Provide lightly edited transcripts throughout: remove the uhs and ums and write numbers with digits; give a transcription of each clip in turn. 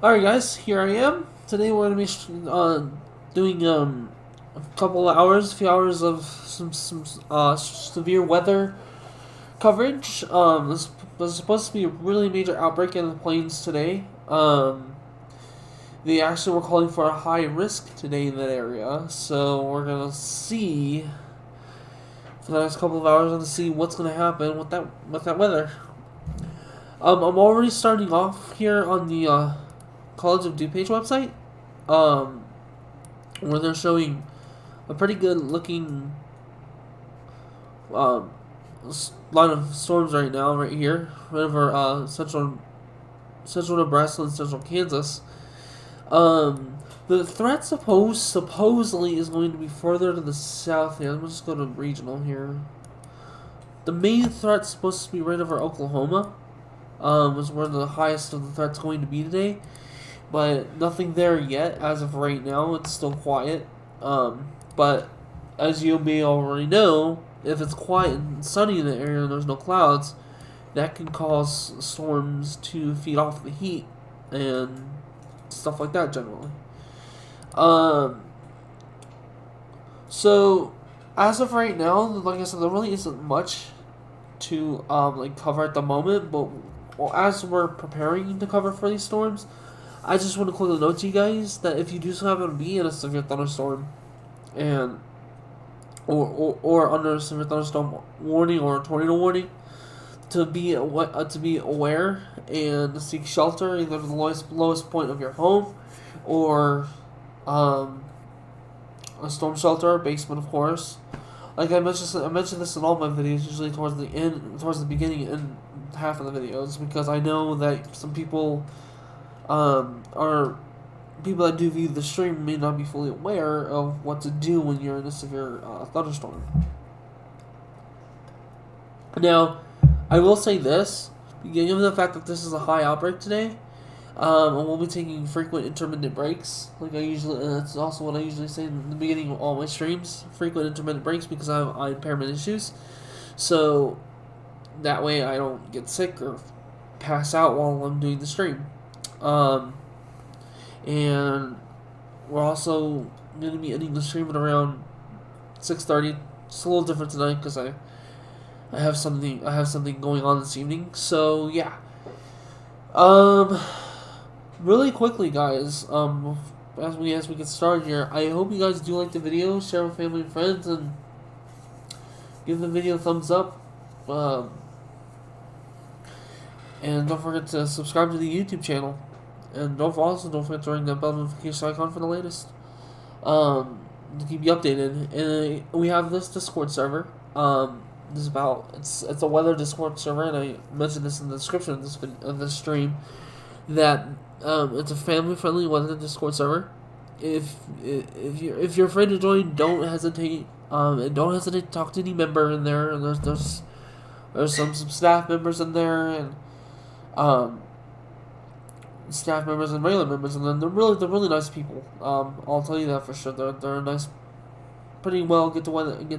Alright guys, here I am. Today we're going to be doing a few hours of some severe weather coverage. This was supposed to be a really major outbreak in the plains today. They actually were calling for a high risk today in that area, so we're going to see for the next couple of hours and see what's going to happen with that weather. I'm already starting off here on the College of DuPage website, um, where they're showing a pretty good looking um, line of storms right now, right here, right over central Nebraska and central Kansas. The threat supposedly is going to be further to the south here. Let me just go to regional here. The main threat's supposed to be right over Oklahoma. Is where the highest of the threat's going to be today. But nothing there yet as of right now. It's still quiet. But as you may already know, if it's quiet and sunny in the area and there's no clouds, that can cause storms to feed off the heat and stuff like that generally. So as of right now, like I said, there really isn't much to cover at the moment. But as we're preparing to cover for these storms, I just want to quickly note to you guys that if you do happen to be in a severe thunderstorm, and or under a severe thunderstorm warning or a tornado warning, to be aware and to seek shelter either at the lowest point of your home, or a storm shelter, basement, of course. Like I mentioned this in all my videos, usually towards the beginning and half of the videos, because I know that some people are people that do view the stream may not be fully aware of what to do when you're in a severe thunderstorm. Now, I will say this, given the fact that this is a high outbreak today, and we'll be taking frequent intermittent breaks. That's also what I usually say in the beginning of all my streams, frequent intermittent breaks, because I have eye impairment issues. So that way I don't get sick or pass out while I'm doing the stream. And we're also going to be ending the stream at around 6:30. It's a little different tonight because I have something going on this evening. So yeah. Really quickly, guys. As we get started here, I hope you guys do like the video, share with family and friends, and give the video a thumbs up. And don't forget to subscribe to the YouTube channel. And don't forget to ring that bell notification icon for the latest. To keep you updated. And we have this Discord server. It's a weather Discord server, and I mentioned this in the description of this stream, that it's a family friendly weather Discord server. If you're afraid to join, don't hesitate. And don't hesitate to talk to any member in there. And there's some staff members in there, and staff members and regular members, and then they're really nice people. I'll tell you that for sure. They're a nice, pretty well get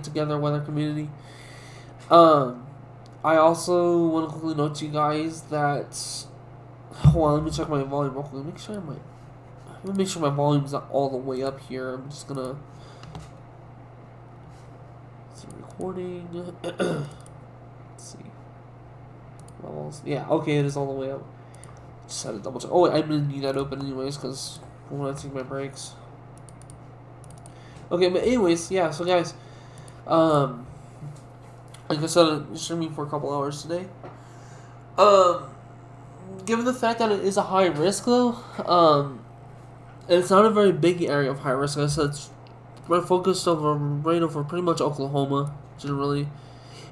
together weather community. I also want to quickly note to you guys that. Hold on, let me check my volume real quick. Make sure my volume's not all the way up here. I'm just gonna see recording. Let's see. Levels. Yeah, okay, it is all the way up. Just had to double check. Oh, wait, I'm gonna need that open anyways, because when I take my breaks. Okay, but anyways, yeah. So guys, like I said, I'm streaming for a couple hours today. Given the fact that it is a high risk, though, it's not a very big area of high risk. Like I said, it's focused right over pretty much Oklahoma, generally,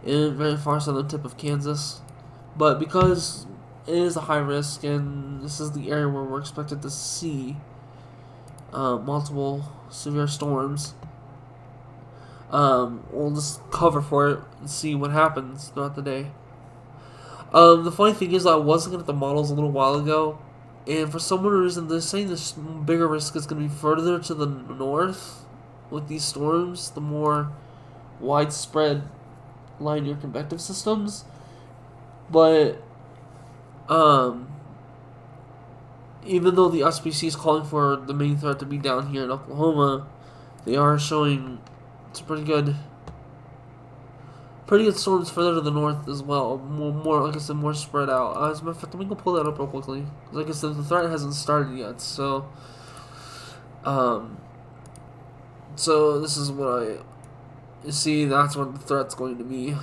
and very far southern tip of Kansas. But because it is a high risk, and this is the area where we're expected to see multiple severe storms, we'll just cover for it and see what happens throughout the day. The funny thing is, I was looking at the models a little while ago, and for some reason, they're saying this bigger risk is going to be further to the north with these storms, the more widespread linear convective systems. But even though the SPC is calling for the main threat to be down here in Oklahoma, they are showing it's pretty good storms further to the north as well. More like I said, more spread out. As a matter of fact, let me go pull that up real quickly. Like I said, the threat hasn't started yet, so so this is what you see. That's what the threat's going to be.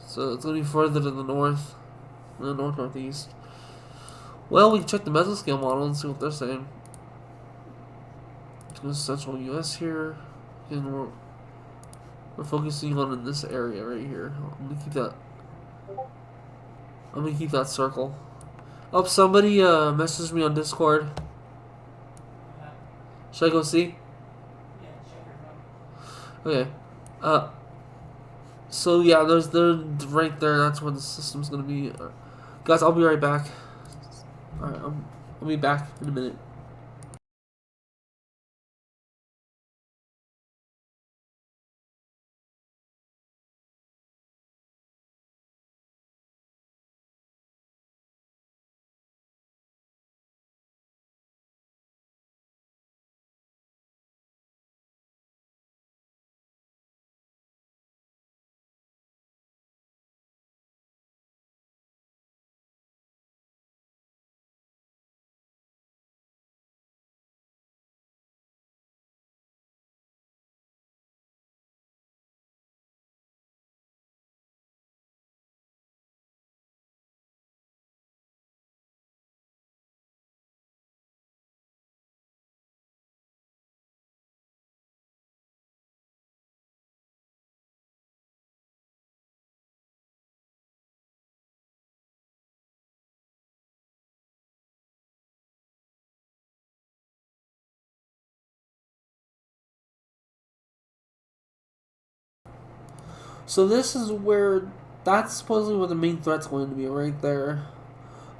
So it's going to be further to the north, the northeast. Well, we can check the mesoscale model and see what they're saying. Go to central U.S. here, and we're focusing on in this area right here. I'm gonna keep that circle. Oh, somebody messaged me on Discord. Should I go see? Okay. So yeah, they're right there. That's where the system's gonna be. Guys, I'll be right back. All right, I'll be back in a minute. So this is where that's supposedly where the main threat's going to be, right there.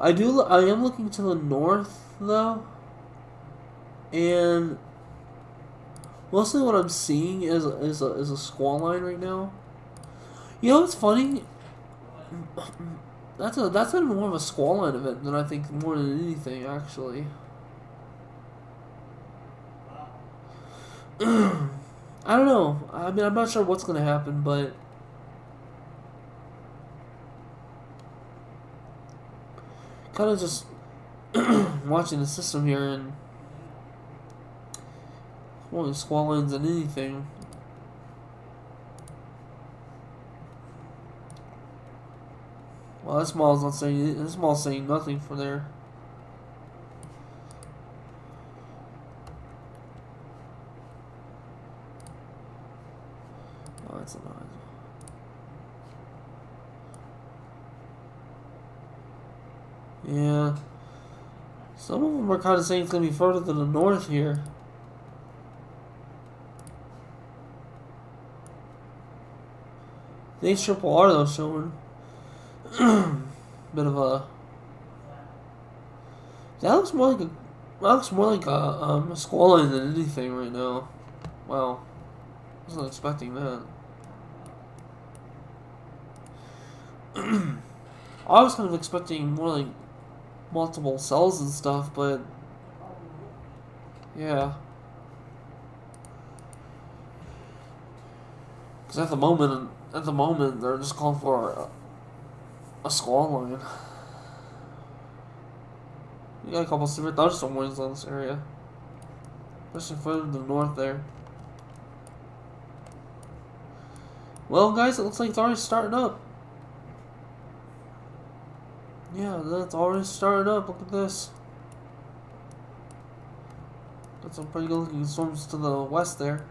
I am looking to the north though, and mostly what I'm seeing is a squall line right now. You know what's funny? That's more of a squall line event than I think more than anything actually. I don't know. I mean, I'm not sure what's gonna happen, but kind of just watching the system here and more squall lines than anything. Well, this mall's not saying. This mall's saying nothing for there. Oh, that's not. Yeah. Some of them are kind of saying it's gonna be further to the north here. The triple R though showing bit of a. That looks more like a squall line than anything right now. Wow, I wasn't expecting that. I was kind of expecting more like multiple cells and stuff, but yeah. Because at the moment, they're just calling for a squall line. We got a couple severe thunderstorm warnings on this area, especially further to the north there. Well, guys, it looks like it's already starting up. Yeah, that's already started up. Look at this. Got some pretty good looking storms to the west there.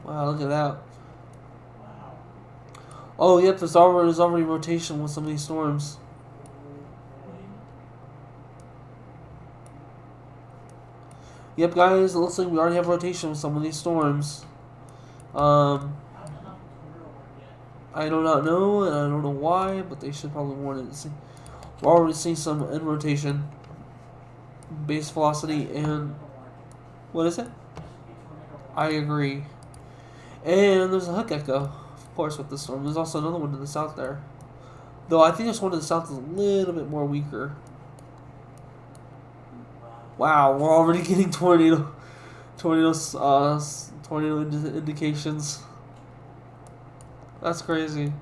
Wow, look at that. Oh, yep, there's already rotation with some of these storms. Yep, guys, it looks like we already have rotation with some of these storms. Um, I do not know, and I don't know why, but they should probably warn it. We're already seeing some in rotation, base velocity, and what is it? I agree. And there's a hook echo, of course, with this storm. There's also another one to the south there. Though I think this one to the south is a little bit more weaker. Wow, we're already getting tornado indications. That's crazy.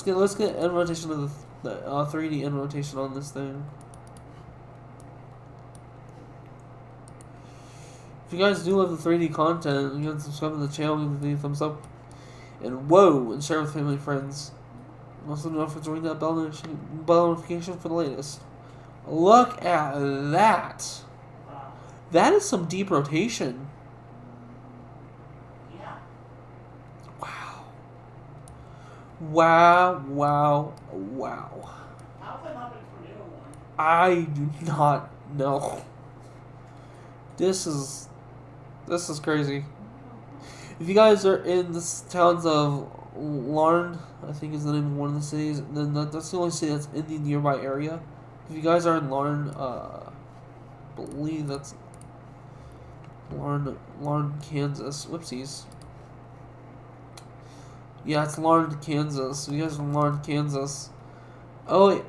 Let's get end rotation of the 3D end rotation on this thing. If you guys do love the 3D content, you can subscribe to the channel, give the thumbs up, and share with family and friends. Also, don't forget to ring that bell notification for the latest. Look at that! That is some deep rotation. Wow. Wow. I do not know. This is crazy. If you guys are in the towns of Larn, I think is the name of one of the cities, then that's the only city that's in the nearby area. If you guys are in Larn, believe that's Larn, Kansas. Whoopsies. Yeah, it's Larn, Kansas. You guys are in Larn, Kansas. Oh, wait.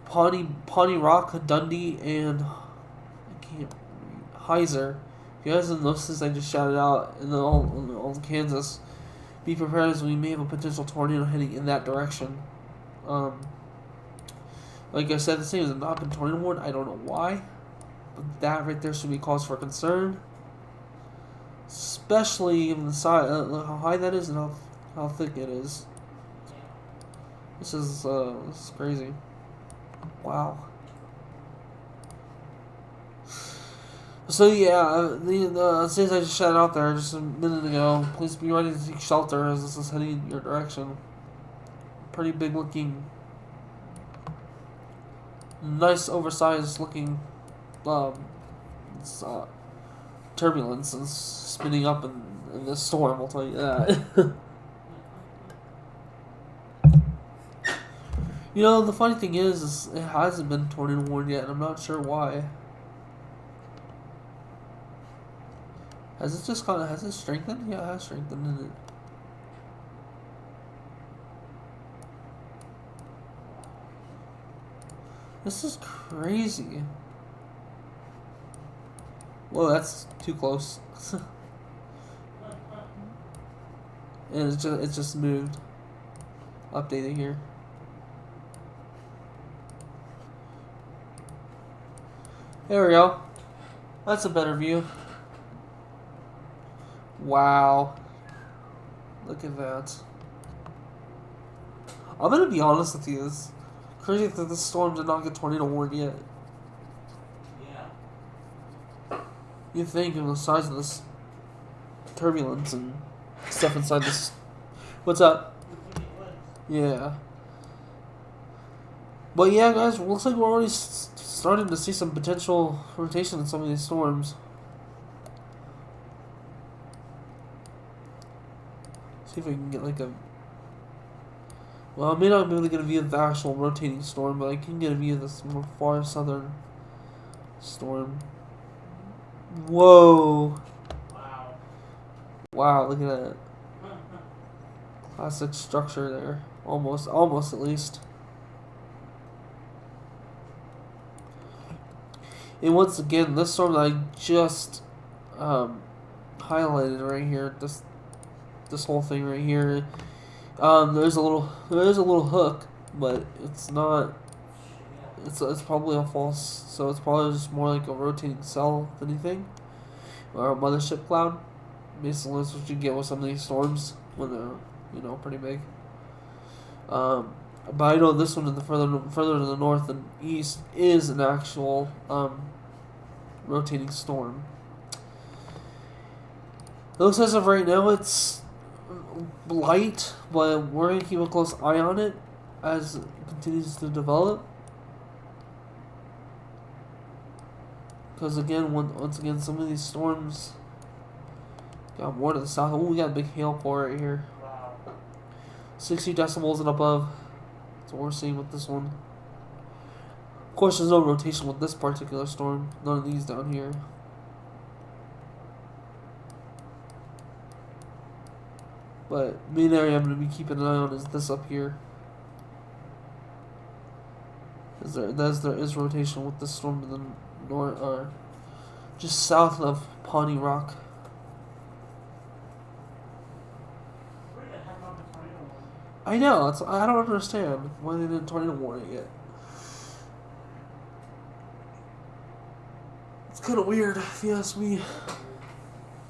Pawnee Rock, Dundee, and Heiser. If you guys didn't notice, I just shouted out in all Kansas. Be prepared as we may have a potential tornado heading in that direction. Like I said, this thing has not been tornado warned. I don't know why, but that right there should be cause for concern. Especially given the size, how high that is, and how thick it is. This is crazy. Wow. So yeah, the cities I just shouted out there just a minute ago, please be ready to take shelter as this is heading in your direction. Pretty big looking, nice oversized looking turbulence is spinning up in this storm, I'll tell you that. You know, the funny thing is it hasn't been tornado warned yet, and I'm not sure why. Has it strengthened? Yeah, it has strengthened, isn't it? This is crazy. Whoa, that's too close. And it just moved. Updating here. There we go. That's a better view. Wow. Look at that. I'm gonna be honest with you. It's crazy that this storm did not get tornado warned yet. Yeah. You think of the size of this turbulence and stuff inside this. What's up? Yeah. But yeah, guys, looks like we're already starting to see some potential rotation in some of these storms. See if we can get like a... Well, I may not be able to get a view of the actual rotating storm, but I can get a view of this more far southern storm. Whoa! Wow, look at that. Classic structure there. Almost at least. And once again, this storm that I just highlighted right here, this whole thing right here, there's a little hook, but it's not. It's probably a false. So it's probably just more like a rotating cell than anything, or a mothership cloud. Basically, that's what you get with some of these storms when they're pretty big. But I know this one in the further to the north and east is an actual rotating storm. It looks as of right now it's light, but we're going to keep a close eye on it as it continues to develop. Because again, once again, some of these storms Got more to the south. Oh, we got a big hail pour right here. 60 decibels and above. That's what we're seeing with this one. Of course, there's no rotation with this particular storm. None of these down here. But main area I'm going to be keeping an eye on is this up here. There is rotation with this storm to the north, or just south of Pawnee Rock. I know. I don't understand why they didn't tornado warn it yet. It's kind of weird, if you ask me.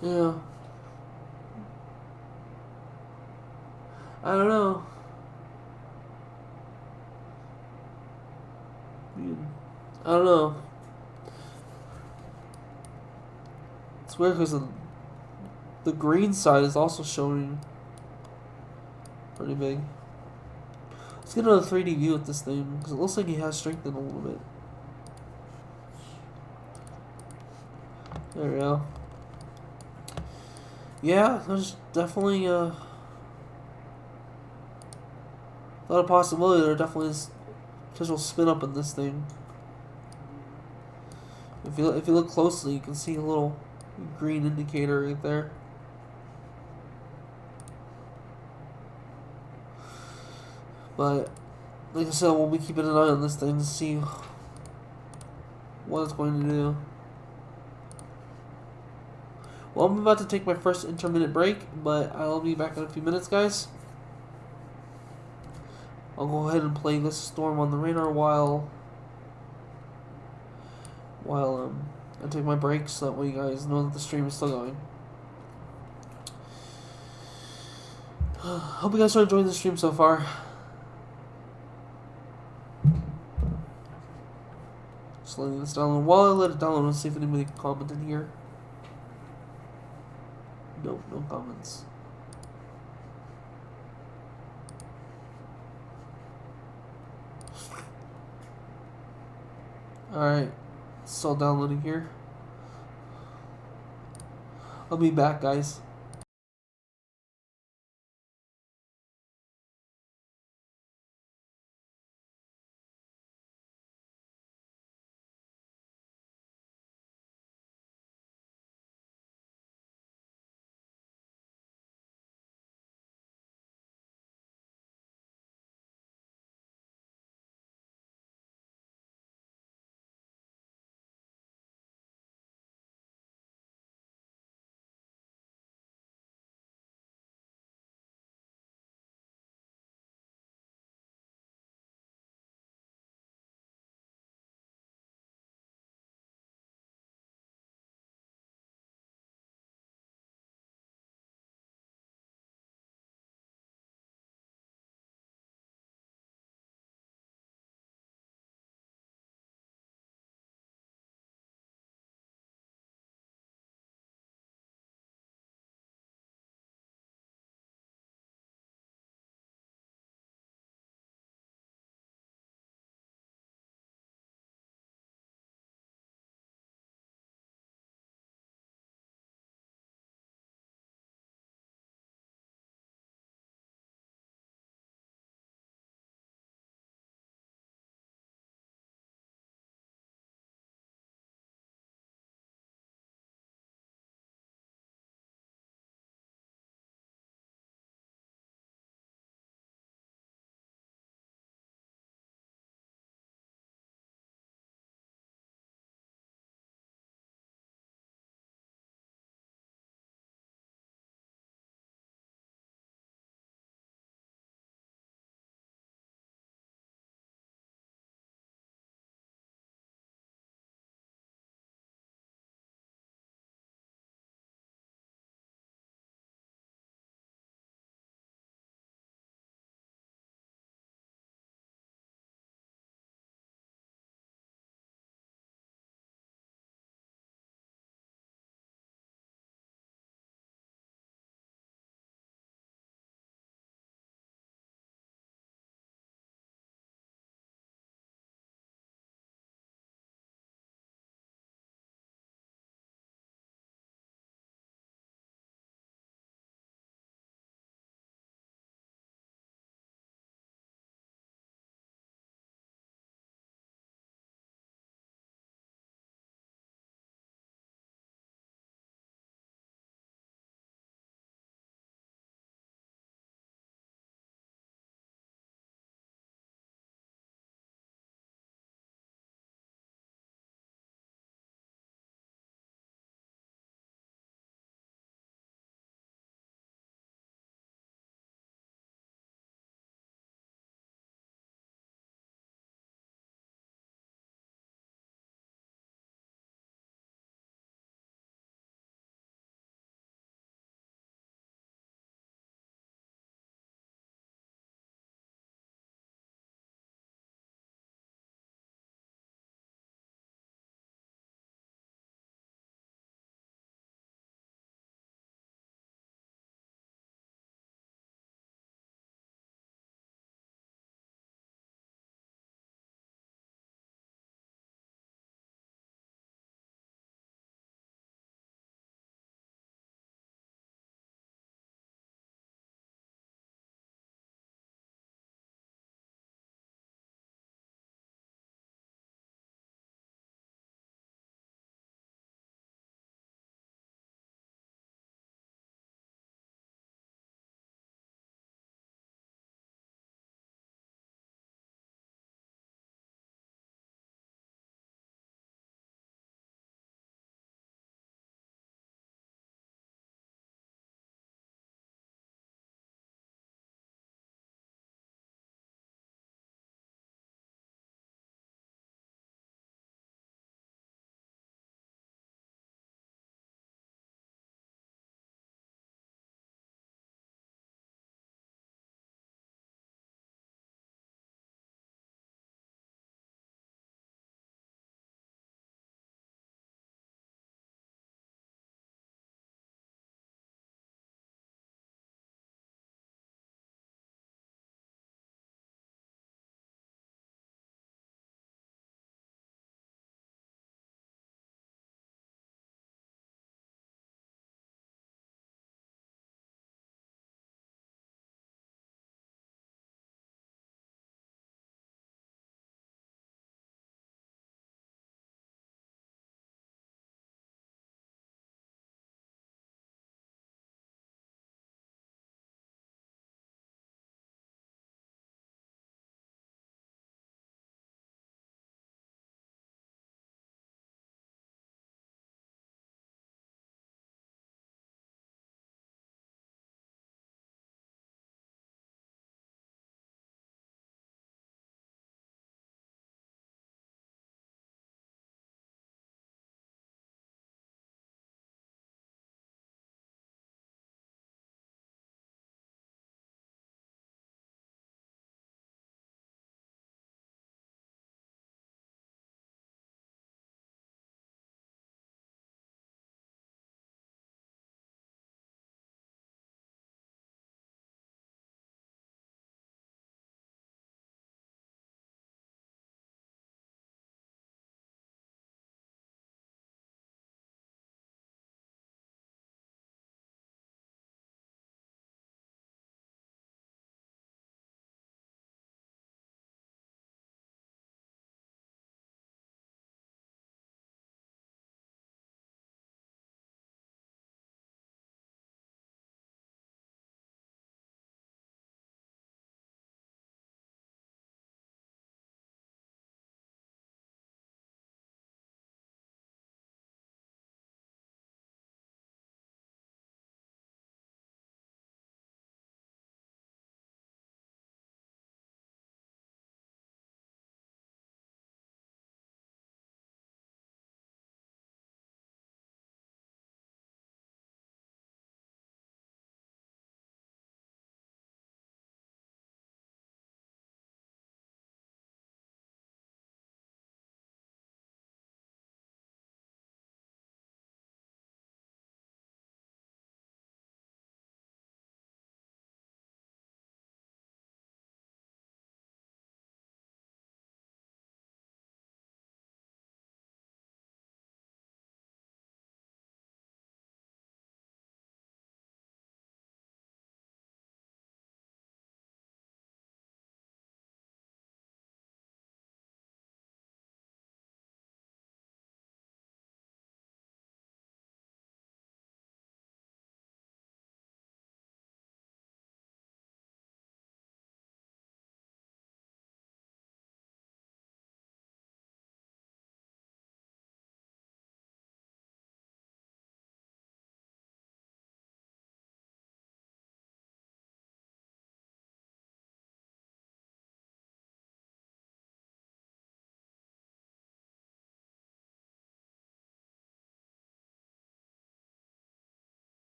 Yeah. I don't know. I don't know. It's weird because the green side is also showing pretty big. Let's get another 3D view with this thing because it looks like he has strengthened a little bit. There we go. Yeah, there's definitely a lot of possibility. There definitely is potential spin up in this thing. If you look closely, you can see a little green indicator right there. But like I said, we'll be keeping an eye on this thing to see what it's going to do. Well, I'm about to take my first intermittent break, but I'll be back in a few minutes, guys. I'll go ahead and play this storm on the radar while I take my break, so that way you guys know that the stream is still going. Hope you guys are enjoying the stream so far. Just letting this download. While I let it download, let's see if anybody can comment in here. Nope, no comments. Alright, still downloading here. I'll be back, guys.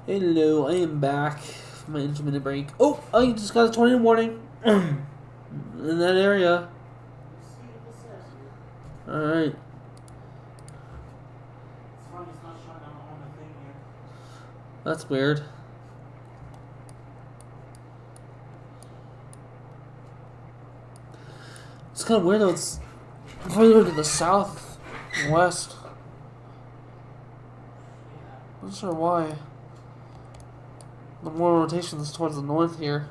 Hello, I am back from my intermittent break. Oh, I just got a tornado warning in that area. Alright. That's weird. It's kind of weird though, it's further to the south, west. Not sure why. The more rotation is towards the north here.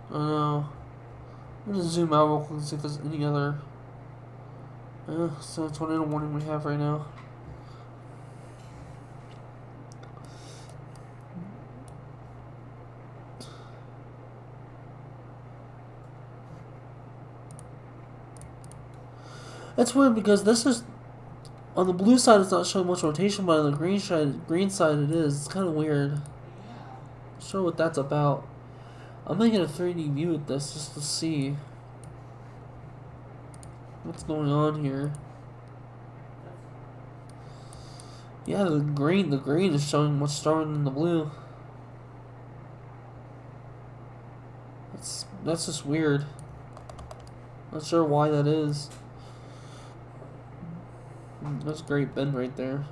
I don't know. I'm gonna zoom out real quick and see if there's any other. So tornado warning we have right now. That's weird because this is on the blue side. It's not showing much rotation, but on the green side it is. It's kind of weird. Not sure what that's about. I'm making a 3D view with this just to see what's going on here. Yeah, the green is showing much stronger than the blue. That's just weird. Not sure why that is. That's great bend right there.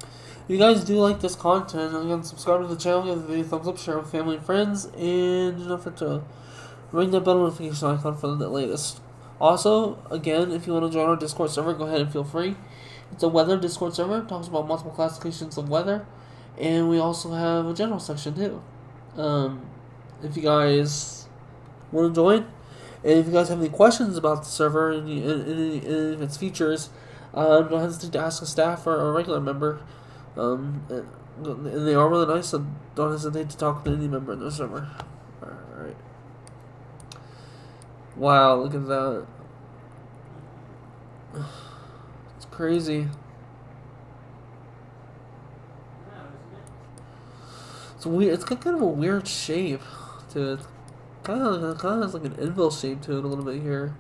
If you guys do like this content, again, subscribe to the channel, give the video a thumbs up, share with family and friends, and don't forget to ring the bell notification icon for the latest. Also, again, if you want to join our Discord server, go ahead and feel free. It's a weather Discord server. It talks about multiple classifications of weather, and we also have a general section too. If you guys want to join, and if you guys have any questions about the server and its features, don't hesitate to ask a staff or a regular member. And they are really nice, so don't hesitate to talk to any member in the server. Alright. Wow, look at that. It's crazy. It's weird. It's got kind of a weird shape to it. Kind of has like an anvil shape to it a little bit here.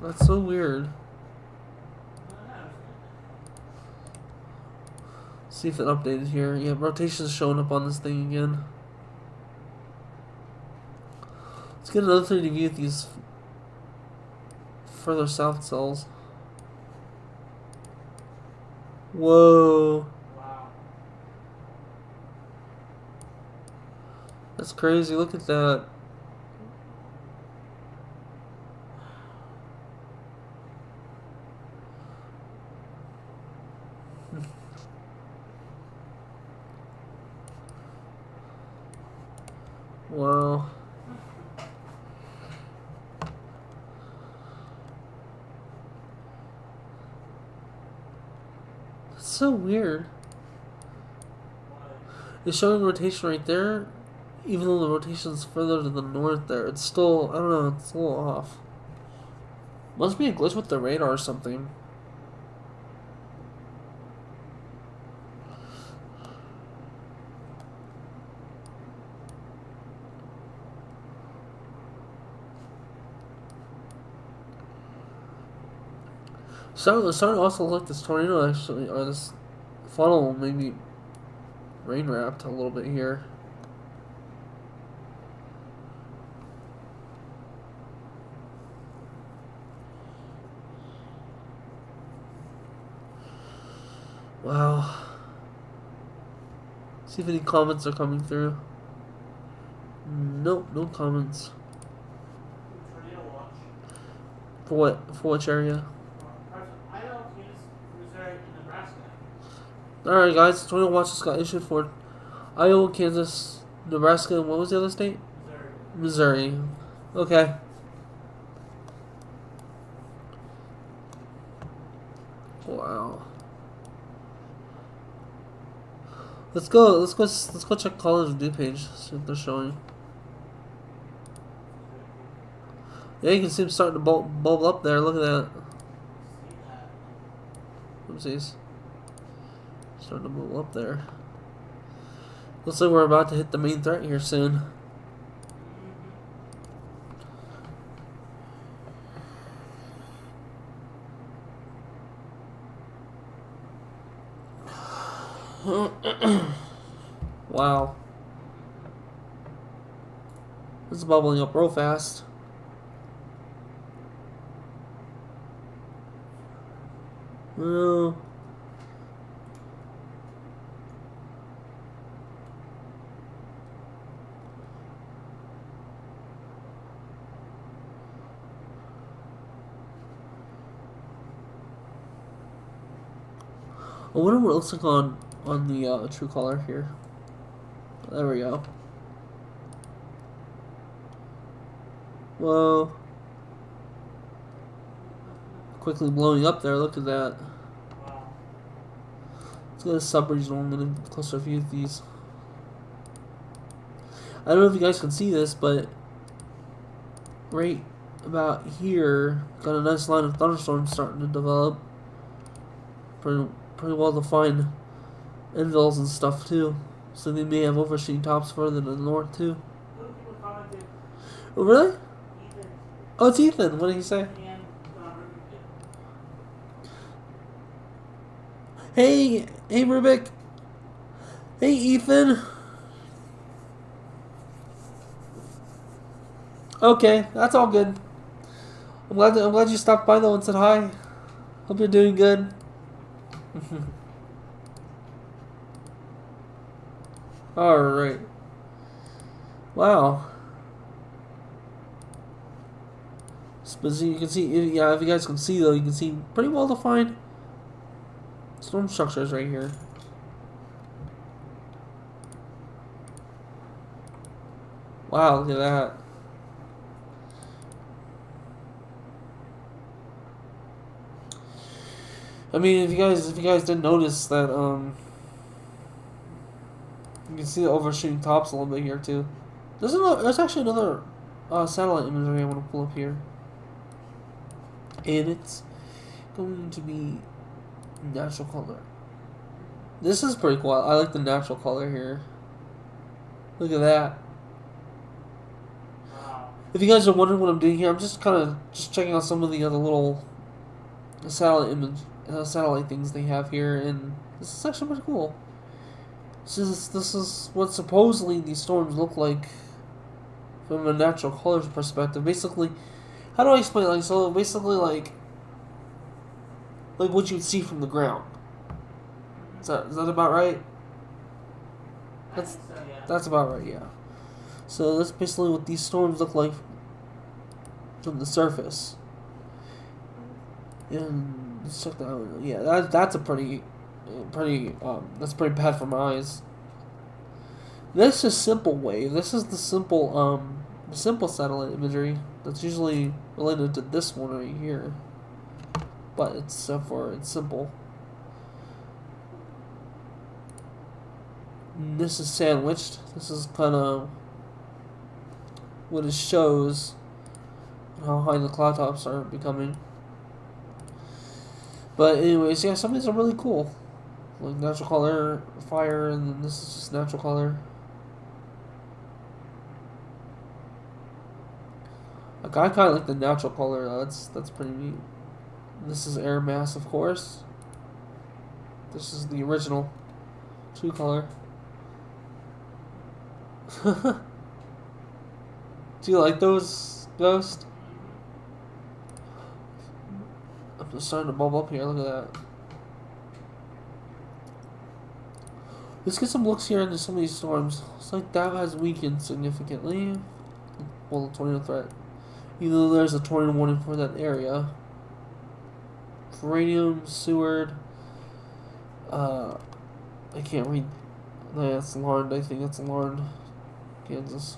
That's so weird. See if it updated here. Yeah, rotation's showing up on this thing again. Let's get another 3D view of these further south cells. Whoa. Wow. That's crazy. Look at that. Wow. That's so weird. It's showing rotation right there, even though the rotation's further to the north there. It's still, I don't know, it's a little off. Must be a glitch with the radar or something. So it's starting to also look like this tornado actually, or this funnel maybe rain wrapped a little bit here. Wow. See if any comments are coming through. Nope, no comments. Tornado watch. For what? For which area? Idaho, Kansas, Missouri, and Nebraska. Alright guys, tornado watch just got issued for Iowa, Kansas, Nebraska, and what was the other state? Missouri. Okay. Wow. Let's go check College of Due page, see what they're showing. Yeah, you can see them starting to bubble up there, look at that. Oopsies. Starting to bubble up there. Looks like we're about to hit the main threat here soon. Wow. It's bubbling up real fast. Well, I wonder what it looks like on the true color here. There we go. Whoa. Quickly blowing up there, look at that. Wow. Let's get a sub-regional. I'm going to closer view of these. I don't know if you guys can see this, but right about here, got a nice line of thunderstorms starting to develop. Pretty well defined infills and stuff too. So they may have overshooting tops further to the north too. Other people commented, Oh really? Ethan Oh, it's Ethan. What did he say? and Hey Rubik. Hey Ethan. Okay, that's all good. I'm glad you stopped by though and said hi. Hope you're doing good. All right. Wow. But you can see, yeah, if you guys can see though, you can see pretty well defined storm structures right here. Wow, look at that. I mean, if you guys didn't notice that, you can see the overshooting tops a little bit here too. There's actually another satellite imagery I want to pull up here, and it's going to be natural color. This is pretty cool. I like the natural color here. Look at that. wow. If you guys are wondering what I'm doing here, I'm just kind of checking out some of the other little satellite things they have here, and this is actually pretty cool. This is what supposedly these storms look like from a natural colors perspective. Basically, how do I explain it? Like, so basically like what you'd see from the ground. Is that about right? That's So, yeah. that's about right, yeah. So that's basically what these storms look like from the surface. And let's check that out. Yeah, that's a pretty that's pretty bad for my eyes. This is simple wave. This is the simple satellite imagery that's usually related to this one right here. But it's simple. And this is sandwiched. This is kind of what it shows how high the cloud tops are becoming. But anyways, yeah, some of these are really cool. Like natural color, fire, and then this is just natural color. Like I kind of like the natural color. That's pretty neat. This is air mass, of course. This is the original true color. Do you like those, Ghost? I'm just starting to bubble up here. Look at that. Let's get some looks here into some of these storms. Looks like that has weakened significantly. Well, the tornado threat. Even though there's a tornado warning for that area. Radium, Seward. I can't read. No, that's Larned. I think that's Larned, Kansas.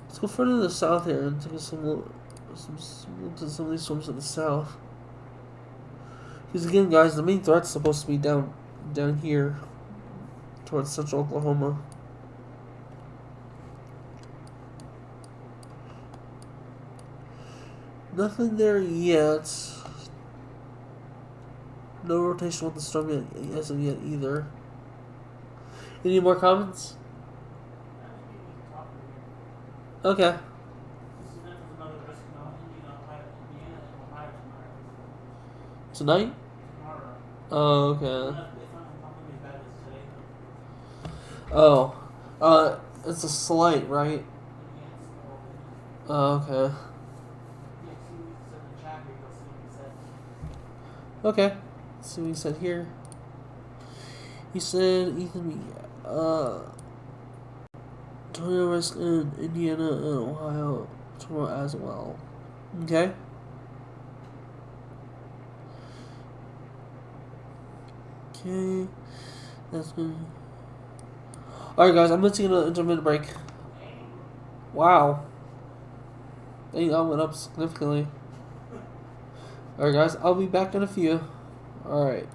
Let's go further to the south here and take some looks at some of these storms to the south. Because again, guys, the main threat's supposed to be down here towards central Oklahoma. Nothing there yet. No rotation with the storm yet, as of yet either. Any more comments? Okay. Tonight? tomorrow. Oh, It's okay. not gonna be as bad as today though. Oh. It's a slight, right? Yeah, it's all. Oh, okay. Yeah, see what he said in the chat here. You'll see what he said. Okay. Let's see what he said here. He said Ethan, tornado risk in Indiana and Ohio tomorrow as well. Okay. Okay. That's good. Alright, guys, I'm gonna take an intermittent break. Wow. That went up significantly. Alright, guys, I'll be back in a few. Alright.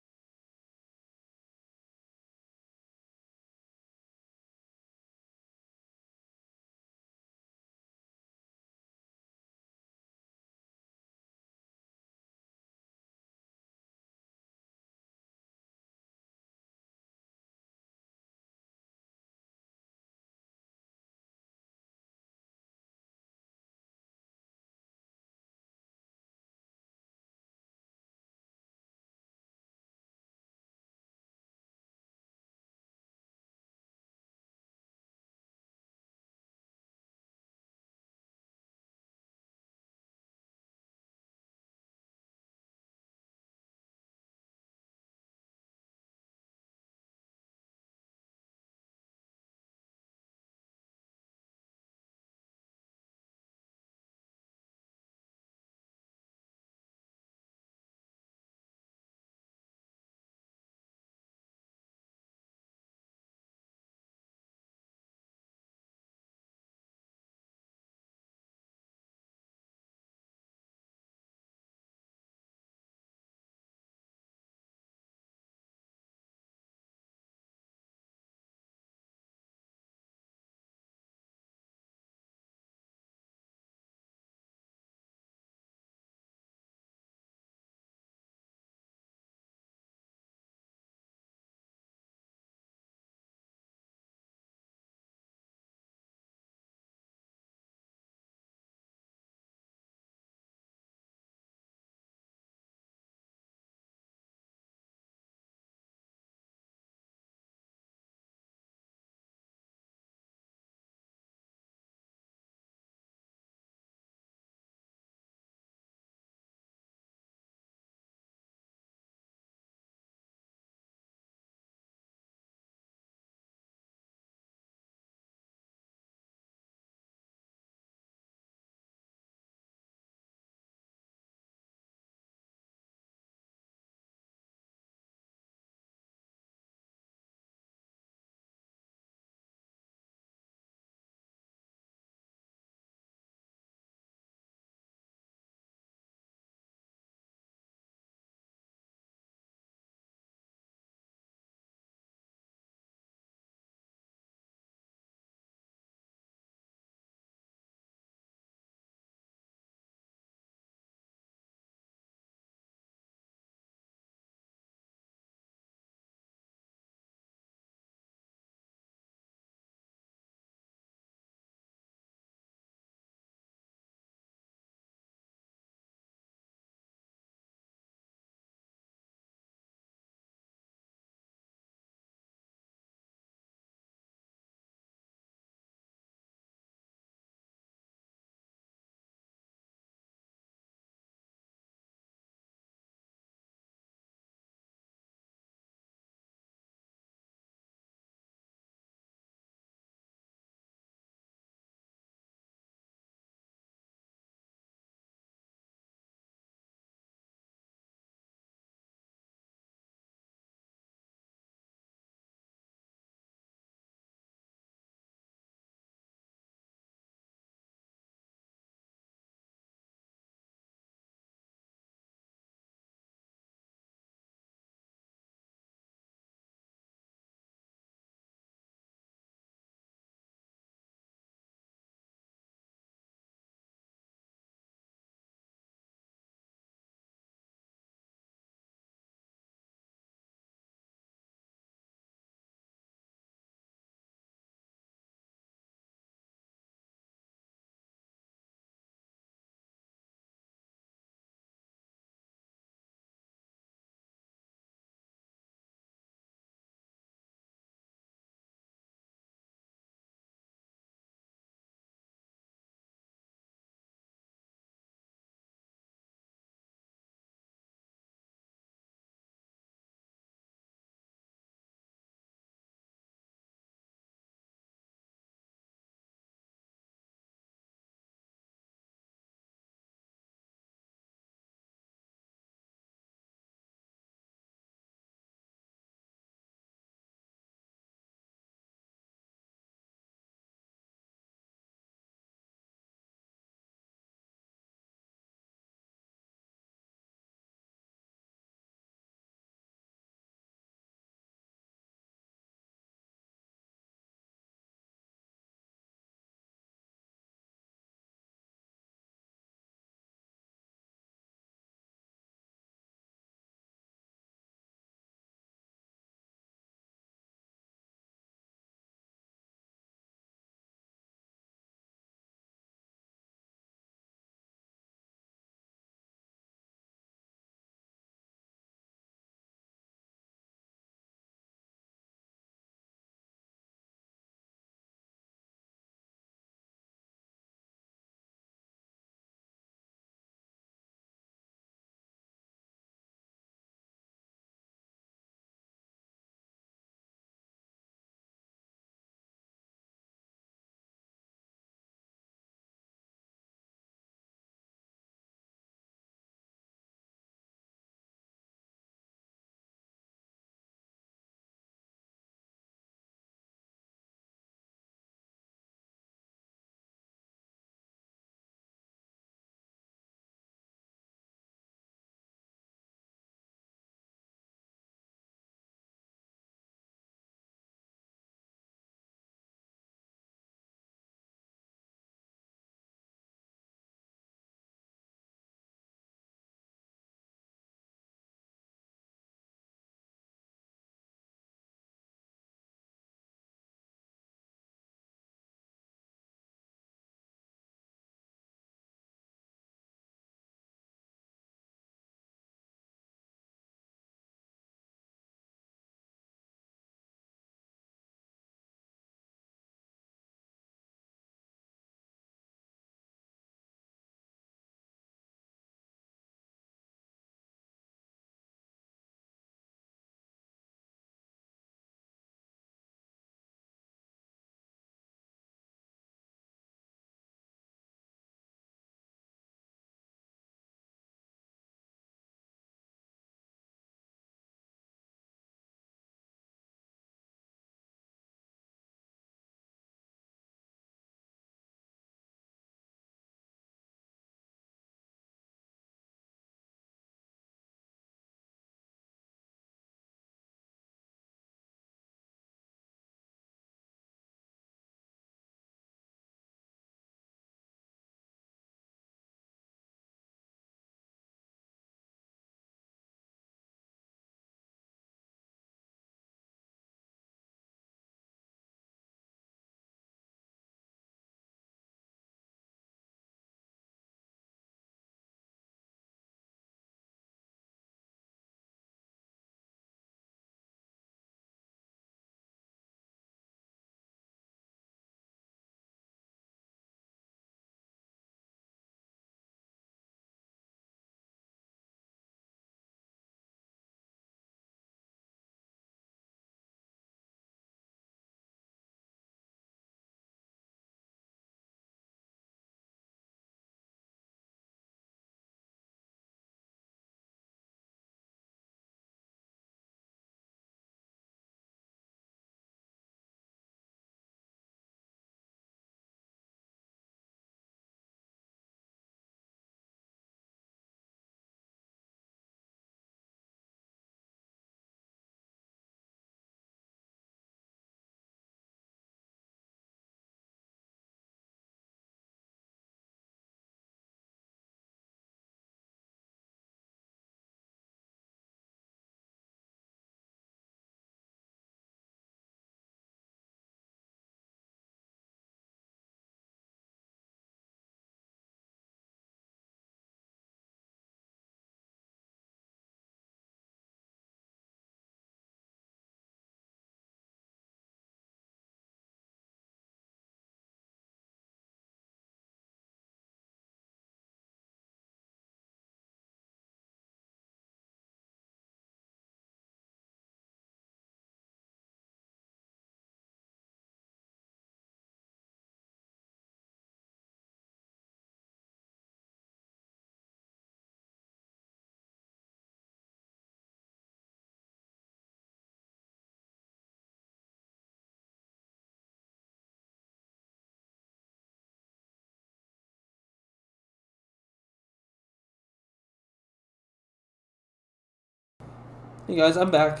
Hey guys, I'm back.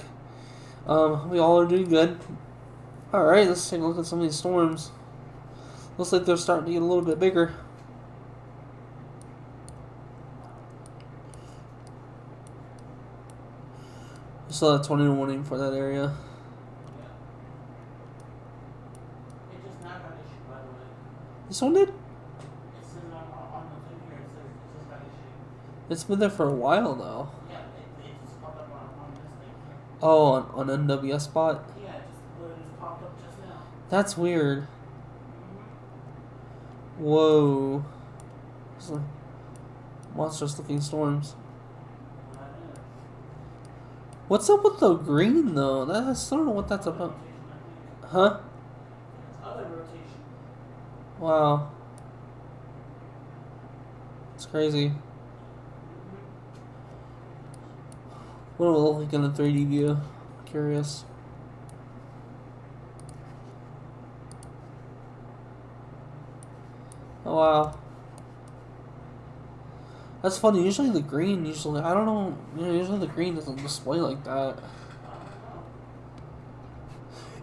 We all are doing good. Alright, let's take a look at some of these storms. Looks like they're starting to get a little bit bigger. We still have 20 warning for that area. Yeah. It just now got issued, by the way. This one did? It says on the thing here, it says it just got issued. It's been there for a while now. Yeah, it just popped up on this thing here. Oh, on NWS spot? Yeah, it just popped up just now. That's weird. Mm-hmm. Whoa. Some monstrous looking storms. What's up with the green though? I still don't know what that's about. Huh? It's other rotation. Wow. It's crazy. What will it look like in a 3D view? Curious. Oh wow. That's funny. Usually the green, I don't know. Usually the green doesn't display like that.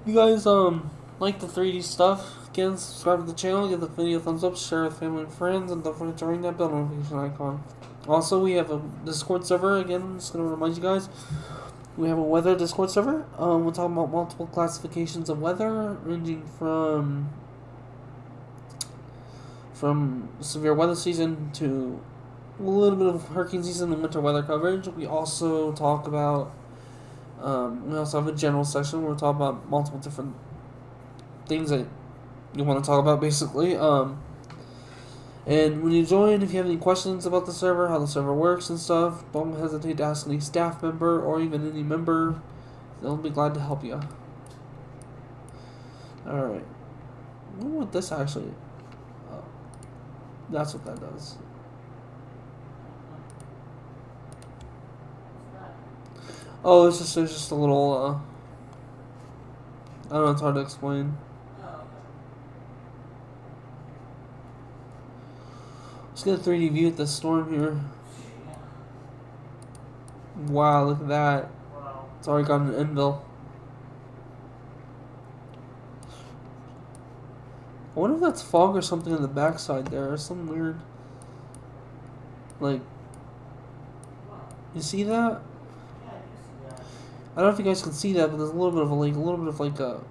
You guys like the 3D stuff? Again, subscribe to the channel, give the video a thumbs up, share with family and friends, and don't forget to ring that bell notification icon. Also, we have a Discord server. Again, just gonna remind you guys, we have a weather Discord server. We're talking about multiple classifications of weather, ranging from severe weather season to a little bit of hurricane season and winter weather coverage. We also talk about, we also have a general section where we talk about multiple different things that you want to talk about, basically. And when you join, if you have any questions about the server, how the server works and stuff, don't hesitate to ask any staff member or even any member. They'll be glad to help you. Alright. I wonder what this actually... Oh, that's what that does. Oh, it's just a little, I don't know, it's hard to explain. Let's get a 3D view at this storm here. Wow, look at that. It's already got an anvil. I wonder if that's fog or something on the backside there, or some weird... Like... You see that? I don't know if you guys can see that, but there's a little bit of a...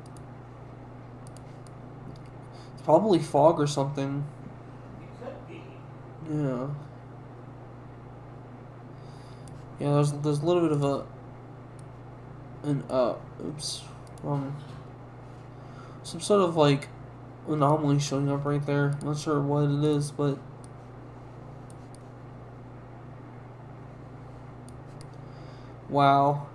It's probably fog or something. Yeah. Yeah, there's a little bit of some sort of like anomaly showing up right there. I'm not sure what it is, but wow.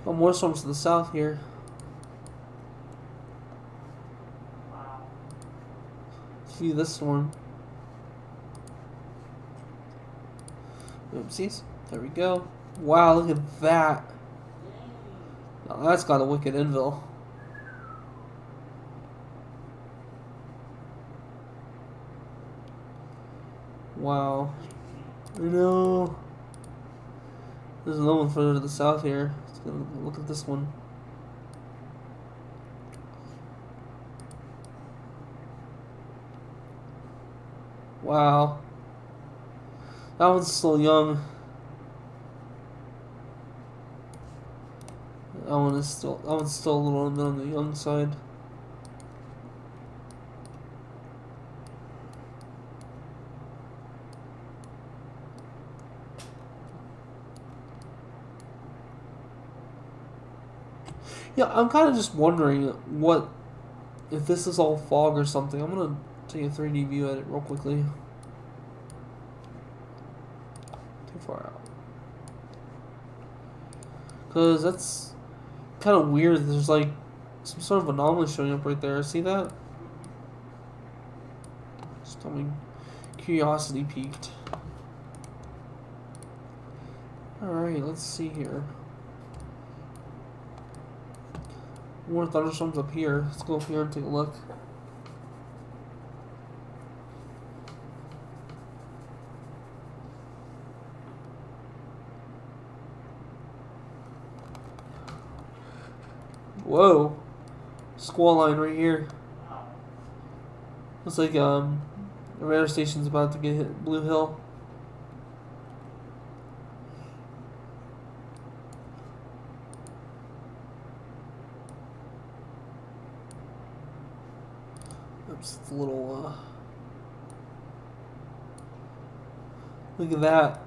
Oh, more storms to the south here. See this storm. Oopsies. There we go. Wow, look at that. Oh, that's got a wicked anvil. Wow. I know. There's another one further to the south here. Let's go look at this one. Wow. That one's still young. That one's still a little on the young side. Yeah, I'm kind of just wondering if this is all fog or something. I'm gonna take a 3D view at it real quickly. Too far out. Because that's kind of weird. There's like some sort of anomaly showing up right there. See that? Just tell me. Curiosity peaked. Alright, let's see here. More thunderstorms up here. Let's go up here and take a look. Whoa. Squall line right here. Wow. Looks like the radar station's about to get hit. Blue Hill. Oops, it's a little look at that.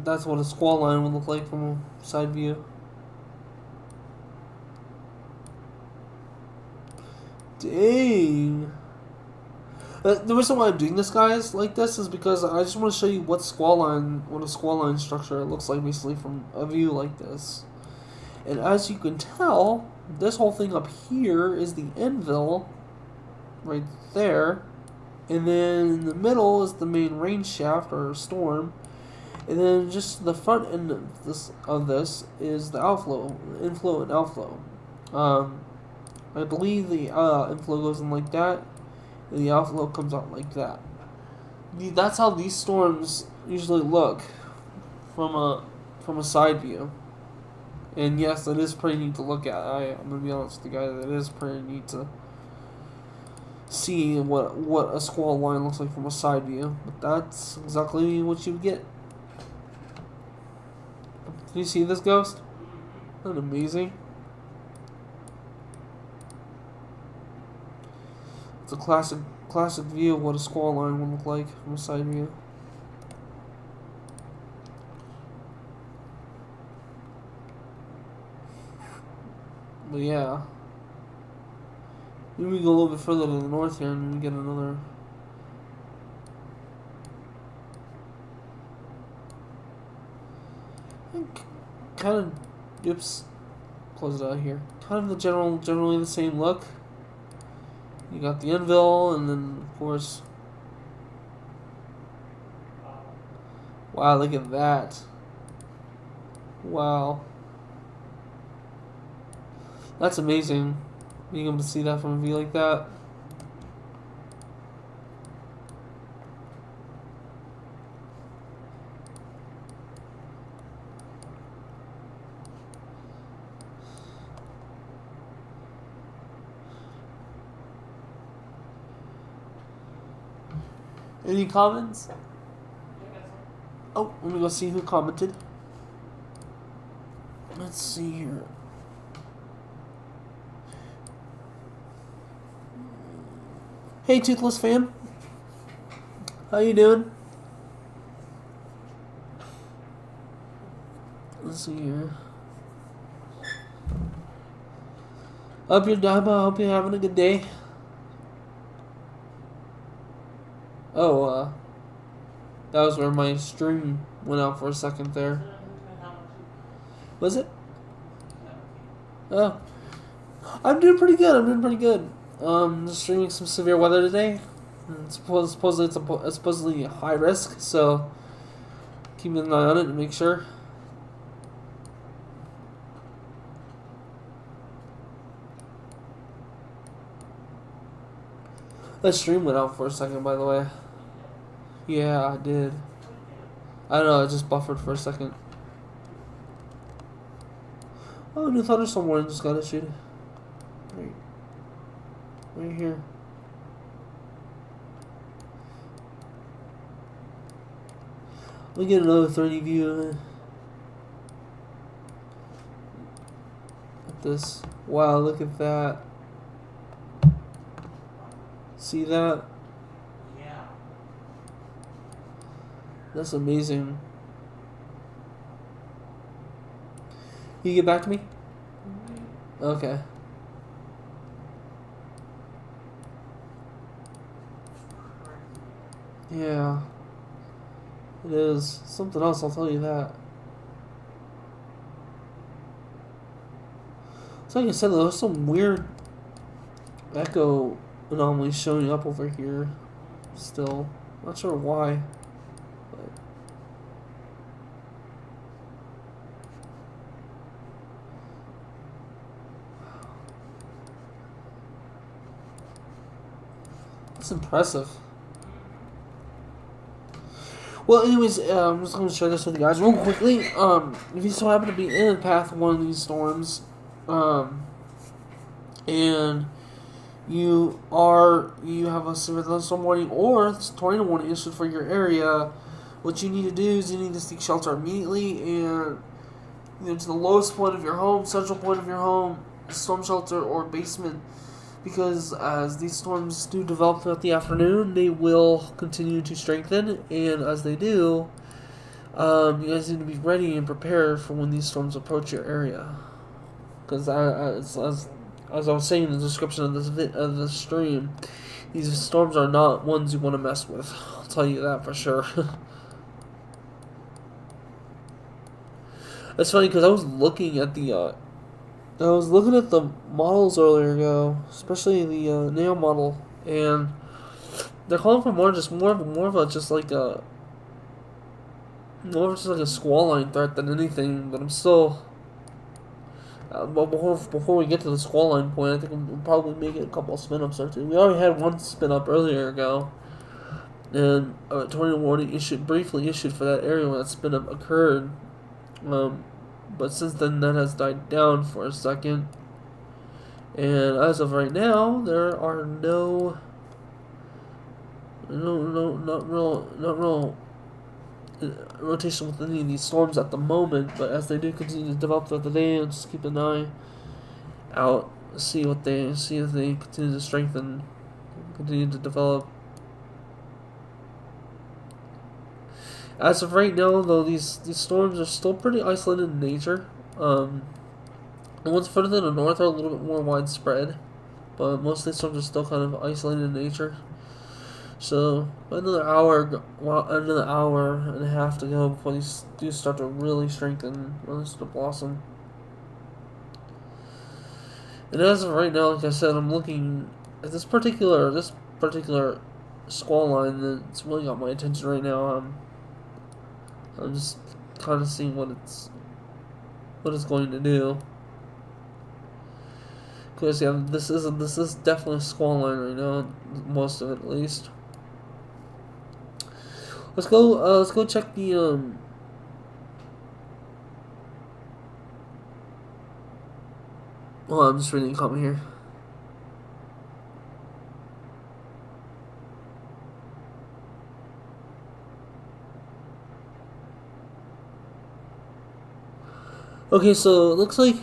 That's what a squall line would look like from a side view. Dang. The reason why I'm doing this, guys, like this is because I just want to show you what a squall line structure looks like, basically from a view like this. And as you can tell, this whole thing up here is the anvil, right there, and then in the middle is the main range shaft or storm. And then just the front end of this is the inflow and outflow. I believe the inflow goes in like that, and the outflow comes out like that. That's how these storms usually look from a side view. And yes, it is pretty neat to look at. I'm gonna be honest with you guys, it is pretty neat to see what a squall line looks like from a side view. But that's exactly what you get. Do you see this ghost? Isn't that amazing? It's a classic view of what a squall line would look like from a side view. But yeah. Maybe we go a little bit further to the north here and we get another. Kind of, oops, close it out here. Kind of the generally the same look. You got the anvil, and then of course, wow, look at that. Wow, that's amazing. Being able to see that from a view like that. Any comments? Oh, let me go see who commented. Let's see here. Hey, Toothless Fan. How you doing? Let's see here. Hope you're having a good day. Oh, that was where my stream went out for a second there. Was it? Oh. I'm doing pretty good. Just streaming some severe weather today. Supposedly it's supposedly high risk, so keeping an eye on it to make sure. That stream went out for a second, by the way. Yeah, I did. I don't know, it just buffered for a second. Oh, new thunderstorm warning just got issued. Right here. Let me get another 30 view of it. At this. Wow, look at that. See that? Yeah. That's amazing. You get back to me? Okay. Yeah. It is. Something else, I'll tell you that. So like I said, there's some weird echo anomalies showing up over here still. Not sure why. But it's impressive. Well, anyways, I'm just going to share this with you guys real quickly. If you so happen to be in the path of one of these storms, and you have a severe thunderstorm warning or tornado warning issued for your area, what you need to do is you need to seek shelter immediately and to the lowest point of your home, central point of your home, storm shelter or basement, because as these storms do develop throughout the afternoon, they will continue to strengthen, and as they do, you guys need to be ready and prepared for when these storms approach your area. Because as I was saying in the description of this stream, these storms are not ones you want to mess with. I'll tell you that for sure. It's funny because I was looking at the models earlier ago, especially the nail model, and they're calling for more of a squall line threat than anything. But I'm still. But before we get to the squall line point, I think we'll probably make it a couple of spin ups or two. We already had one spin up earlier ago, and a tornado warning briefly issued for that area when that spin up occurred. But since then, that has died down for a second. And as of right now, there are not real rotation with any of these storms at the moment. But as they do continue to develop throughout the day, just keep an eye out, see if they continue to strengthen, continue to develop. As of right now, though, these storms are still pretty isolated in nature. The ones further to the north are a little bit more widespread, but most of these storms are still kind of isolated in nature. So another hour and a half to go before these do start to really strengthen, really start to blossom. And as of right now, like I said, I'm looking at this particular squall line that's really got my attention right now. I'm just kind of seeing what it's going to do. Because yeah, this is definitely a squall line right now, most of it at least. Let's go check the Oh, I'm just reading a comment here. Okay, so it looks like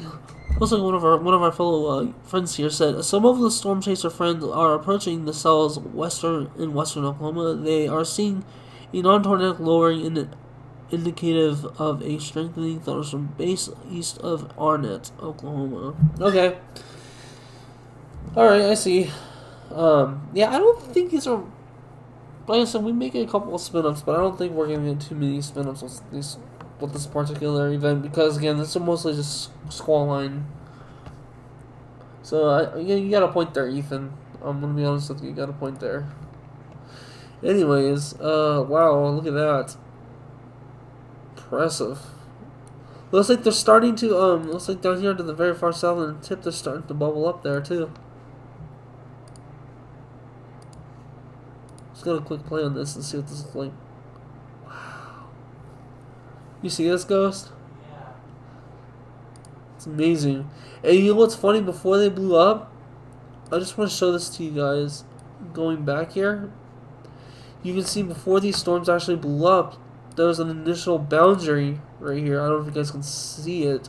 one of our fellow friends here said some of the storm chaser friends are approaching the cells in western Oklahoma. They are seeing a non-tornadic lowering indicative of a strengthening thunderstorm base east of Arnett, Oklahoma. Okay. All right, I see. Yeah, I don't think these are. Like I said, we make a couple of spin-ups, but I don't think we're gonna get too many spin-ups with this particular event, because again, this is mostly just squall line. So you got a point there, Ethan. I'm gonna be honest with you, got a point there. Anyways, wow, look at that. Impressive. Looks like they're starting to looks like down here to the very far southern tip, they're starting to bubble up there too. Just got a quick play on this and see what this is like. You see this, Ghost? Yeah. It's amazing. And you know what's funny? Before they blew up, I just want to show this to you guys. Going back here, you can see before these storms actually blew up, there was an initial boundary right here. I don't know if you guys can see it.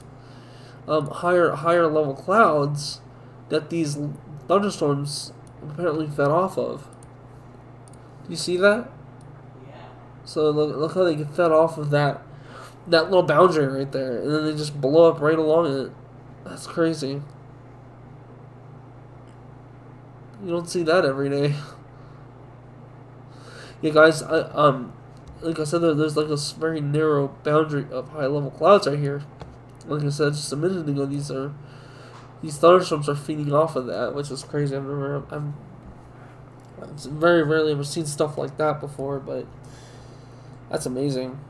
Higher level clouds that these thunderstorms apparently fed off of. Do you see that? Yeah. So look how they get fed off of that little boundary right there, and then they just blow up right along it. That's crazy. You don't see that every day. Yeah, guys, like I said, there's like a very narrow boundary of high level clouds right here. Like I said just a minute ago, these thunderstorms are feeding off of that, which is crazy. I've very rarely ever seen stuff like that before, but that's amazing.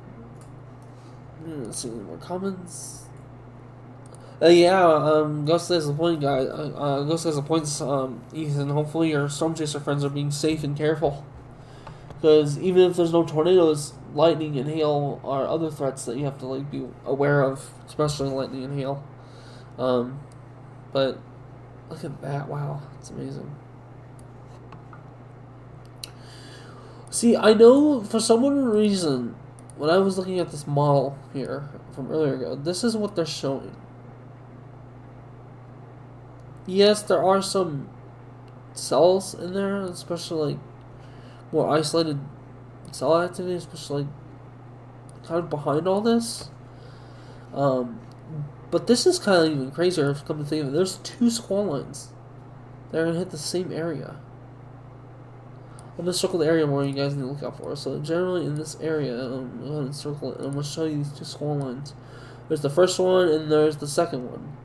Let's see any more comments. Ghost has a point, guys. Ghost has a point, Ethan. Hopefully your storm chaser friends are being safe and careful. Because even if there's no tornadoes, lightning and hail are other threats that you have to like be aware of, especially lightning and hail. But look at that! Wow, it's amazing. See, I know for some reason when I was looking at this model here from earlier ago, this is what they're showing. Yes, there are some cells in there, especially like more isolated cell activity, especially like kind of behind all this. But this is kind of even crazier if you come to think of it. There's two squall lines that are going to hit the same area. I'm going to circle the area more you guys need to look out for. So generally in this area, I'm going to circle it, and I'm going to show you these two squall lines. There's the first one, and there's the second one.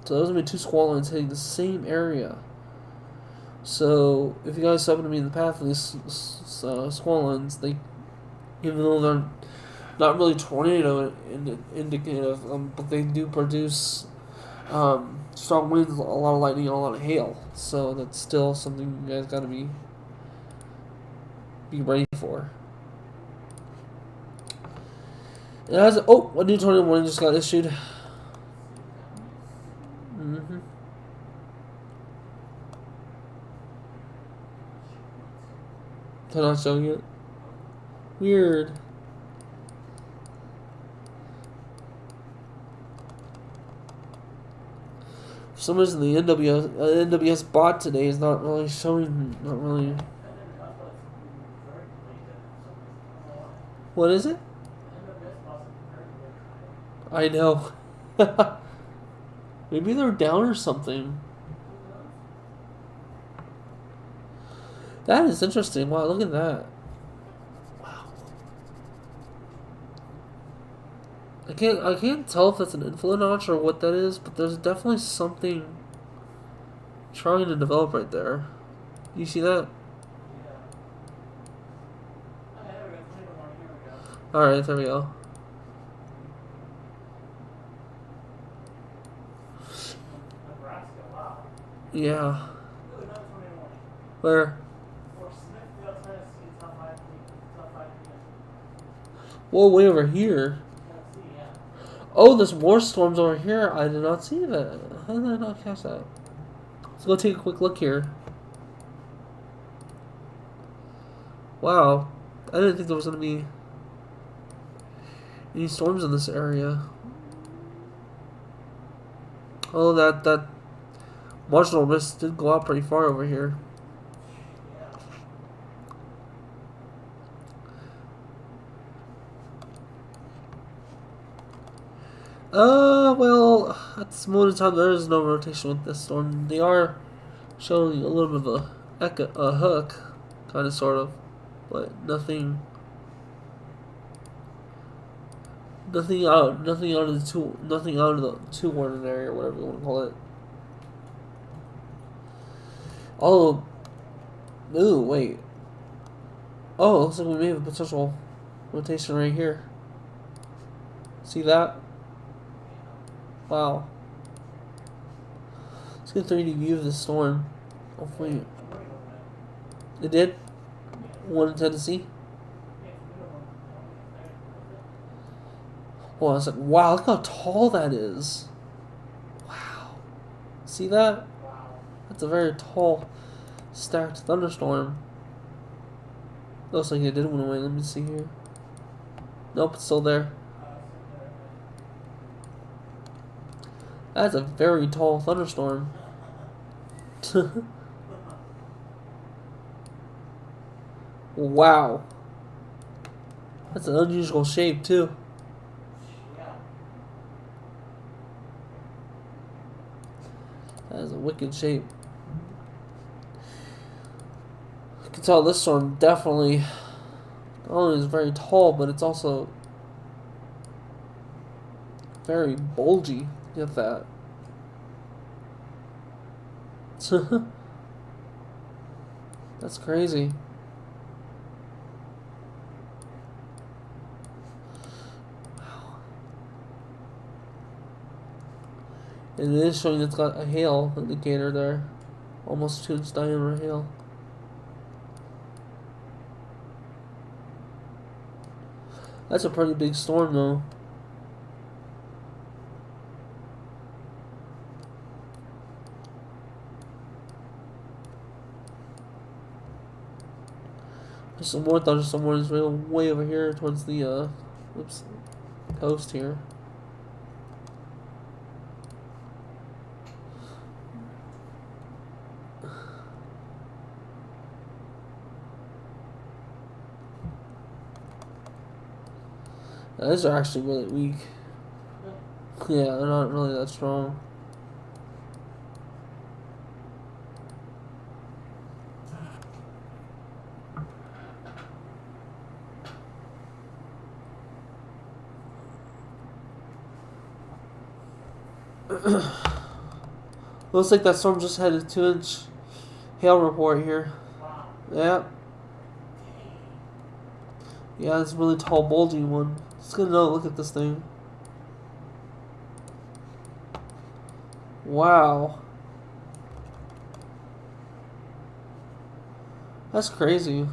So those are going to be two squall lines hitting the same area. So if you guys happen to be in the path of these squall lines, they, even though they're not really tornado indicative, but they do produce strong winds, a lot of lightning, and a lot of hail. So that's still something you guys got to be ready for. It has a new tornado warning just got issued. They're not showing it. Weird. For some reason, the NWS bot today is not really showing. Not really. What is it? I know. Maybe they're down or something. That is interesting. Wow, look at that. Wow. I can't tell if that's an inflow notch or what that is, but there's definitely something trying to develop right there. You see that? Alright, there we go. Yeah. Where? Whoa, way over here. Oh, there's more storms over here. I did not see that. How did I not catch that? Let's go take a quick look here. Wow. I didn't think there was going to be any storms in this area. Oh, that marginal risk did go out pretty far over here. Well, at this moment in time, there is no rotation with this storm. They are showing a little bit of a hook, kind of, sort of, but nothing out of the two ordinary or whatever you want to call it. Oh, ooh, wait. Oh, looks like we may have a potential rotation right here. See that? Wow. Let's get a 3D view of the storm. Hopefully it did. One in Tennessee. Well, I was like, wow, look how tall that is. Wow. See that? That's a very tall, stacked thunderstorm. Looks like it did went away. Let me see here. Nope, it's still there. That's a very tall thunderstorm. Wow. That's an unusual shape, too. That is a wicked shape. You can tell this storm definitely not only is very tall, but it's also very bulgy. Get that. That's crazy. Wow. And it is showing it's got a hail indicator there. Almost 2-inch diameter hail. That's a pretty big storm, though. There's some more thunderstorms way over here towards the oops, coast here. These are actually really weak. Yeah, they're not really that strong. Looks like that storm just had a 2-inch hail report here. Wow. Yeah. Yeah, it's a really tall, bulging one. Just gonna look at this thing. Wow. That's crazy.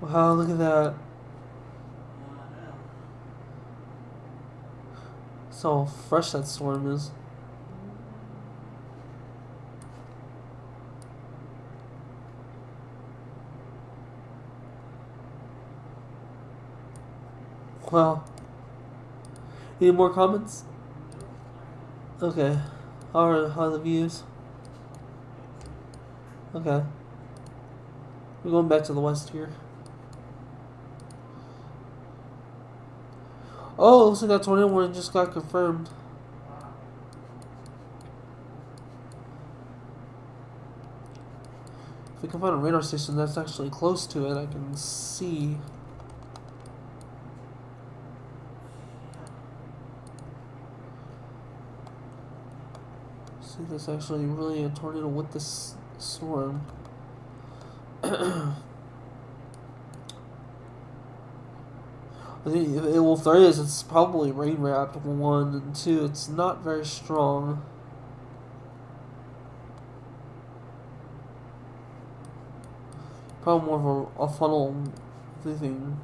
Wow, look at that. So fresh that storm is. Wow. Any more comments? Okay. How are the views? Okay. We're going back to the west here. Oh, looks like that tornado warning just got confirmed. If we can find a radar station that's actually close to it, I can see. See, there's actually really a tornado with this storm. I think well, if there is, it's probably rain wrapped. 1 and 2, it's not very strong. Probably more of a funnel thing.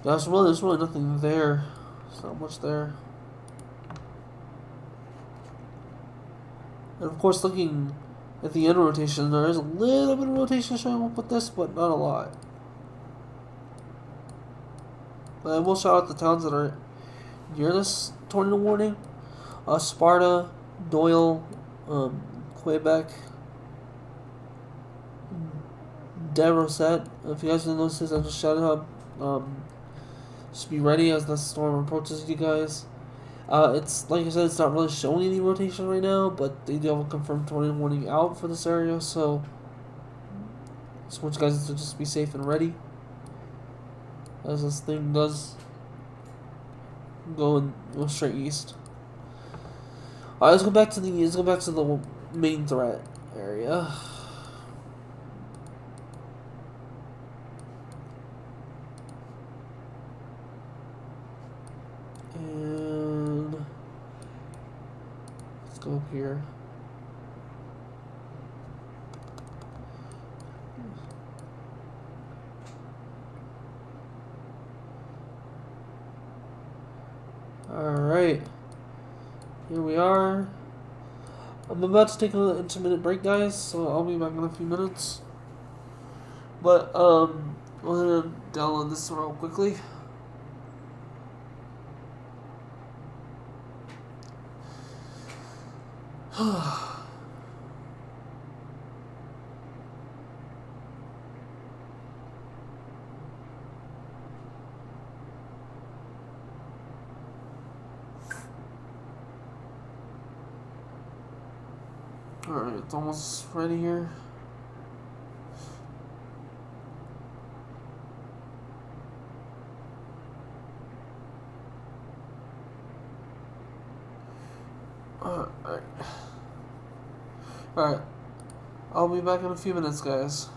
Yeah, there's really nothing there. There's not much there. And of course, looking at the end rotation, there is a little bit of rotation showing up with this, but not a lot. But I will shout out the towns that are near this tornado warning: Sparta, Doyle, Quebec, De Rosette. If you guys didn't notice this, I just shouted out. Just be ready as the storm approaches you guys. It's like I said, it's not really showing any rotation right now, but they do have a confirmed tornado warning out for this area, so just want you guys to just be safe and ready as this thing does go straight east. Alright, let's go back to the main threat area. And let's go up here. Alright. Here we are. I'm about to take another intermittent break, guys, so I'll be back in a few minutes. But, I'm gonna download this real quickly. Alright, it's almost ready here. Alright. Alright. I'll be back in a few minutes, guys.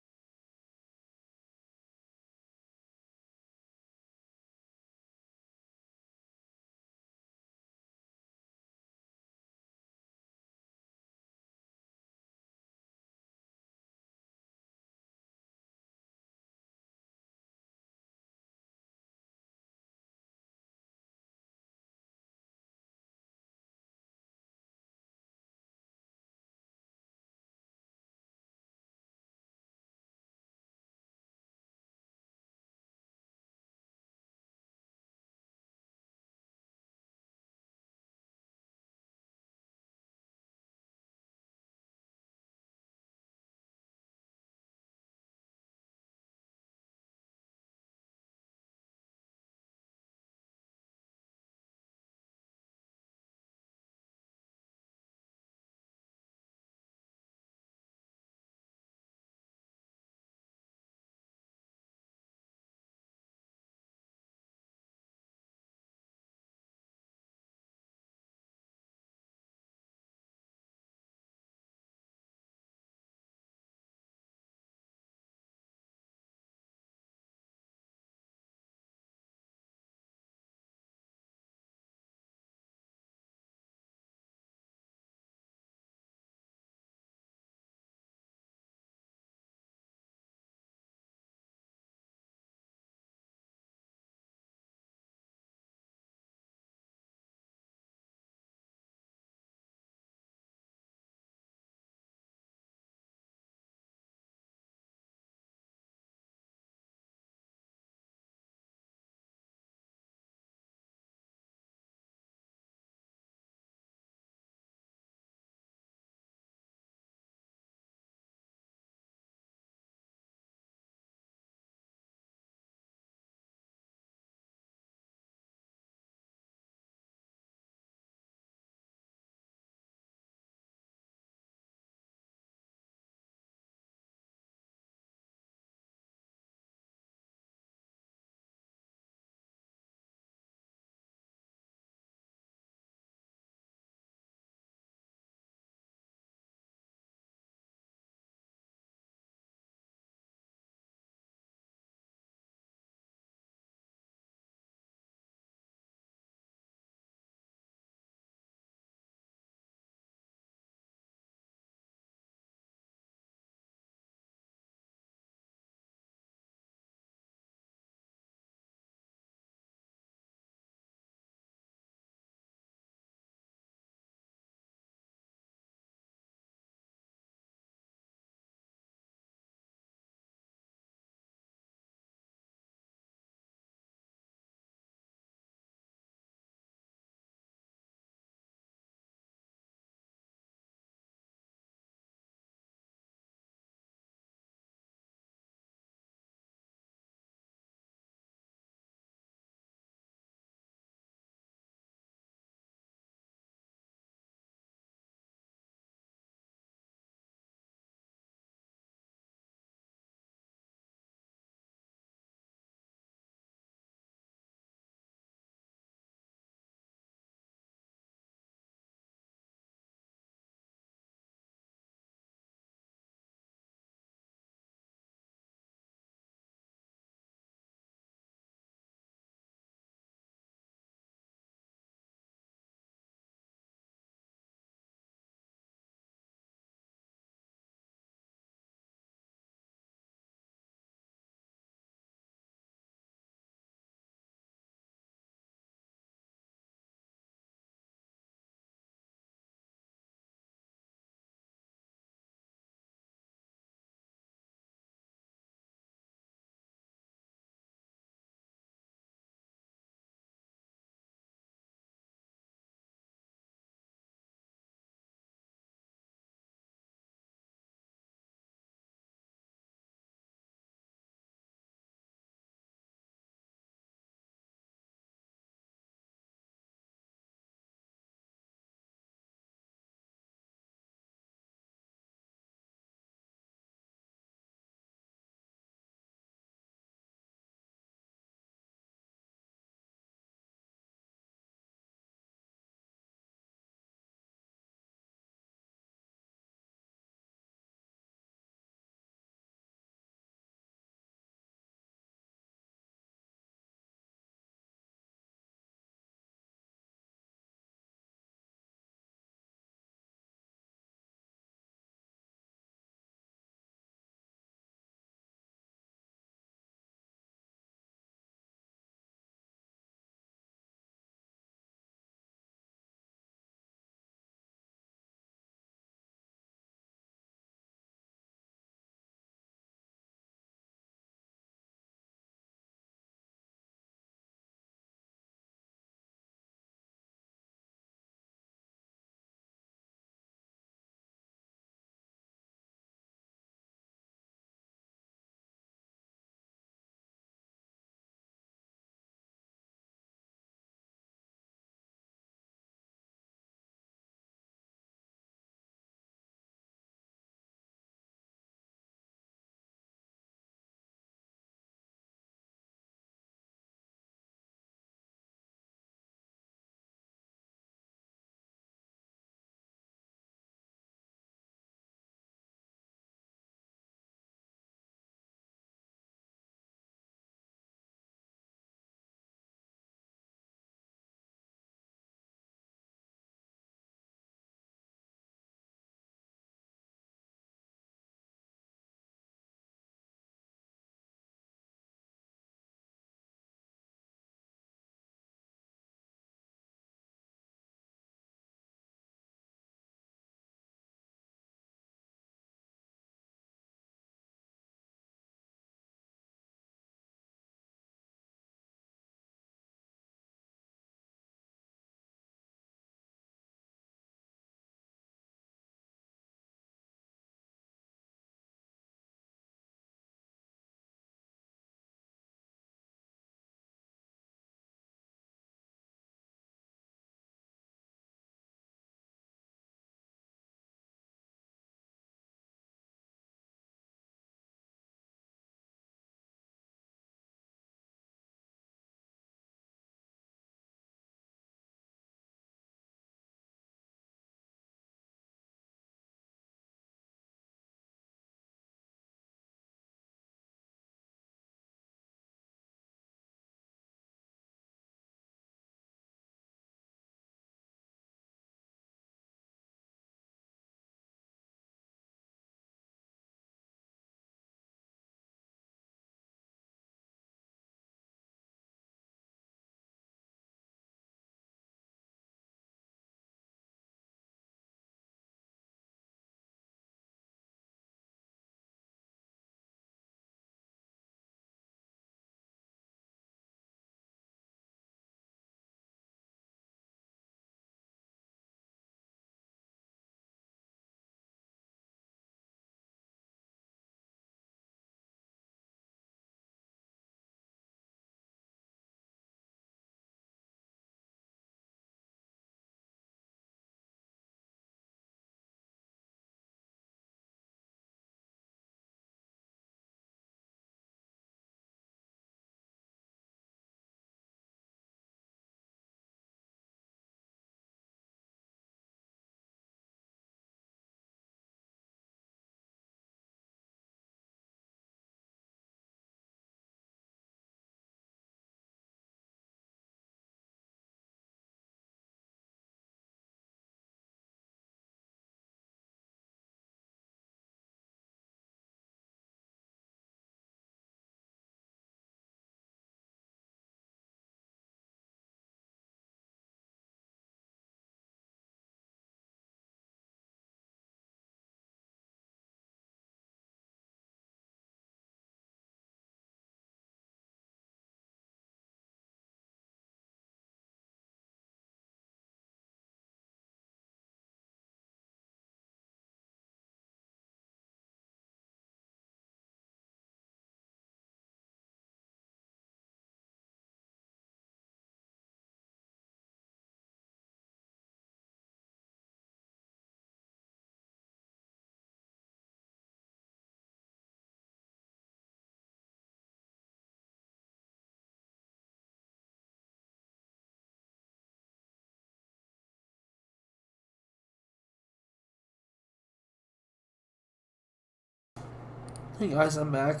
Hey guys, I'm back.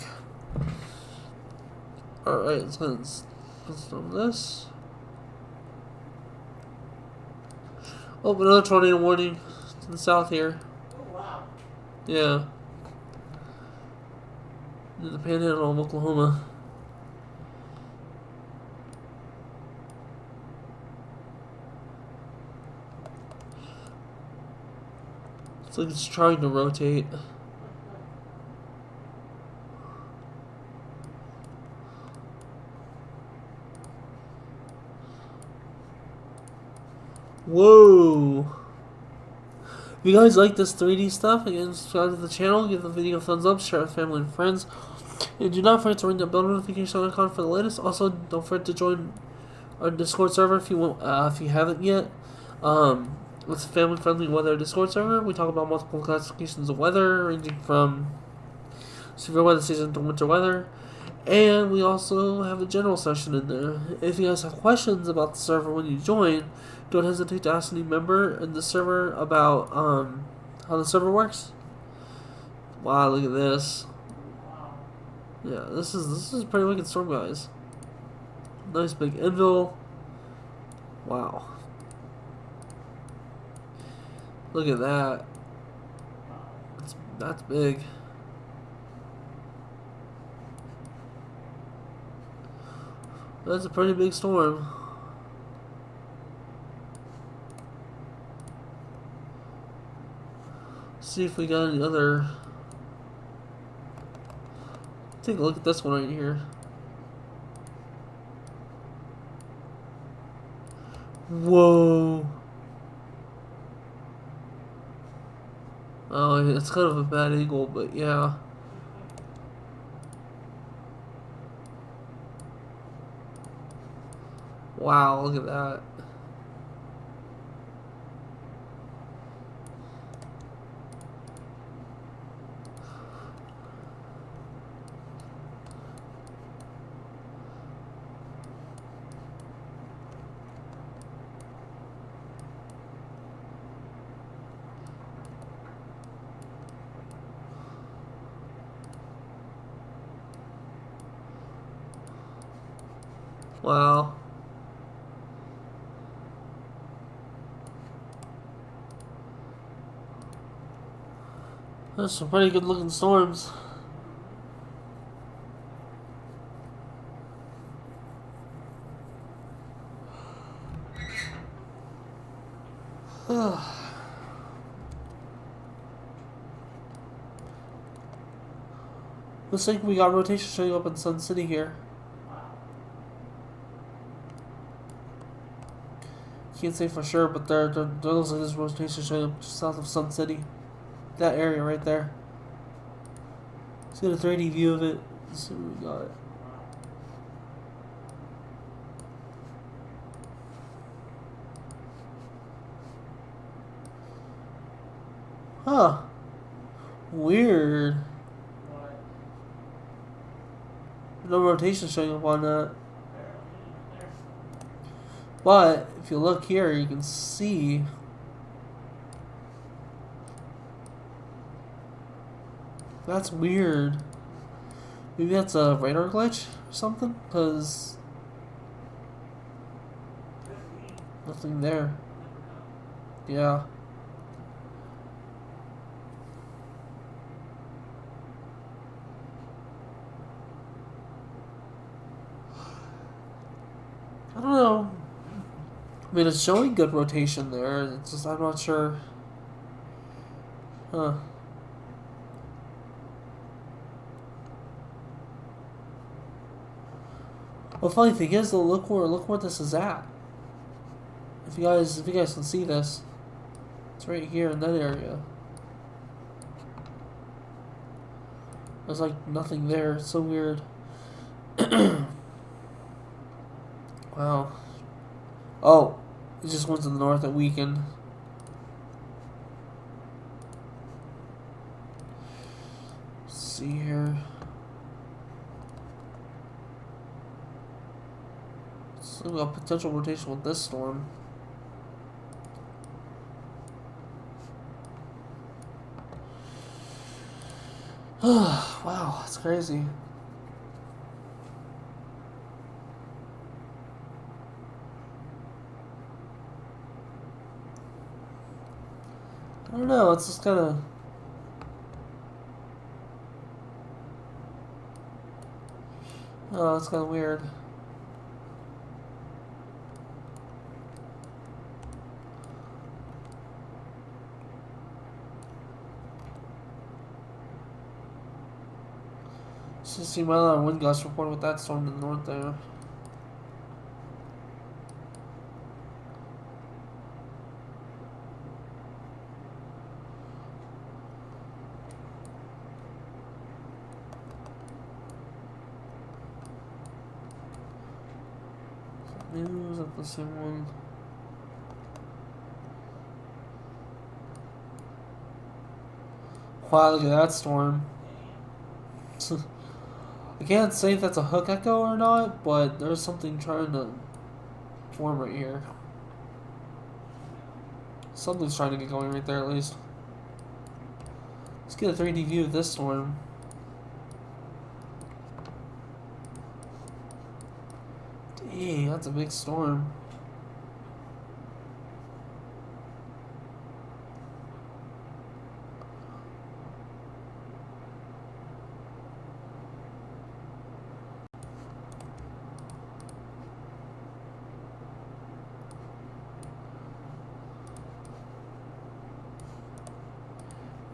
Alright, let's do this. Oh, another tornado warning to the south here. Oh, wow. Yeah. In the panhandle of Oklahoma. It's like it's trying to rotate. Whoa! If you guys like this 3D stuff, again, subscribe to the channel, give the video a thumbs up, share it with family and friends. And do not forget to ring the bell notification icon for the latest. Also, don't forget to join our Discord server if you want, if you haven't yet. It's a family-friendly weather Discord server. We talk about multiple classifications of weather, ranging from severe weather season to winter weather. And we also have a general session in there. If you guys have questions about the server when you join, don't hesitate to ask any member in the server about how the server works. Wow, look at this. Wow. Yeah, this is a pretty wicked storm, guys. Nice big anvil. Wow. Look at that. That's big. That's a pretty big storm. See if we got any other. Take a look at this one right here. Whoa. Oh, it's kind of a bad angle, but yeah. Wow, look at that. Wow. That's some pretty good looking storms. Looks like we got rotation showing up in Sun City here. Can't say for sure, but there looks like there's rotation showing up south of Sun City. That area right there. Let's get a 3D view of it. Let's see what we got. Huh. Weird. No rotation showing up on that. But if you look here, you can see that's weird. Maybe that's a radar glitch or something, because nothing there. Yeah. I don't know. I mean, it's showing good rotation there. It's just, I'm not sure. Huh. Well, the funny thing is, though, look where this is at. If you guys can see this, it's right here in that area. There's like nothing there. It's so weird. Wow. Oh, it just went to the north at weekend. Let's see here. So we got potential rotation with this storm. Wow, that's crazy. I don't know, it's just kind of... Oh, it's kind of weird. Just see my wind gusts reported with that storm in the north there. News at the same one. Wow, look at that storm. I can't say if that's a hook echo or not, but there's something trying to form right here. Something's trying to get going right there at least. Let's get a 3D view of this storm. Dang, that's a big storm.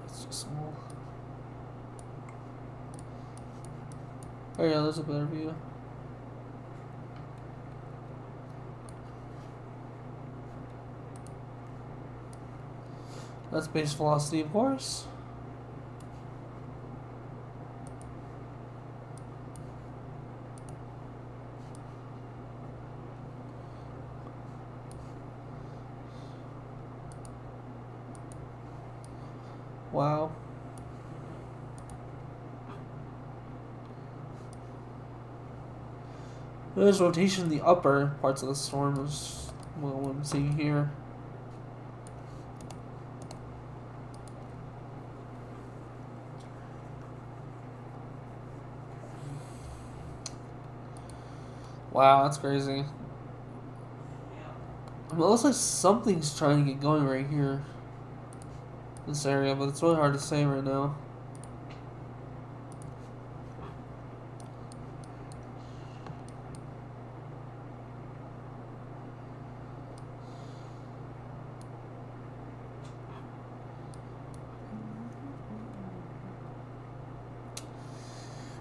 It's just small. Oh yeah, there's a better view. That's base velocity, of course. Wow. There's rotation in the upper parts of the storm, is what I'm seeing here. Wow, that's crazy. I mean, it looks like something's trying to get going right here. This area, but it's really hard to say right now.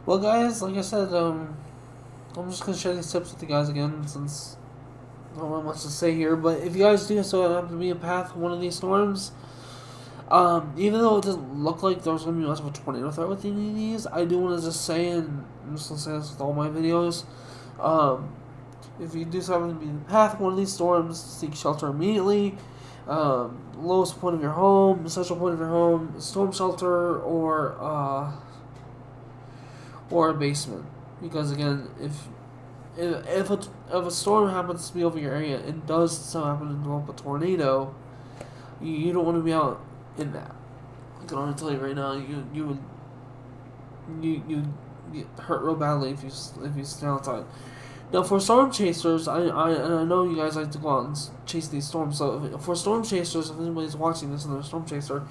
Well, guys, like I said, I'm just gonna share these tips with you guys again since I don't have much to say here. But if you guys do so happen to be in path of one of these storms, even though it doesn't look like there's gonna be much of a tornado threat with any of these, I do want to just say, and I'm just gonna say this with all my videos, if you do so happen to be in the path of one of these storms, seek shelter immediately. Lowest point of your home, central point of your home, storm shelter, or a basement. Because again, if a storm happens to be over your area and does so happen to develop a tornado, you don't want to be out in that. I can already tell you right now, you get hurt real badly if you stay outside. Now for storm chasers, I know you guys like to go out and chase these storms. So for storm chasers, if anybody's watching this and they're a storm chaser,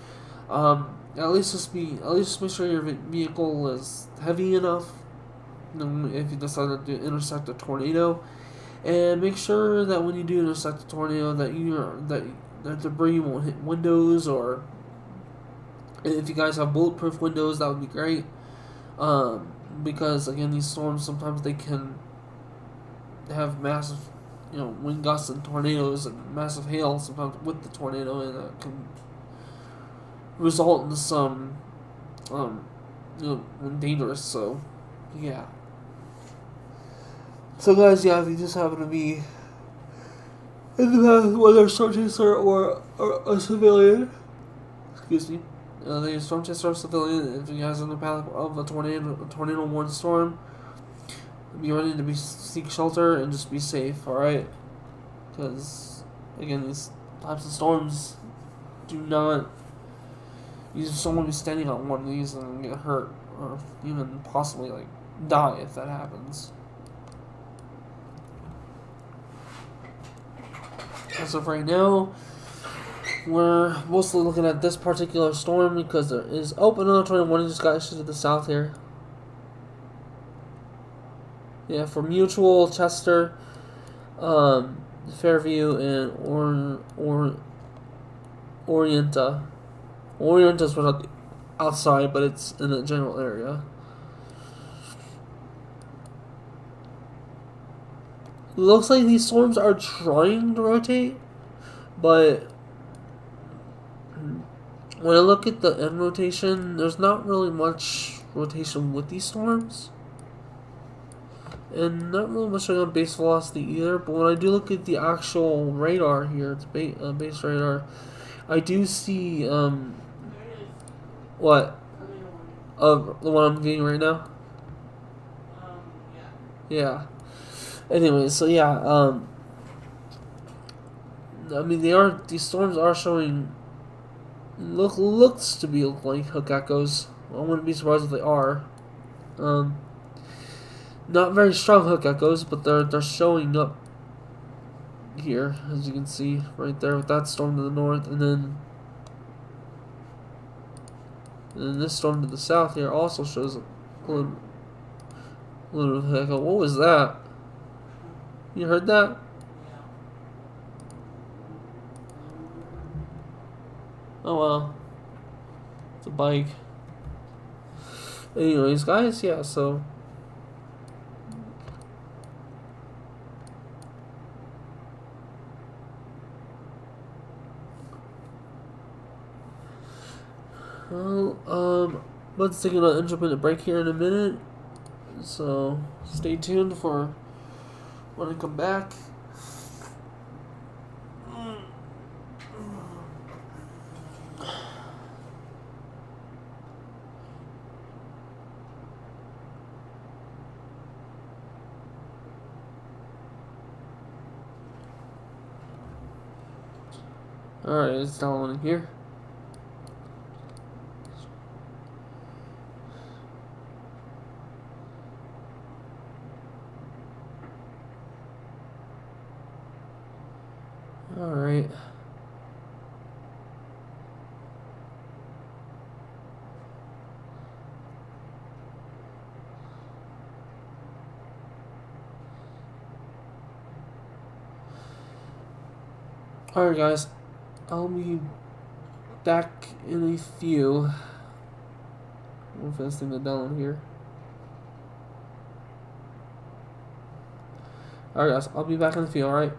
at least make sure your vehicle is heavy enough. If you decide to intersect a tornado, and make sure that when you do intersect a tornado, that debris won't hit windows, or if you guys have bulletproof windows, that would be great. Because again, these storms sometimes they can have massive, wind gusts and tornadoes and massive hail sometimes with the tornado, and that can result in some, dangerous. So, yeah. So guys, yeah, if you just happen to be in the path, whether a storm chaser or a civilian, excuse me, the storm chaser or civilian, if you guys are in the path of a tornado warned storm, be ready to seek shelter and just be safe, alright? Because, again, these types of storms do not, you just don't want to be standing on one of these and get hurt or even possibly like die if that happens. As of right now, we're mostly looking at this particular storm because there is another tornado warning just got issued to the south here. Yeah, for Mutual, Chester, Fairview, and Orienta. Orienta's not outside, but it's in a general area. Looks like these storms are trying to rotate, but when I look at the end rotation, there's not really much rotation with these storms. And not really much on base velocity either, but when I do look at the actual radar here, it's base radar, I do see, what? Of the one I'm viewing right now? Yeah. Anyway, so yeah, I mean, these storms are showing, looks to be like hook echoes. I wouldn't be surprised if they are. Not very strong hook echoes, but they're showing up here, as you can see right there with that storm to the north, and then this storm to the south here also shows a little hook echo. What was that? You heard that? Oh well, it's a bike. Anyways, guys, yeah, so. Well, let's take an intermittent break here in a minute. So stay tuned for when I come back. Alright, it's downloading here. Alright. Alright, guys. I'll be back in a few. One first thing to download here. Alright, guys. I'll be back in a few, alright?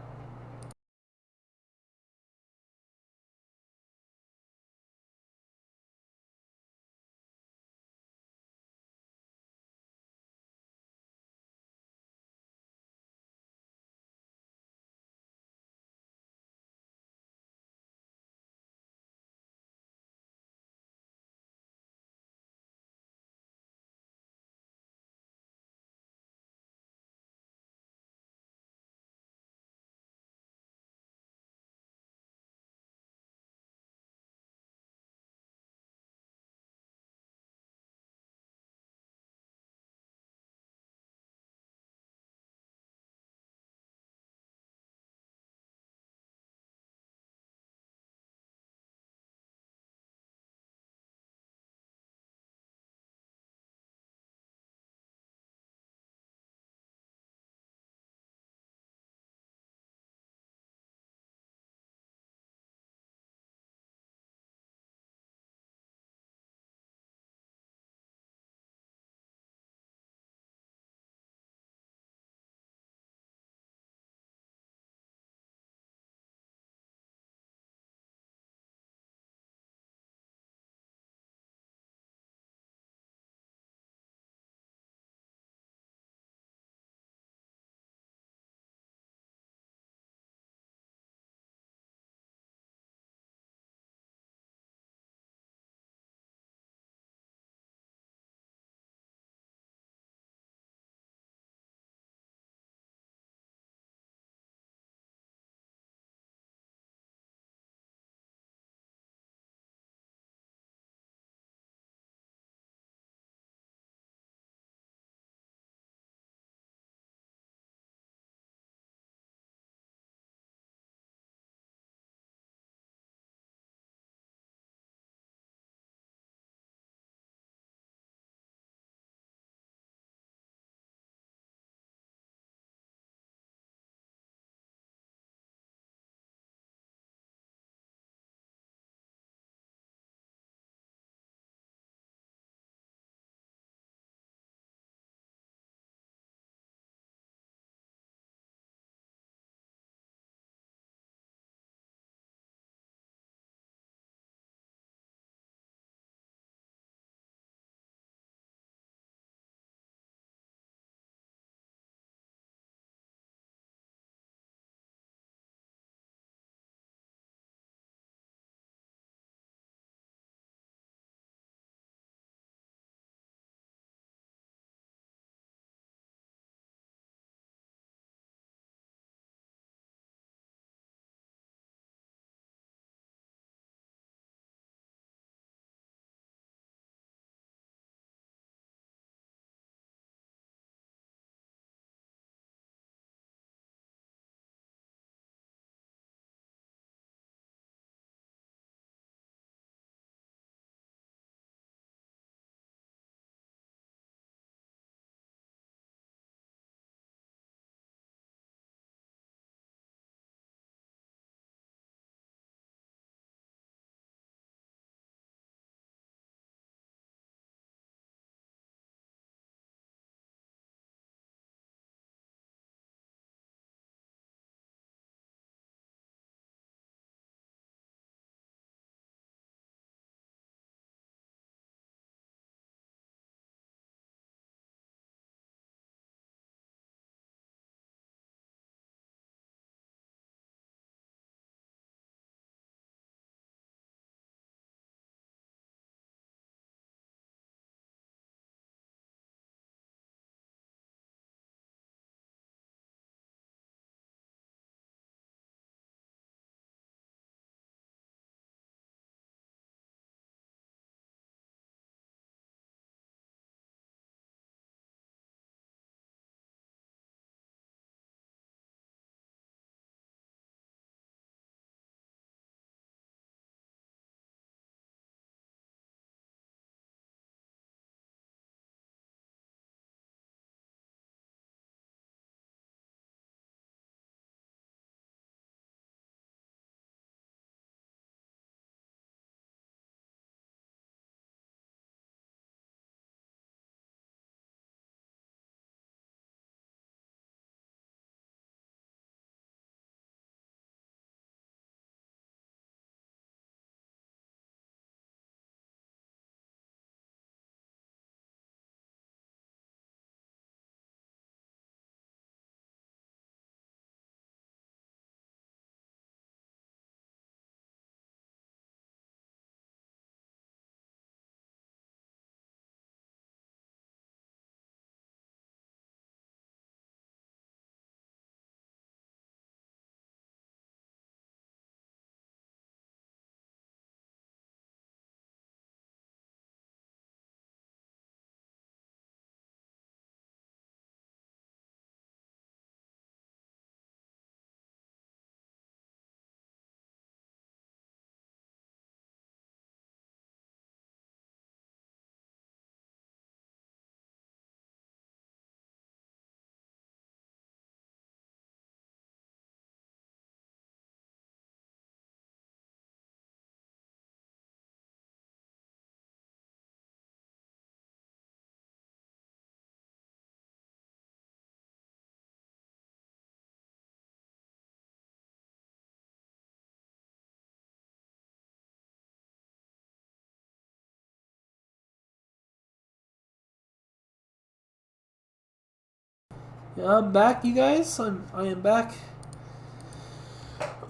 Yeah, I'm back, you guys. I am back.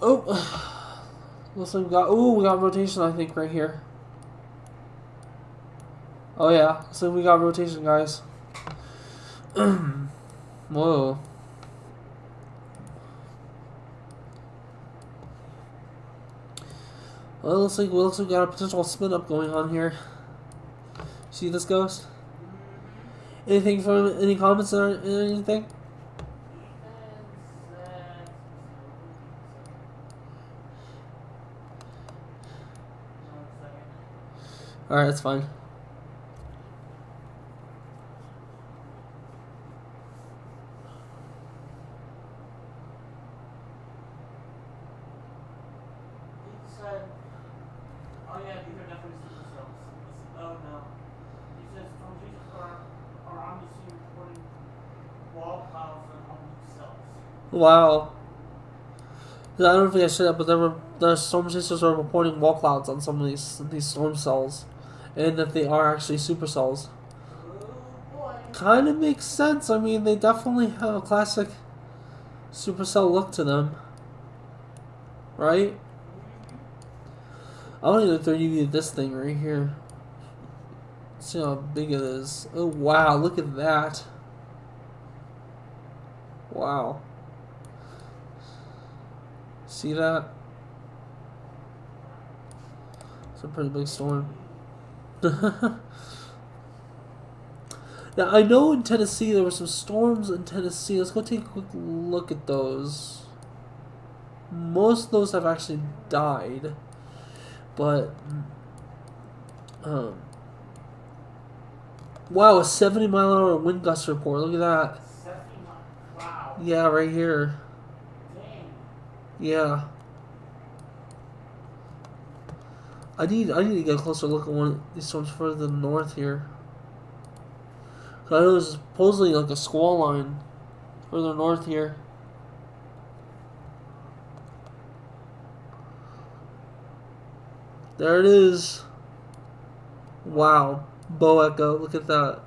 Oh, looks like we got rotation. I think right here. Oh yeah, so we got rotation, guys. Whoa. Well, it looks like we got a potential spin up going on here. See this ghost? Anything from any comments or anything? All right, that's fine. Oh yeah, these are definitely super cells. Oh no. He says from Jesus are omniscient reporting wall clouds and omniscient cells. Wow. I don't think I said that, but the storm chasers are reporting wall clouds on some of these storm cells, and that they are actually supercells. Oh boy. Kind of makes sense. I mean, they definitely have a classic supercell look to them, right? I want to 3D this thing right here. See how big it is. Oh wow, look at that. Wow. See that? It's a pretty big storm. Now, I know in Tennessee there were some storms in Tennessee. Let's go take a quick look at those. Most of those have actually died. But, wow, a 70-mile-an-hour wind gust report. Look at that. 70 miles. Wow. Yeah, right here. Dang. Yeah. I need to get a closer look at one of these storms further north here. I know there's supposedly like a squall line further north here. There it is. Wow. Bow echo. Look at that.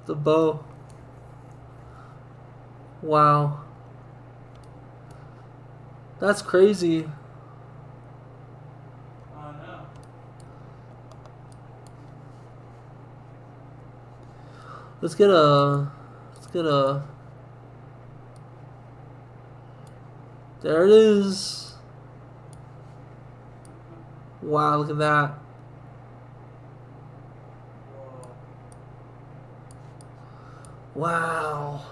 The bow. Wow. That's crazy. Oh no. Let's get a. There it is. Wow, look at that. Whoa. Wow.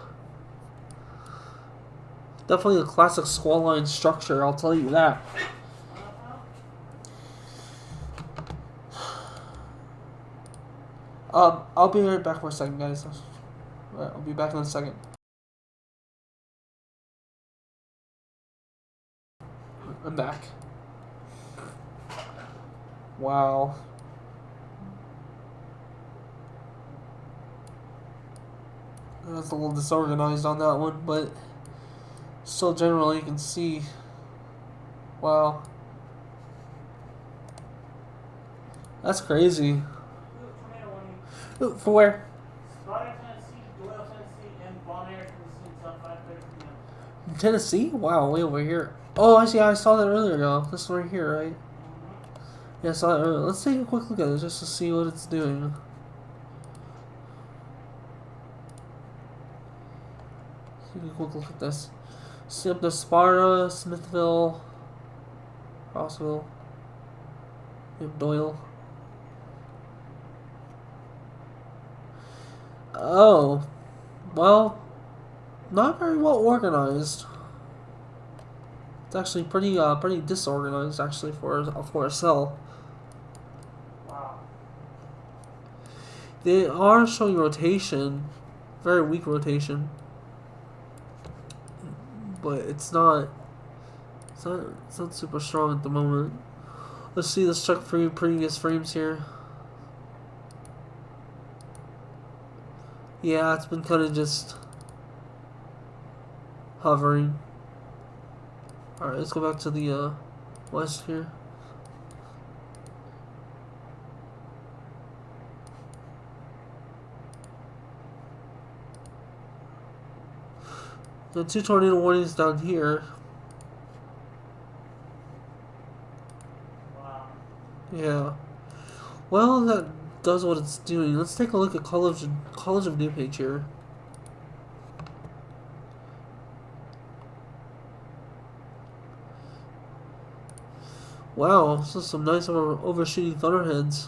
Definitely a classic squall line structure, I'll tell you that. I'll be right back for a second, guys. Alright, I'll be back in a second. I'm back. Wow. That's a little disorganized on that one, but still generally you can see. Wow. That's crazy. Tornado warning. Ooh, for where? Sparta, Tennessee, Doyle, Tennessee, and Bon Air, Tennessee until 5:30 p.m. Tennessee? Wow, way over here. Oh, I see. I saw that earlier, though. This one right here, right? Yeah, I saw that earlier. Let's take a quick look at it just to see what it's doing. Take a quick look at this. See up to Sparta, Smithville, Rossville, Doyle. Oh, well, not very well organized. It's actually pretty disorganized actually for a cell. Wow. They are showing rotation, very weak rotation, but it's not super strong at the moment. Let's see. Let's check for previous frames here. Yeah, it's been kind of just hovering. Alright, let's go back to the west here. The 2 tornado warnings down here. Wow. Yeah. Well, that does what it's doing. Let's take a look at College of DuPage here. Wow, this is some nice overshooting thunderheads.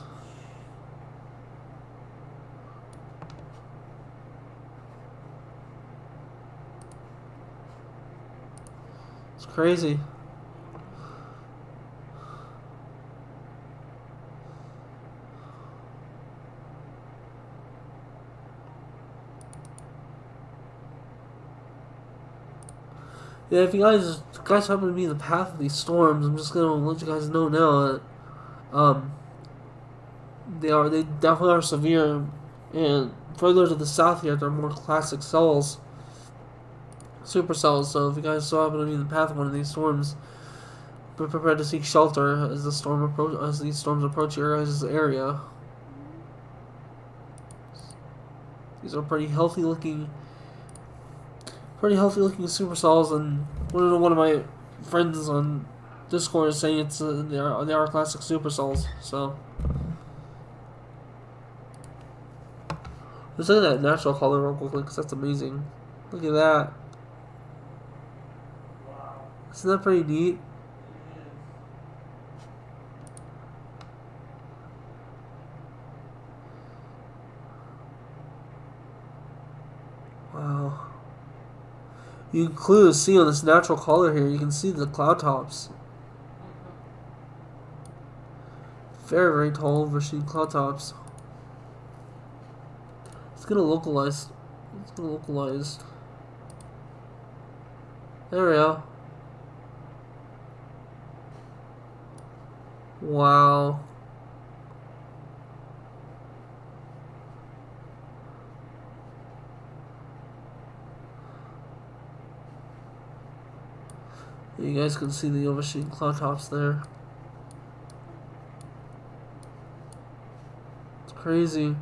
It's crazy. Yeah, if you guys happen to be in the path of these storms, I'm just gonna let you guys know now that they definitely are severe, and further to the south here, they're more classic cells, supercells. So if you guys so happen to be in the path of one of these storms, be prepared to seek shelter as these storms approach your guys' area. These are pretty healthy looking supercells, and one of my friends on Discord is saying they are classic supercells. So let's look at that natural color real quickly, because that's amazing. Look at that. Wow. Isn't that pretty neat? It is. Wow. You can clearly see on this natural color here, you can see the cloud tops. Very, very tall overshooting cloud tops. It's gonna localize. There we go. Wow. You guys can see the overshooting cloud tops there. It's crazy.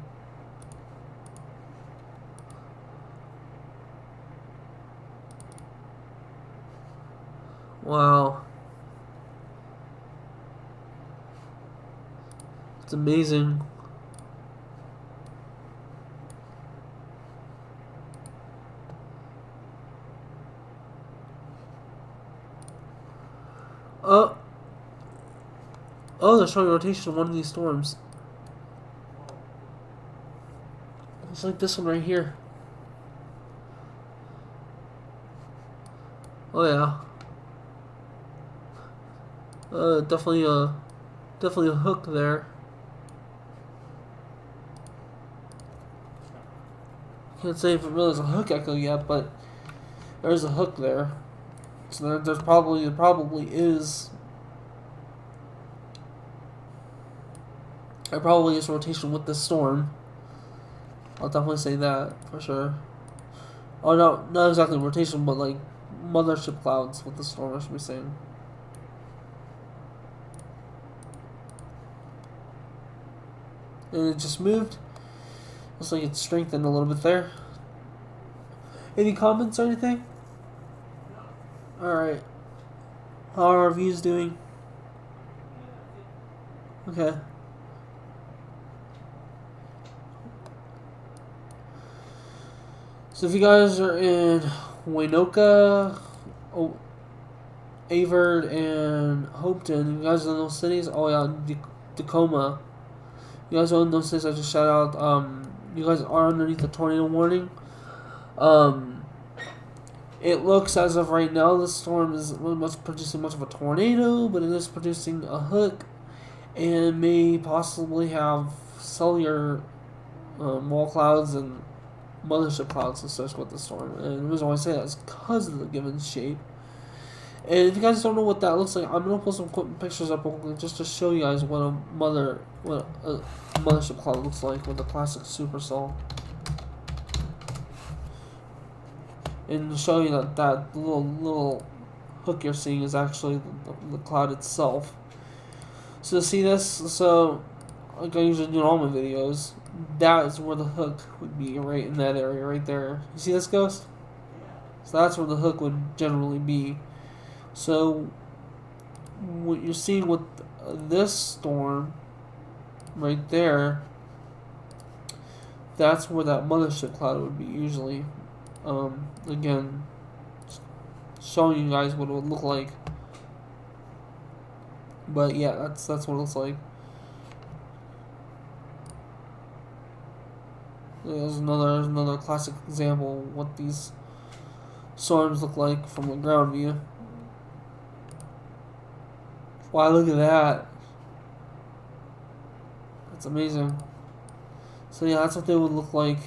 Wow. It's amazing. Oh, they're showing rotation of one of these storms. It's like this one right here. Oh yeah. Definitely a hook there. Can't say if it really is a hook echo yet, but there's a hook there. So there probably is. There probably is rotation with this storm. I'll definitely say that for sure. Oh no, not exactly rotation, but like mothership clouds with the storm, I should be saying. And it just moved. Looks like it's strengthened a little bit there. Any comments or anything? Alright. How are our views doing? Okay. So if you guys are in Waynoka, Avard, and Hopeton, you guys are in those cities? Oh yeah, Tacoma. You guys are in those cities, I just shout out. You guys are underneath the tornado warning. It looks as of right now this storm is not producing much of a tornado, but it is producing a hook, and may possibly have cellular wall clouds and mothership clouds associated with the storm. And the reason why I say that is because of the given shape. And if you guys don't know what that looks like, I'm gonna put some pictures up just to show you guys what a mothership cloud looks like with a classic supercell. And show you that little hook you're seeing is actually the cloud itself. So to see this, so like I usually do in all my videos, that is where the hook would be, right in that area right there. You see this, Ghost? So that's where the hook would generally be. So what you're seeing with this storm right there, that's where that mothership cloud would be usually. Again, showing you guys what it would look like. But yeah, that's what it looks like. There's another classic example of what these storms look like from a ground view. Wow, look at that. That's amazing. So yeah, that's what they would look like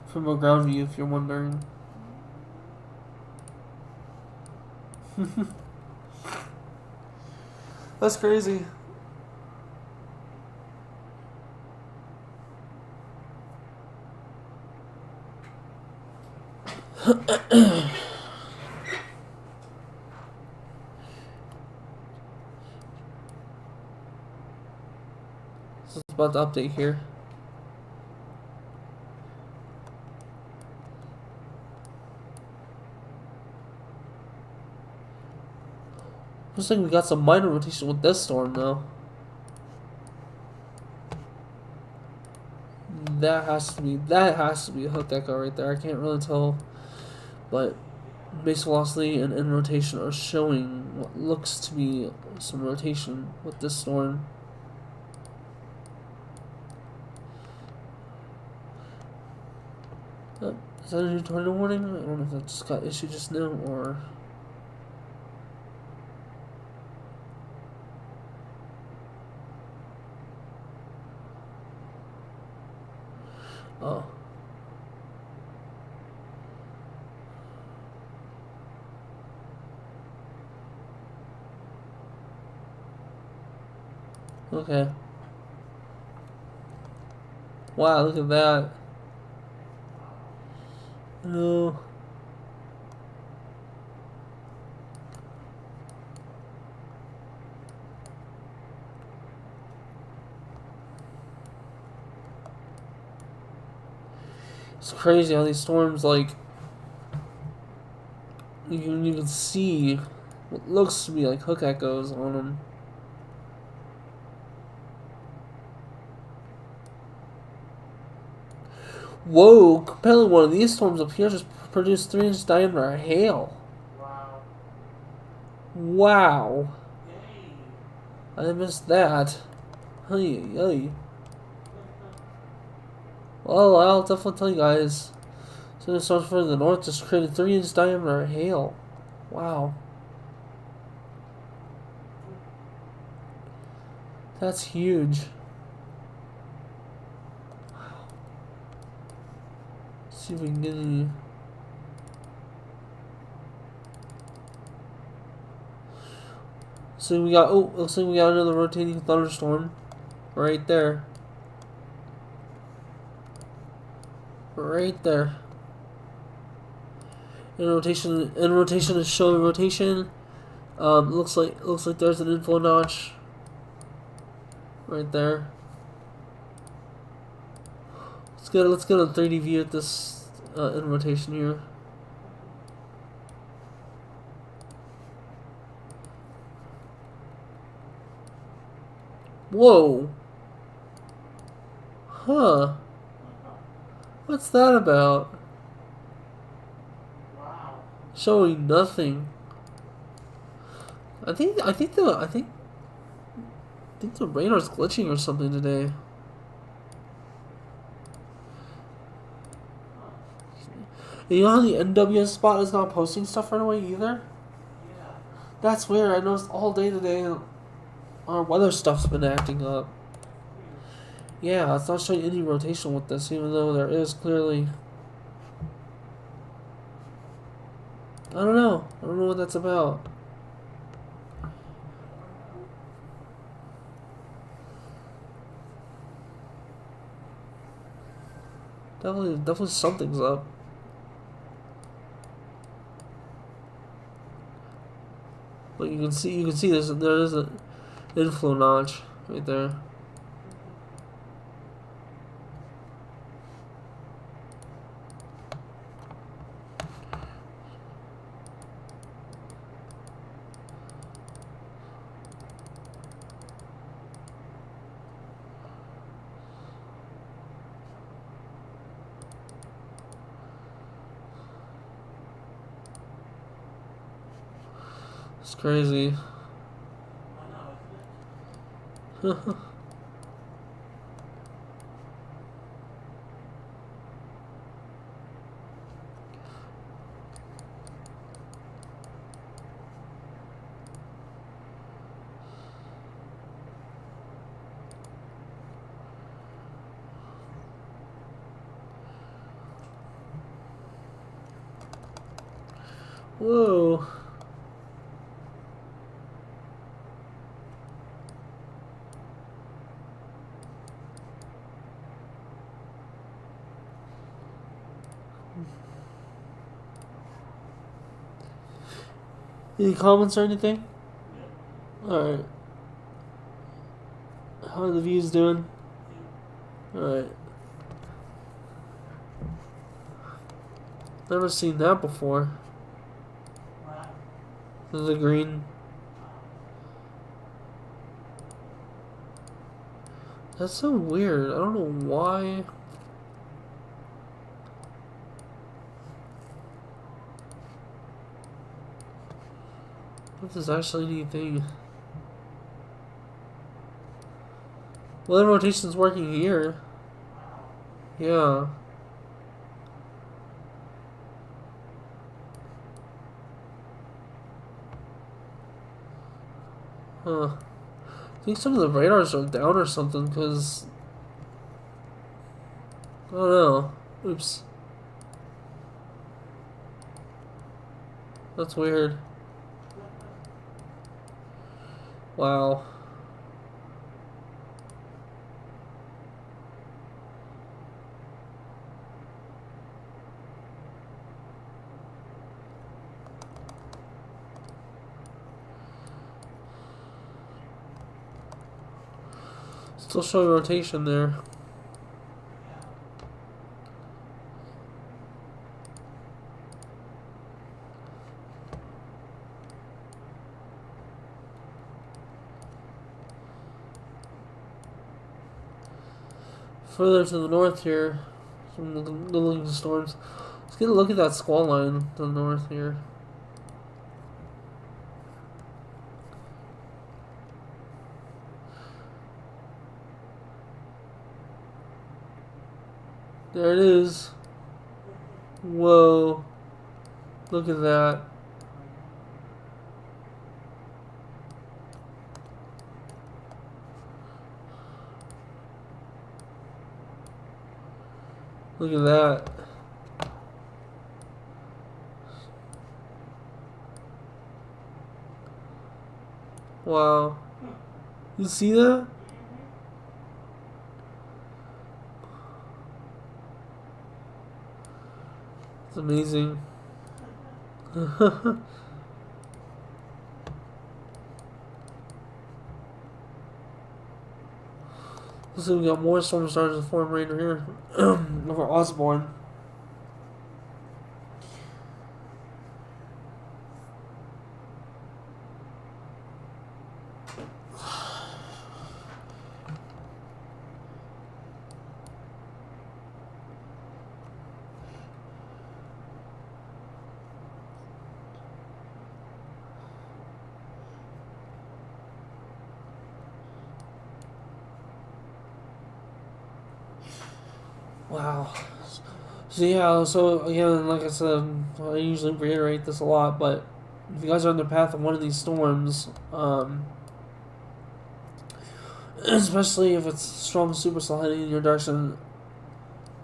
from a ground view if you're wondering. That's crazy. It's about to update here. Looks like we got some minor rotation with this storm though. That has to be a hook echo right there. I can't really tell, but base velocity and in rotation are showing what looks to be some rotation with this storm. Is that a new tornado warning? I don't know if that just got issued just now or. Oh. Okay. Wow, look at that. No. It's crazy how these storms, like, you can even see what looks to be like hook echoes on them. Whoa, apparently one of these storms up here just produced 3-inch diameter hail. Wow. Wow. Dang. I missed that. Hey. Well, I'll definitely tell you guys. So the storms further north just created 3-inch diameter hail. Wow. That's huge. Wow. Let's see if we can get any. So we got, looks like we got another rotating thunderstorm right there. Right there. In rotation is showing rotation. Looks like there's an inflow notch right there. Let's get a 3D view at this in rotation here. Whoa. Huh. What's that about? Wow. Showing nothing. I think the radar's glitching or something today. You know how the NWS spot is not posting stuff right away either? Yeah. That's weird. I noticed all day today our weather stuff's been acting up. Yeah, it's not showing any rotation with this, even though there is clearly. I don't know what that's about. Definitely something's up. But you can see there is an inflow notch right there. It's crazy. I know, isn't it? Whoa. Any comments or anything? Alright. How are the views doing? Alright. Never seen that before. What? The green. That's so weird. I don't know why. If there's actually anything. Weather rotation's working here. Yeah. Huh. I think some of the radars are down or something, because... I don't know. Oops. That's weird. Wow. Still showing rotation there. Further to the north here, from the looking storms. Let's get a look at that squall line to the north here. There it is. Whoa. Look at that. Look at that. Wow. You see that? It's amazing. So we got more storm stars to form right here over Osborne. Wow. So yeah, so again, like I said, I usually reiterate this a lot, but if you guys are on the path of one of these storms, especially if it's strong supercell heading in your direction,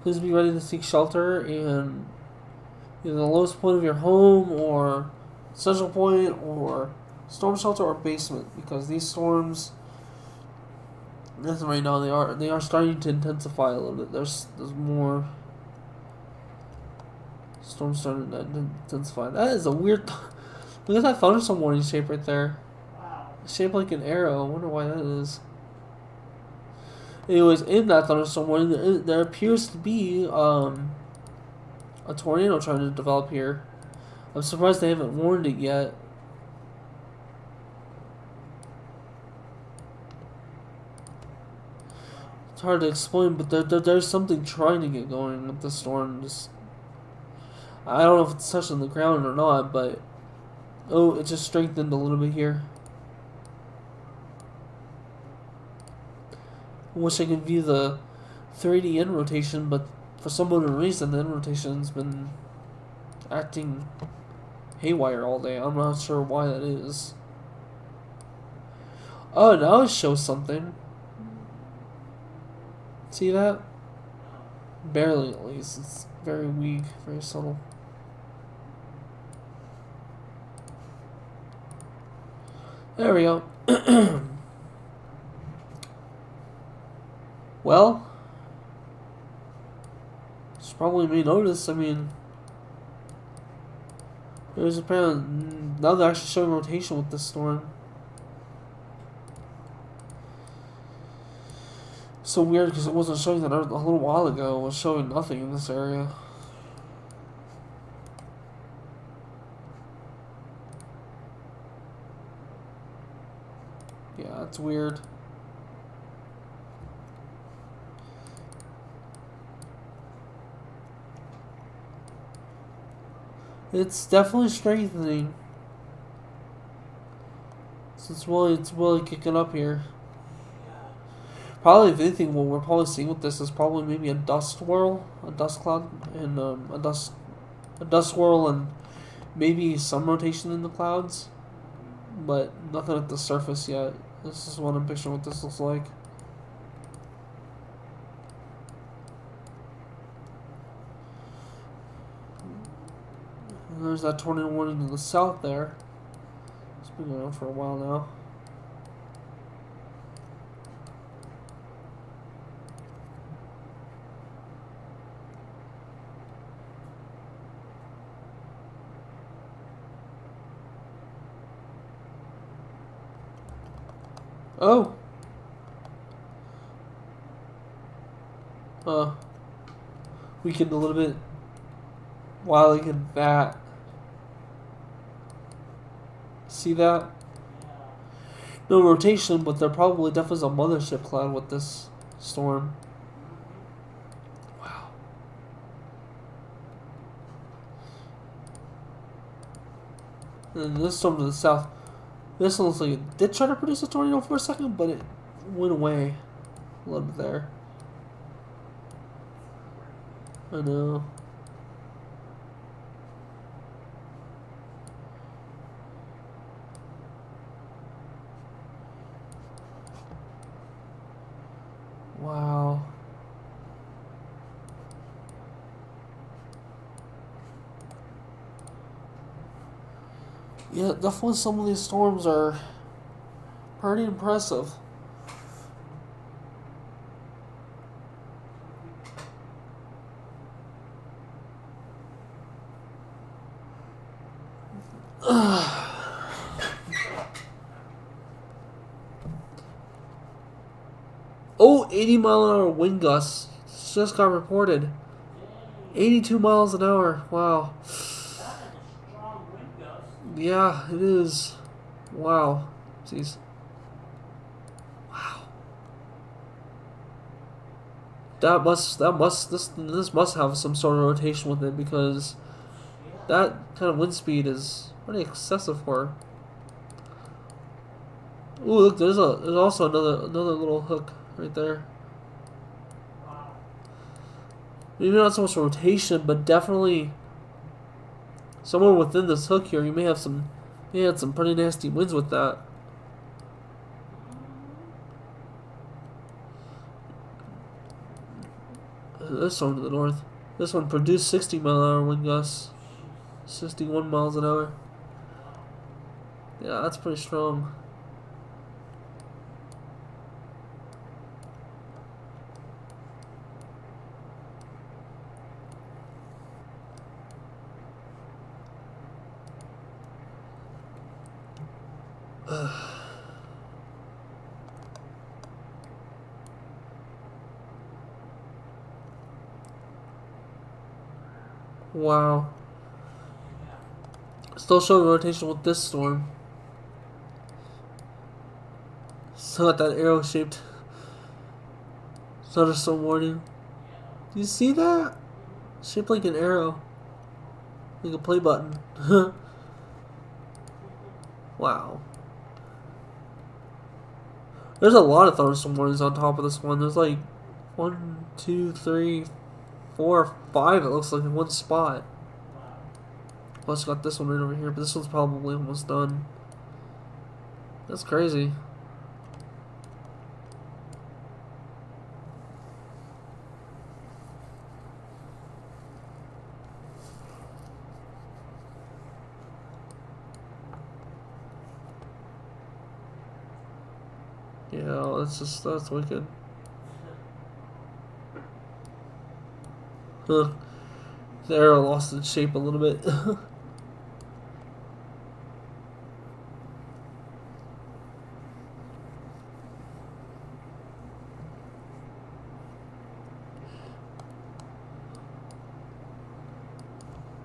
please be ready to seek shelter in either the lowest point of your home or central point or storm shelter or basement, because these storms, as of right now, they are starting to intensify a little bit. There's more storms starting to intensify. That is a weird. Look at that thunderstorm warning shape right there. Wow. Shaped like an arrow. I wonder why that is. Anyways, in that thunderstorm warning, there appears to be a tornado trying to develop here. I'm surprised they haven't warned it yet. It's hard to explain, but there's something trying to get going with the storm. Just, I don't know if it's touching the ground or not, but Oh, it just strengthened a little bit here. I wish I could view the 3D end rotation, but for some unknown reason, the end rotation's been acting haywire all day. I'm not sure why that is. Oh, now it shows something. See that? Barely, at least. It's very weak, very subtle. There we go. Well, it's probably may notice. I mean, there's apparently now they're actually showing rotation with this storm. So weird because it wasn't showing that a little while ago. It was showing nothing in this area. Yeah, that's weird. It's definitely strengthening. So it's really kicking up here. Probably, if anything, what we're probably seeing with this is probably maybe a dust swirl, a dust cloud, and a dust swirl, and maybe some rotation in the clouds, but nothing at the surface yet. This is what I'm picturing what this looks like. And there's that tornado warning to the south there. It's been going on for a while now. Oh! Weakened a little bit. Wow, look at that. See that? No rotation, but there probably definitely is a mothership cloud with this storm. Wow. And this storm to the south. This one looks like it did try to produce a tornado for a second, but it went away a little bit there. I know. Wow. Yeah, definitely some of these storms are pretty impressive. Oh, 80-mile-an-hour wind gusts just got reported. 82 miles an hour. Wow. That is a strong wind gust. Yeah, it is. Wow. Jeez. Wow. This must have some sort of rotation with it because that kind of wind speed is pretty excessive for her. Ooh, look, there's also another little hook right there. Wow. Maybe not so much rotation, but definitely somewhere within this hook here, you may have some pretty nasty winds with that. This one to the north. This one produced 60-mile-an-hour wind gusts. 61 miles an hour. Yeah, that's pretty strong. Wow. Still showing rotation with this storm. Still got that arrow shaped thunderstorm warning. Do you see that? Shaped like an arrow. Like a play button. Wow. There's a lot of thunderstorm warnings on top of this one. There's like 1, 2, 3, 4, 5. It looks like in one spot. Plus, got this one right over here, but this one's probably almost done. That's crazy. Yeah, that's wicked. Huh. The arrow lost its shape a little bit.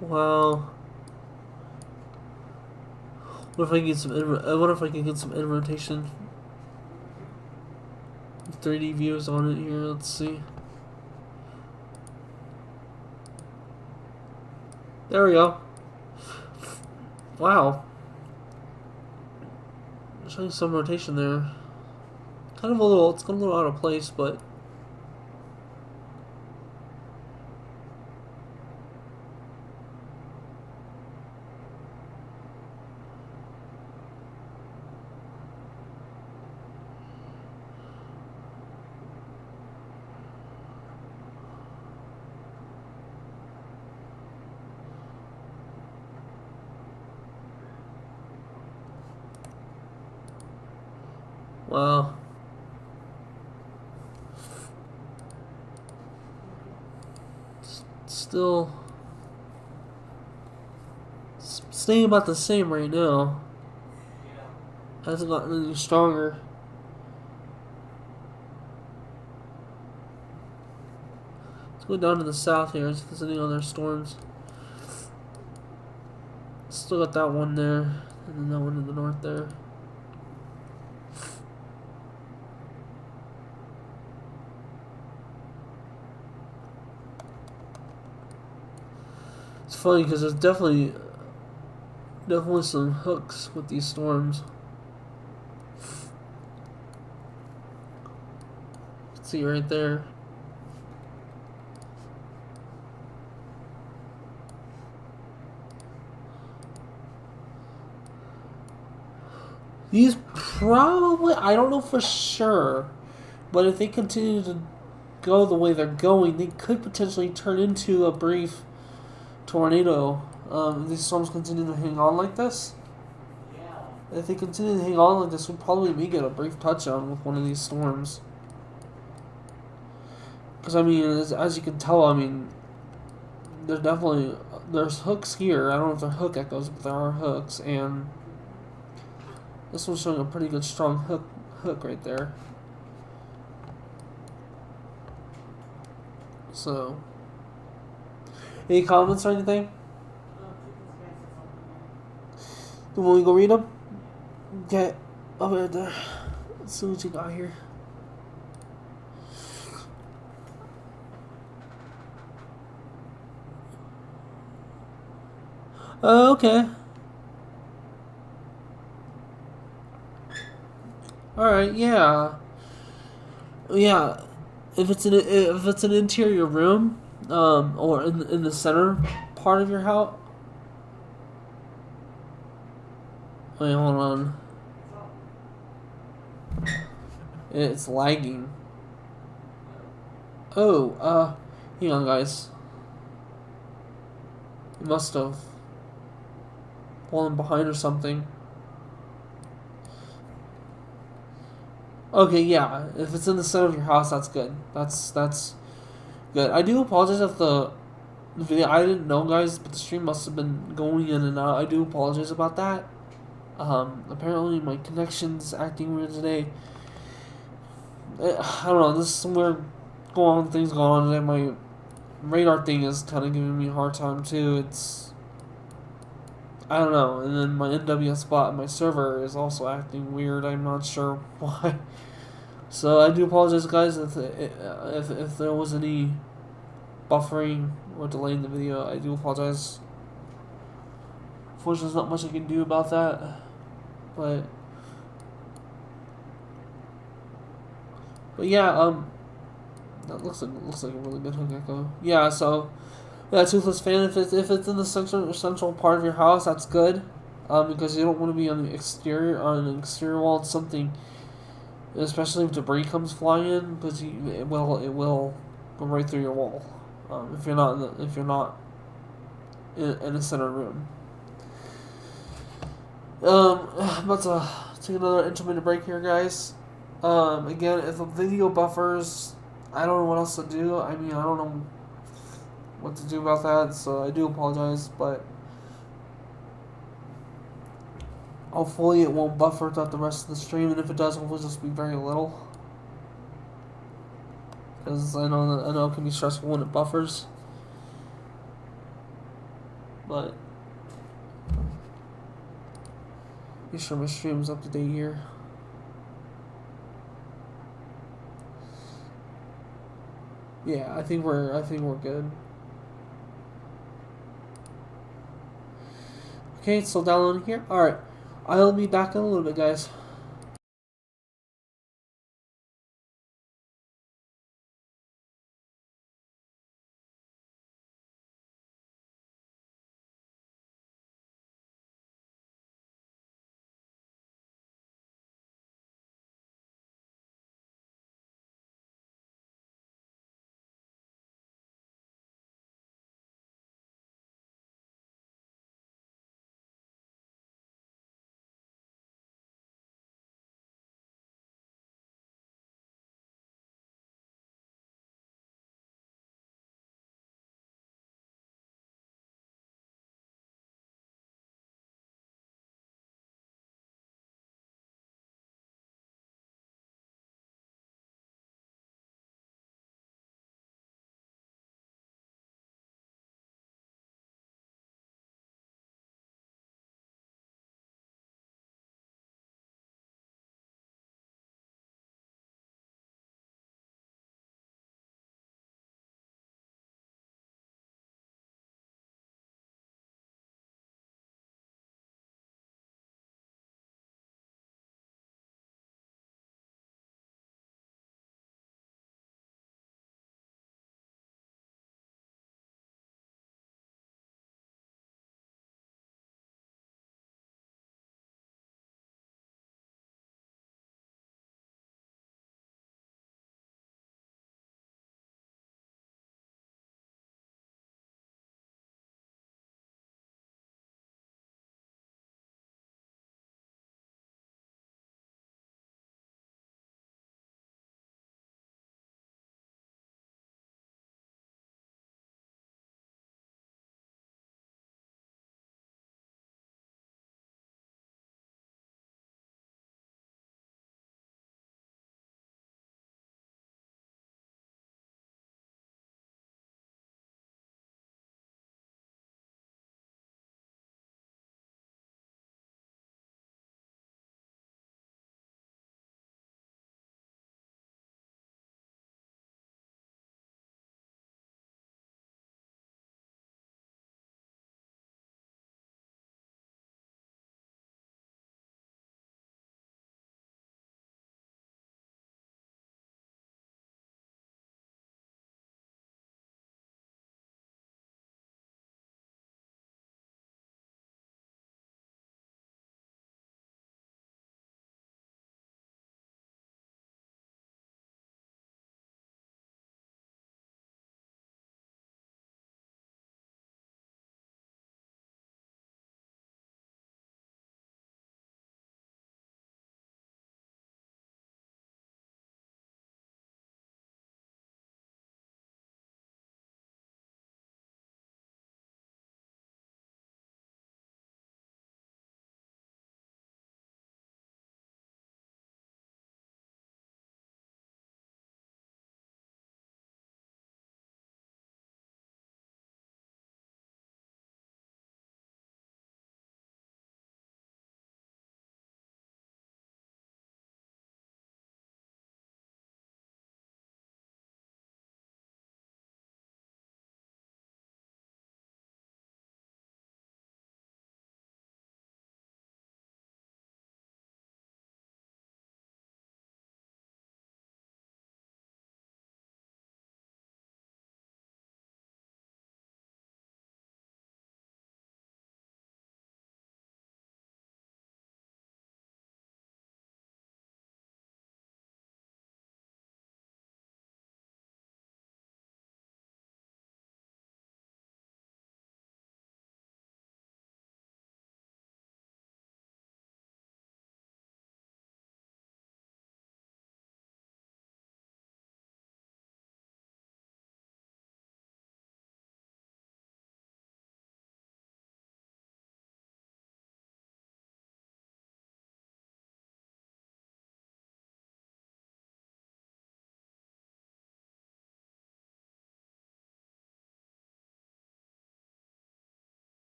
Wow. What if I can get some? What if I can get some in rotation? 3D views on it here. Let's see. There we go. Wow. Showing some rotation there. Kind of a little. It's got a little out of place, but. Wow. Still staying about the same right now. Hasn't gotten any stronger. Let's go down to the south here and see if there's any other storms. Still got that one there, and then that one in the north there. It's funny because there's definitely some hooks with these storms. See right there. These probably, I don't know for sure, but if they continue to go the way they're going, they could potentially turn into a brief tornado. If these storms continue to hang on like this. Yeah. If they continue to hang on like this, we probably may get a brief touchdown with one of these storms. Because, I mean, as you can tell, I mean, there's hooks here. I don't know if they're hook echoes, but there are hooks, and this one's showing a pretty good strong hook right there. So, any comments or anything? Do you want me to go read them? Okay, I'll be right there. Let's see what you got here. Okay. Alright, yeah. Yeah. If it's an interior room, or in the center part of your house. Wait, hold on. It's lagging. Oh, hang on, guys. It must have fallen behind or something. Okay, yeah. If it's in the center of your house, that's good. That's good. I do apologize if the video. I didn't know, guys, but the stream must have been going in and out. I do apologize about that. Apparently my connection's acting weird today. I don't know. There's some weird things going on today. My radar thing is kind of giving me a hard time too. I don't know. And then my NWS spot, my server is also acting weird. I'm not sure why. So I do apologize, guys, if there was any buffering or delay in the video. I do apologize. Unfortunately, there's not much I can do about that. but yeah, that looks like a really good hook echo. Yeah, so yeah, toothless fan. If it's in the central part of your house, that's good, because you don't want to be on an exterior wall. It's something, especially if debris comes flying in, because it will go right through your wall. If you're not in a center room. I'm about to take another intermittent break here, guys. Again, if the video buffers, I don't know what else to do. I mean, I don't know what to do about that, so I do apologize, but hopefully it won't buffer throughout the rest of the stream, and if it does, hopefully just be very little. Because I know it can be stressful when it buffers. But be sure my stream's up to date here. Yeah, I think we're good. Okay, it's still downloading here. Alright. I'll be back in a little bit, guys.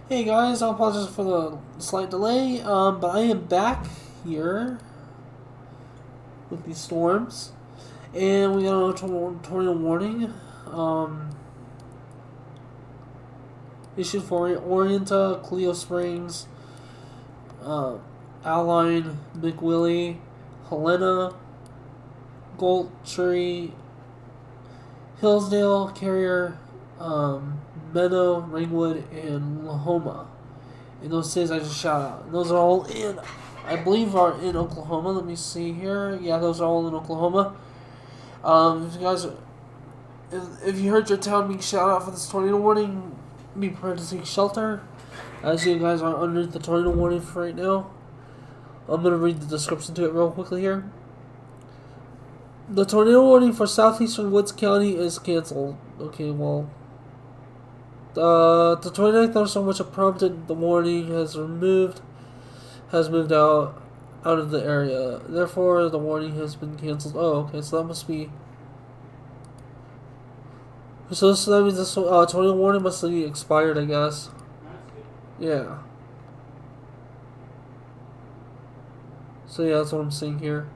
Hey guys, I apologize for the slight delay, but I am back here with these storms, and we got a tornado warning issued for Orienta, Cleo Springs, Alline, McWillie, Helena, Goltry, Hillsdale, Carrier, Meadow, Ringwood, and Lahoma. And those cities I just shout out. And those are all I believe, are in Oklahoma. Let me see here. Yeah, those are all in Oklahoma. If you guys, if you heard your town being shouted out for this tornado warning, be prepared to take shelter. As you guys are under the tornado warning for right now. I'm going to read the description to it real quickly here. The tornado warning for southeastern Woods County is canceled. Okay, well, the 29th thunderstorm which prompted the warning has moved out of the area. Therefore, the warning has been canceled. Oh, okay, so that must be. So that means this tornado warning must be expired, I guess. Yeah. So yeah, that's what I'm seeing here.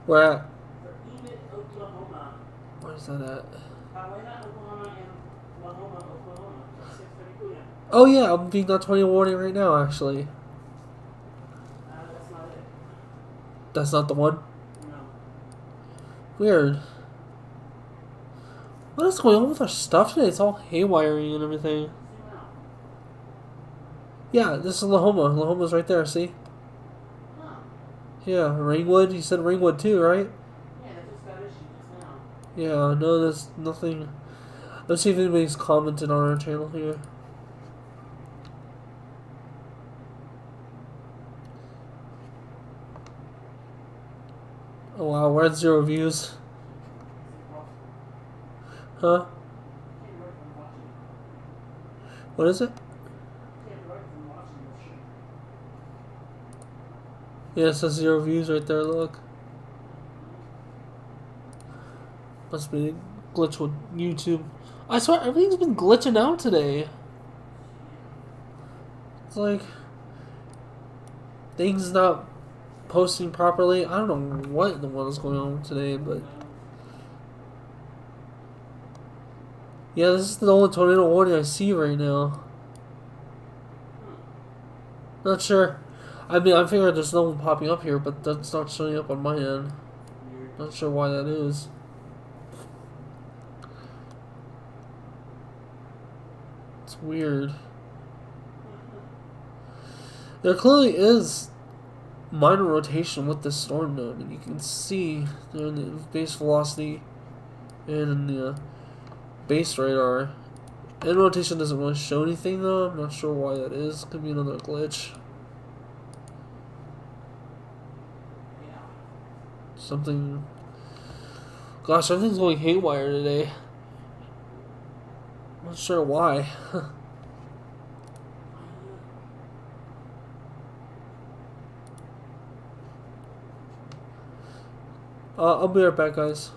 Where at? Where's that at? Oh yeah, I'm being that tornado warning right now, actually. That's not it. That's not the one? No. Weird. What is going on with our stuff today? It's all haywiring and everything. Yeah, this is Lahoma. Lahoma's right there, see? Huh. Yeah, Ringwood. You said Ringwood too, right? Yeah, that just got issued just now. Yeah, no, there's nothing. Let's see if anybody's commented on our channel here. Oh wow, we're at 0 views. Huh? What is it? Yeah, it says 0 views right there, look. Must be a glitch with YouTube. I swear, everything's been glitching out today. It's like things not posting properly. I don't know what in the world is going on today, but yeah, this is the only tornado warning I see right now. Not sure. I mean, I figured there's no one popping up here, but that's not showing up on my end. Not sure why that is. It's weird. There clearly is minor rotation with this storm node, and you can see there in the base velocity and in the base radar. And rotation doesn't really show anything though. I'm not sure why that is. Could be another glitch. Something. Gosh, everything's going haywire today. I'm not sure why. I'll be right back, guys.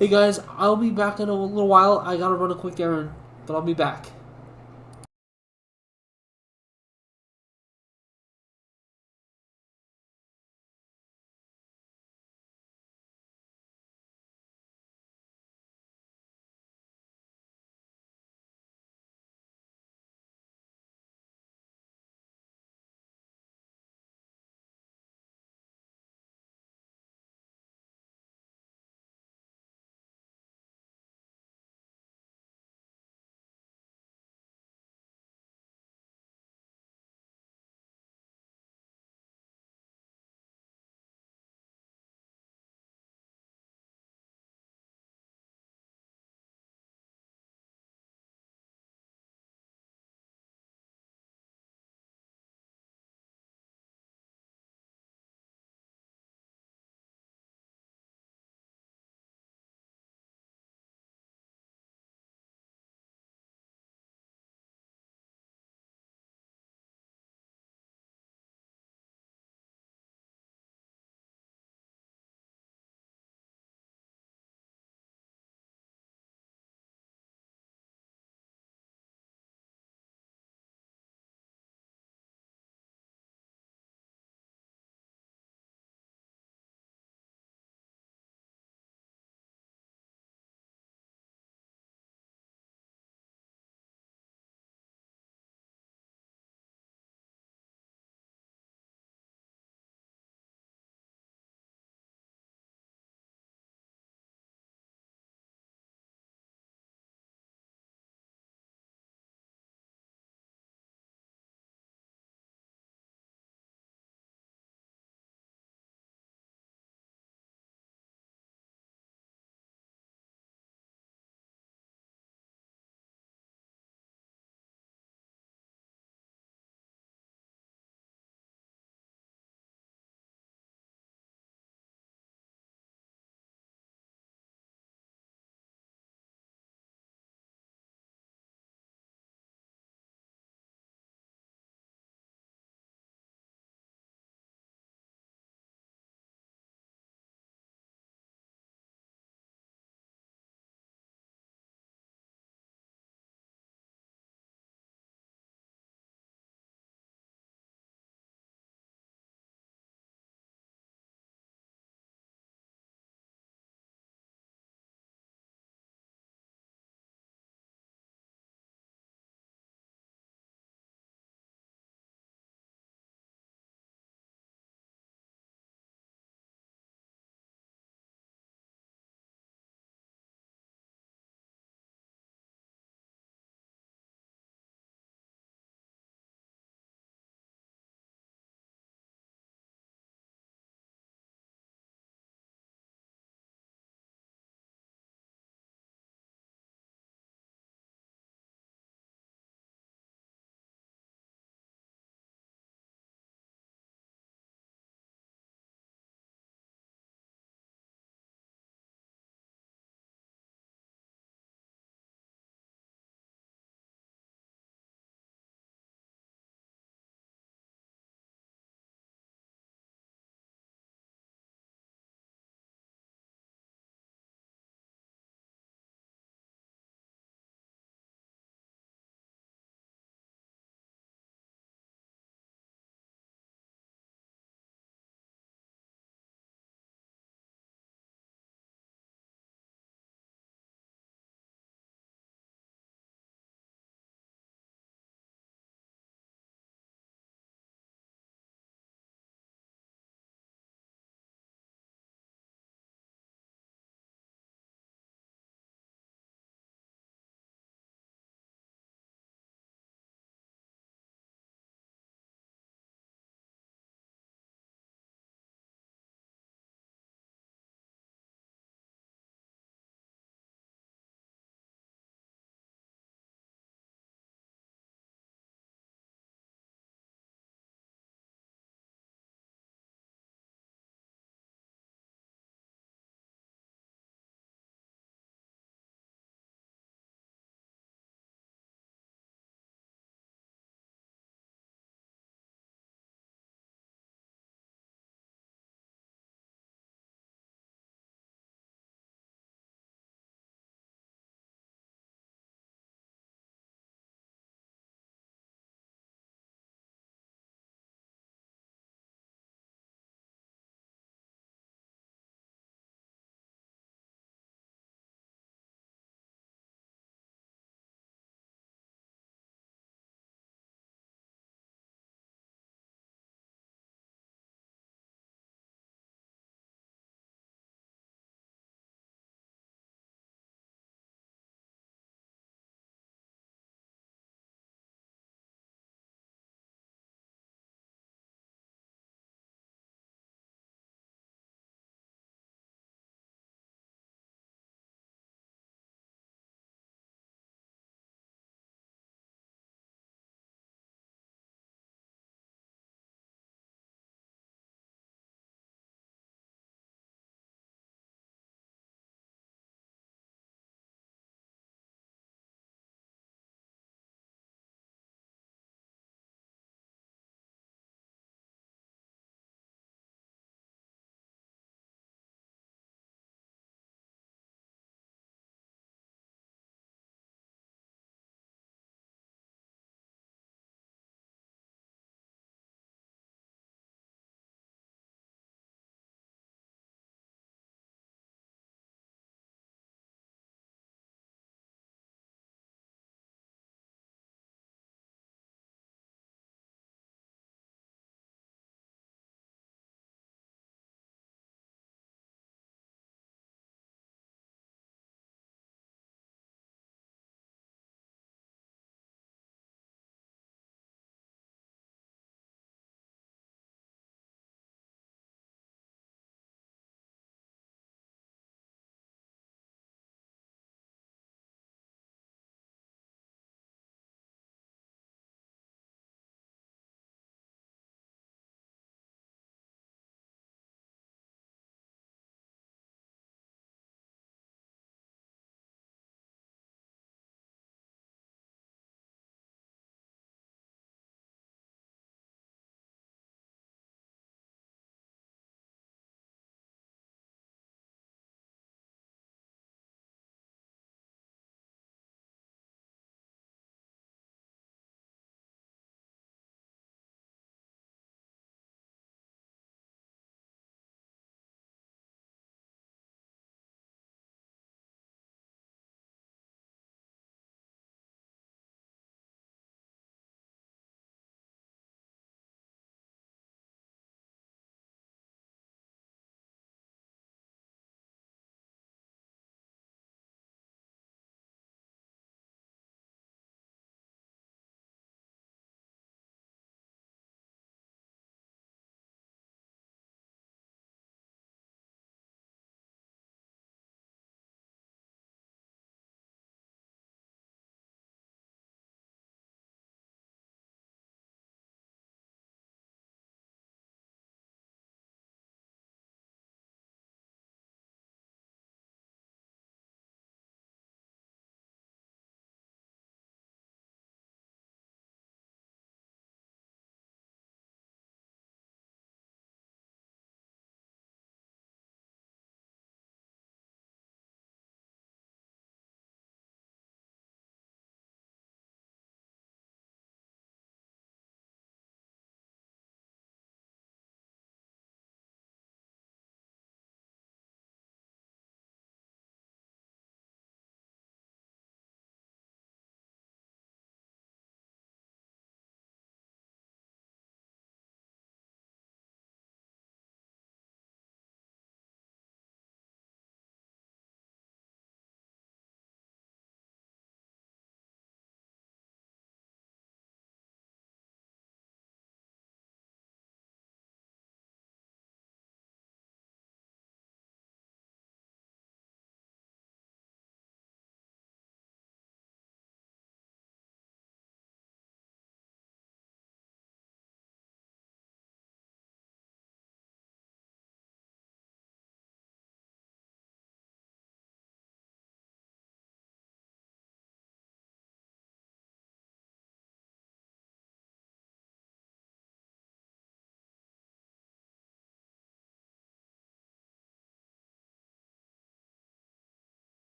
Hey guys, I'll be back in a little while. I gotta run a quick errand, but I'll be back.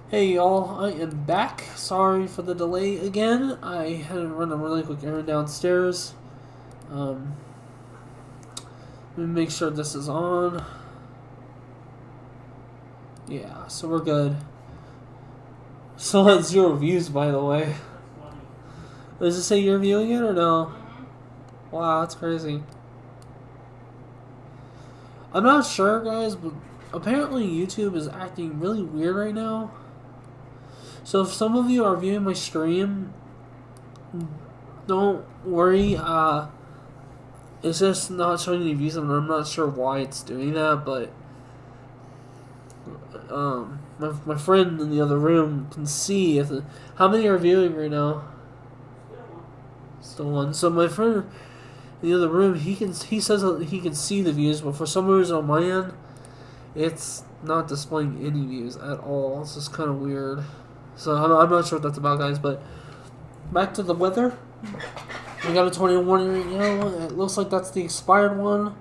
Hey y'all, I am back. Sorry for the delay again. I had to run a really quick errand downstairs. Let me make sure this is on. Yeah, so we're good. Still at 0 views, by the way. That's funny. Does it say you're viewing it or no? Wow, that's crazy. I'm not sure, guys, but apparently YouTube is acting really weird right now. So if some of you are viewing my stream, don't worry. It's just not showing any views, and I'm not sure why it's doing that. But my friend in the other room can see if how many are viewing right now. Still one. So my friend in the other room, he says that he can see the views, but for some reason on my end, it's not displaying any views at all. It's just kind of weird. So I'm not sure what that's about, guys. But back to the weather. We got a tornado warning right now. It looks like that's the expired one.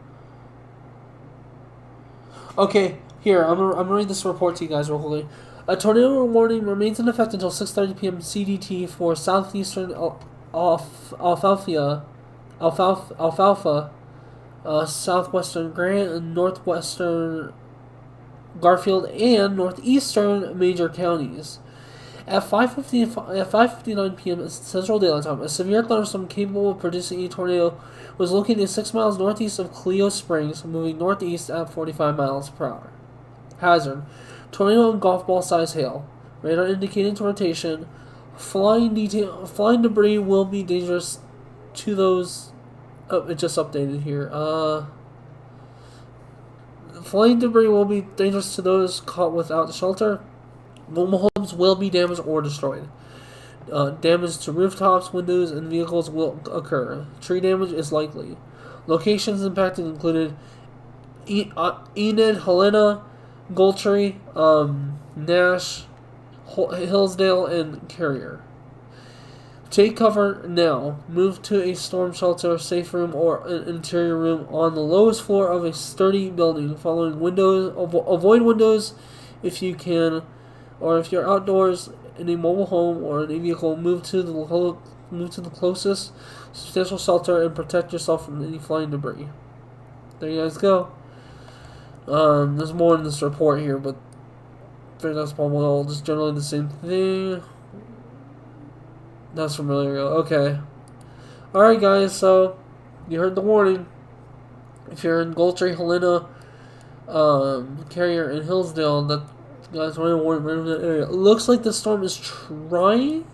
Okay, here, I'm gonna read this report to you guys real quickly. A tornado warning remains in effect until 6:30 p.m. CDT for southeastern Alfalfa, southwestern Grant, and northwestern Garfield, and northeastern major counties. At 5:59 p.m. Central Daylight Time, a severe thunderstorm capable of producing a tornado was located 6 miles northeast of Clio Springs, moving northeast at 45 miles per hour. Hazard: tornado and golf ball size hail. Radar indicating to rotation. Flying debris will be dangerous to those. Oh, it just updated here. Flying debris will be dangerous to those caught without shelter. Mobile homes will be damaged or destroyed. Damage to rooftops, windows, and vehicles will occur. Tree damage is likely. Locations impacted included Enid, Helena, Goltry, Nash, Hillsdale, and Carrier. Take cover now. Move to a storm shelter, safe room, or an interior room on the lowest floor of a sturdy building. Avoid windows if you can. Or if you're outdoors in a mobile home or in a vehicle, move to the closest substantial shelter and protect yourself from any flying debris. There you guys go. There's more in this report here, but I think that's probably all just generally the same thing. That's familiar. Okay. Alright, guys, so you heard the warning. If you're in Goltry, Helena, Carrier, and Hillsdale, that guys, want to warn in that area. It looks like the storm is trying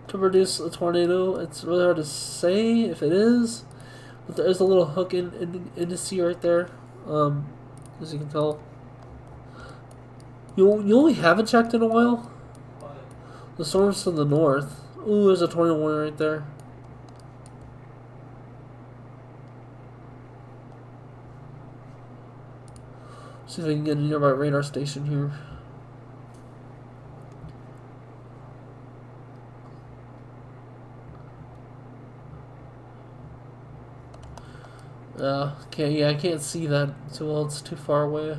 to produce a tornado. It's really hard to say if it is, but there is a little hook in the sea right there. As you can tell. You only haven't checked in a while. The storm's to the north. Ooh, there's a tornado warning right there. See if I can get a nearby radar station here. I can't see that too well. It's too far away.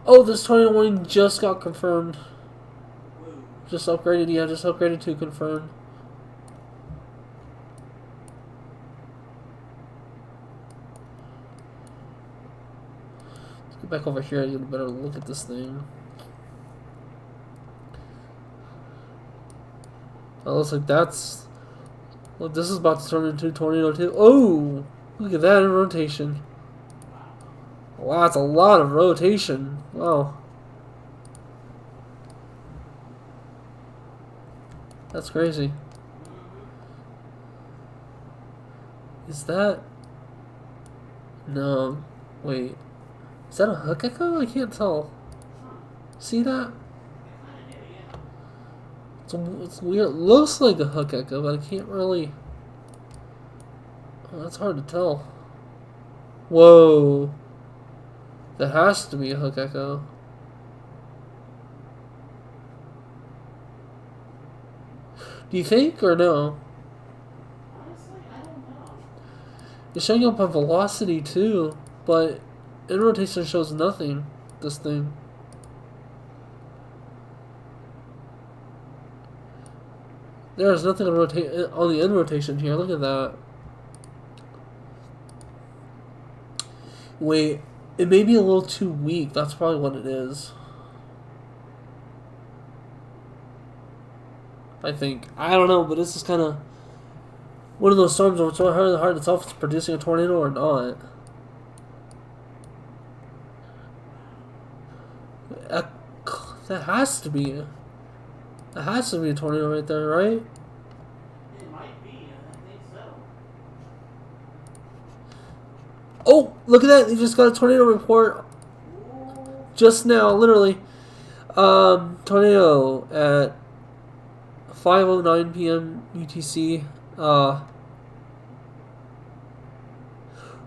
Oh, this tornado warning just got confirmed. Just upgraded, yeah, just upgraded to confirmed. Let's get back over here and get a better look at this thing. Oh, looks like that's... Look, this is about to turn into a tornado too. Oh! Look at that in rotation. Wow, that's a lot of rotation. Wow. That's crazy. Is that... No. Wait. Is that a hook echo? I can't tell. See that? It's weird. It looks like a hook echo, but I can't really... Oh, that's hard to tell. Whoa. That has to be a hook echo. Do you think, or no? Honestly, I don't know. It's showing up on velocity too, but in rotation shows nothing. This thing. There's nothing on the end rotation here. Look at that. Wait, it may be a little too weak. That's probably what it is. I think. I don't know, but this is kind of one of those storms where it's really hard to tell if it's producing a tornado or not. That has to be. That has to be a tornado right there, right? It might be, I think so. Oh, look at that! You just got a tornado report just now, literally. Tornado at 5:09 p.m. UTC.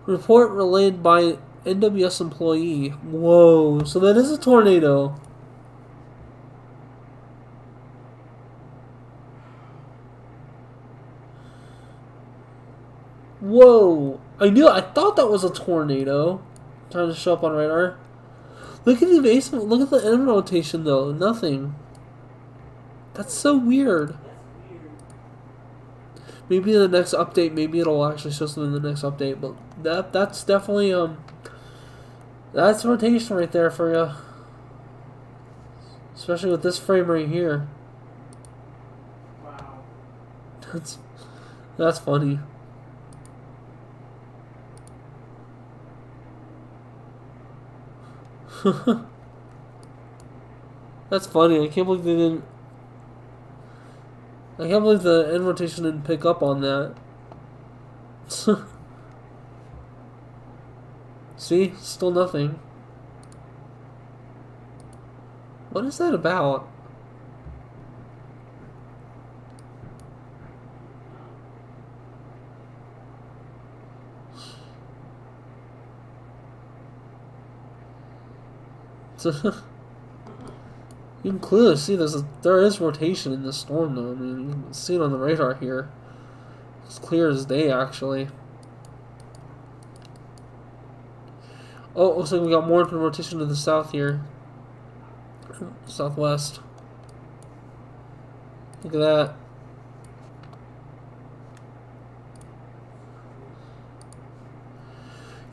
Report relayed by NWS employee. Whoa! So that is a tornado. Whoa! I thought that was a tornado. Trying to show up on radar. Look at the basement. Look at the end rotation though. Nothing. That's so weird. That's weird. Maybe in the next update, maybe it'll actually show something in the next update. But that's definitely that's rotation right there for you. Especially with this frame right here. Wow. That's funny. That's funny. I can't believe they didn't. I can't believe the end rotation didn't pick up on that. See? Still nothing. What is that about? You can clearly see there is rotation in this storm though. I mean, you can see it on the radar here. It's clear as day actually. Oh, looks like we got more rotation to the south here. Southwest. Look at that.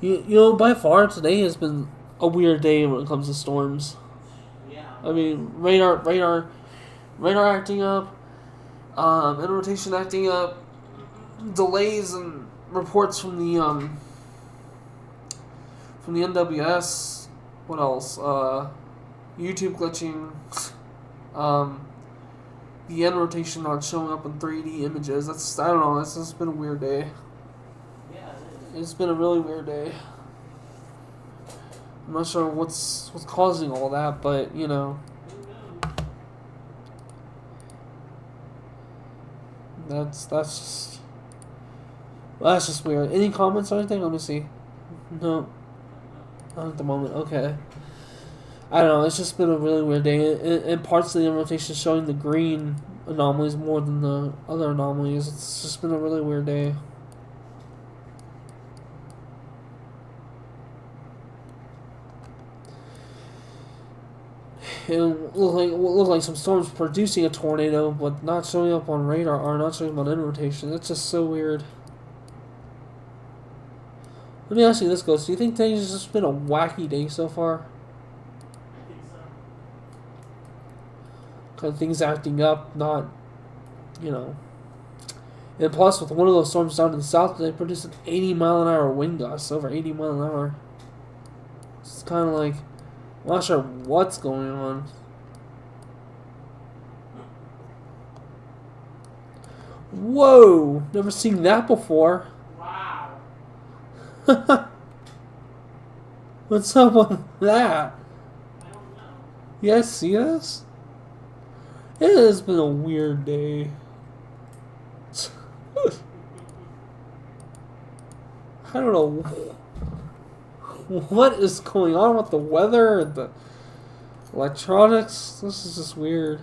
You know, by far today has been a weird day when it comes to storms. Yeah. I mean, radar acting up, and rotation acting up, delays and reports from the NWS. What else? YouTube glitching. The end rotation not showing up in 3D images. I don't know. It's just been a weird day. Yeah, it is. It's been a really weird day. I'm not sure what's causing all that, but you know. That's just weird. Any comments or anything? Let me see. No. Not at the moment. Okay. I don't know. It's just been a really weird day. And parts of the rotation showing the green anomalies more than the other anomalies. It's just been a really weird day. It looked like some storms producing a tornado, but not showing up on radar or not showing up on end rotation. It's just so weird. Let me ask you this, Ghost. Do you think today's just been a wacky day so far? I think so. Kind of things acting up, not, you know. And plus, with one of those storms down in the south, they produced an 80-mile-an-hour wind gust, over 80 miles an hour. It's kind of like, I'm not sure what's going on. Whoa! Never seen that before. Wow. What's up with that? I don't know. You guys see this? It has been a weird day. I don't know what is going on with the weather and the electronics. This is just weird.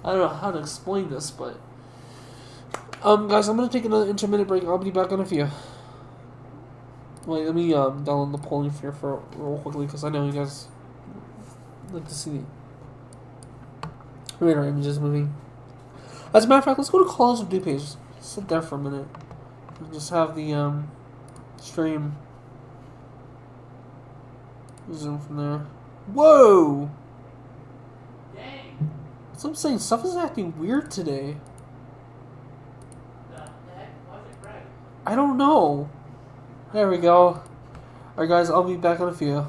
I don't know how to explain this, but guys, I'm gonna take another intermittent break. I'll be back in a few. Wait, let me download the polling here for real quickly because I know you guys like to see the radar images moving. As a matter of fact, let's go to Calls of Duty page. Just sit there for a minute and just have the stream zoom from there. Whoa! Dang. So I'm saying stuff is acting weird today. The heck? Why is it red? I don't know. There we go. Alright guys, I'll be back in a few.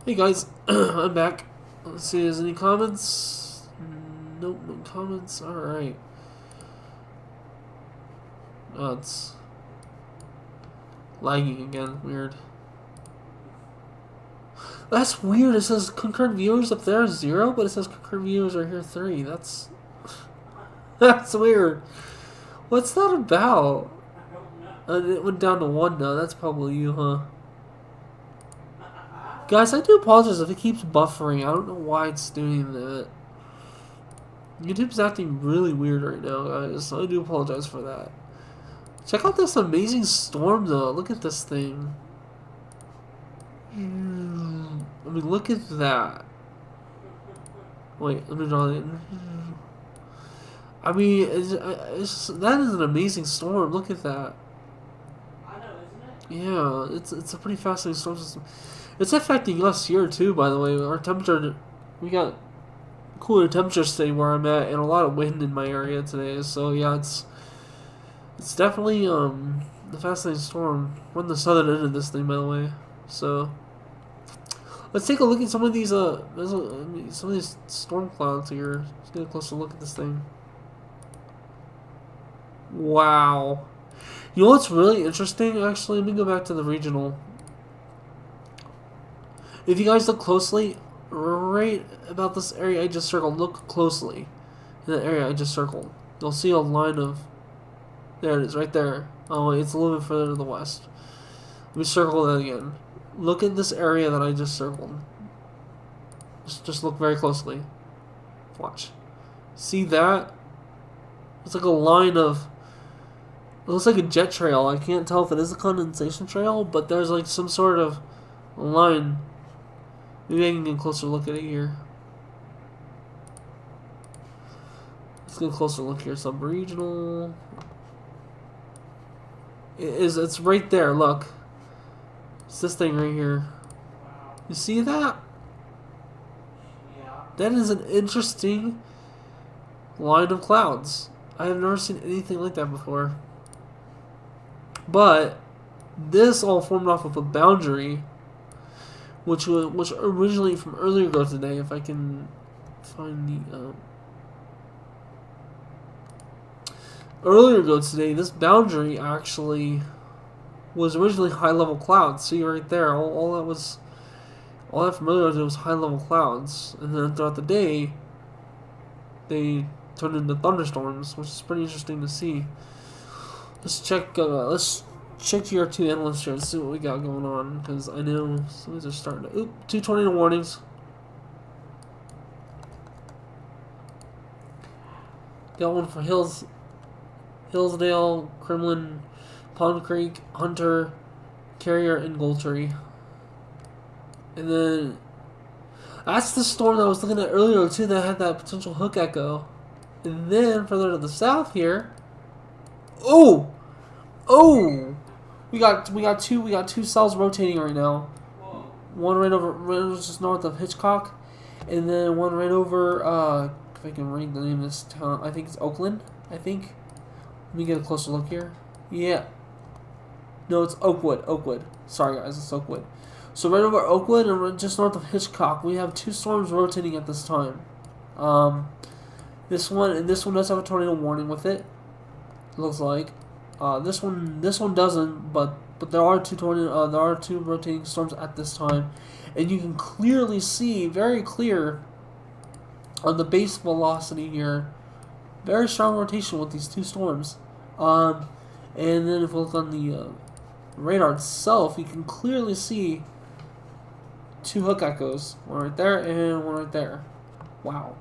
Hey guys, I'm back. Let's see, is any comments? Nope, no comments. Alright. Oh, it's lagging again. Weird. That's weird. It says concurrent viewers up there 0, but it says concurrent viewers are here 3. That's that's weird. What's that about? It went down to 1 now. That's probably you, huh? Guys, I do apologize if it keeps buffering. I don't know why it's doing that. YouTube's acting really weird right now, guys. So I do apologize for that. Check out this amazing storm, though. Look at this thing. I mean, look at that. Wait, let me draw it. I mean, that is an amazing storm. Look at that. I know, isn't it? Yeah, it's a pretty fascinating storm system. It's affecting us here too, by the way. Our temperature, we got cooler temperatures today where I'm at, and a lot of wind in my area today. So yeah, it's definitely the fascinating storm. We're on the southern end of this thing, by the way. So let's take a look at some of these some of these storm clouds here. Let's get a closer look at this thing. Wow. You know what's really interesting? Actually, let me go back to the regional. If you guys look closely, right about this area I just circled, look closely in the area I just circled. You'll see a line of, there it is, right there. Oh wait, it's a little bit further to the west. Let me circle that again. Look at this area that I just circled. Just look very closely. Watch. See that? It's like a line of, it looks like a jet trail. I can't tell if it is a condensation trail, but there's like some sort of line. Maybe I can get a closer look at it here. Let's get a closer look here. Sub-regional. It's right there, look. It's this thing right here. You see that? Yeah. That is an interesting line of clouds. I have never seen anything like that before. But this all formed off of a boundary, which originally from earlier ago today. If I can find the earlier ago today, this boundary actually was originally high level clouds. See right there, all that familiar was high level clouds, and then throughout the day, they turned into thunderstorms, which is pretty interesting to see. Let's check GR2 analysts here and see what we got going on, because I know some of these are starting to... Oop, 2 tornado warnings. Got one for Hillsdale, Kremlin, Pond Creek, Hunter, Carrier, and Goldtree. And then... that's the storm that I was looking at earlier, too, that had that potential hook echo. And then, further to the south here... Oh! Oh! We got two cells rotating right now. Whoa. One right just north of Hitchcock, and then one right over if I can read the name of this town, I think it's Oakland. I think. Let me get a closer look here. Yeah. No, it's Oakwood. Oakwood. Sorry guys, it's Oakwood. So right over Oakwood and just north of Hitchcock, we have two storms rotating at this time. This one does have a tornado warning with it. It looks like. This one doesn't, but there are two rotating storms at this time, and you can clearly see, very clear, on the base velocity here, very strong rotation with these two storms. And then if we look on the radar itself, you can clearly see two hook echoes, one right there and one right there. Wow.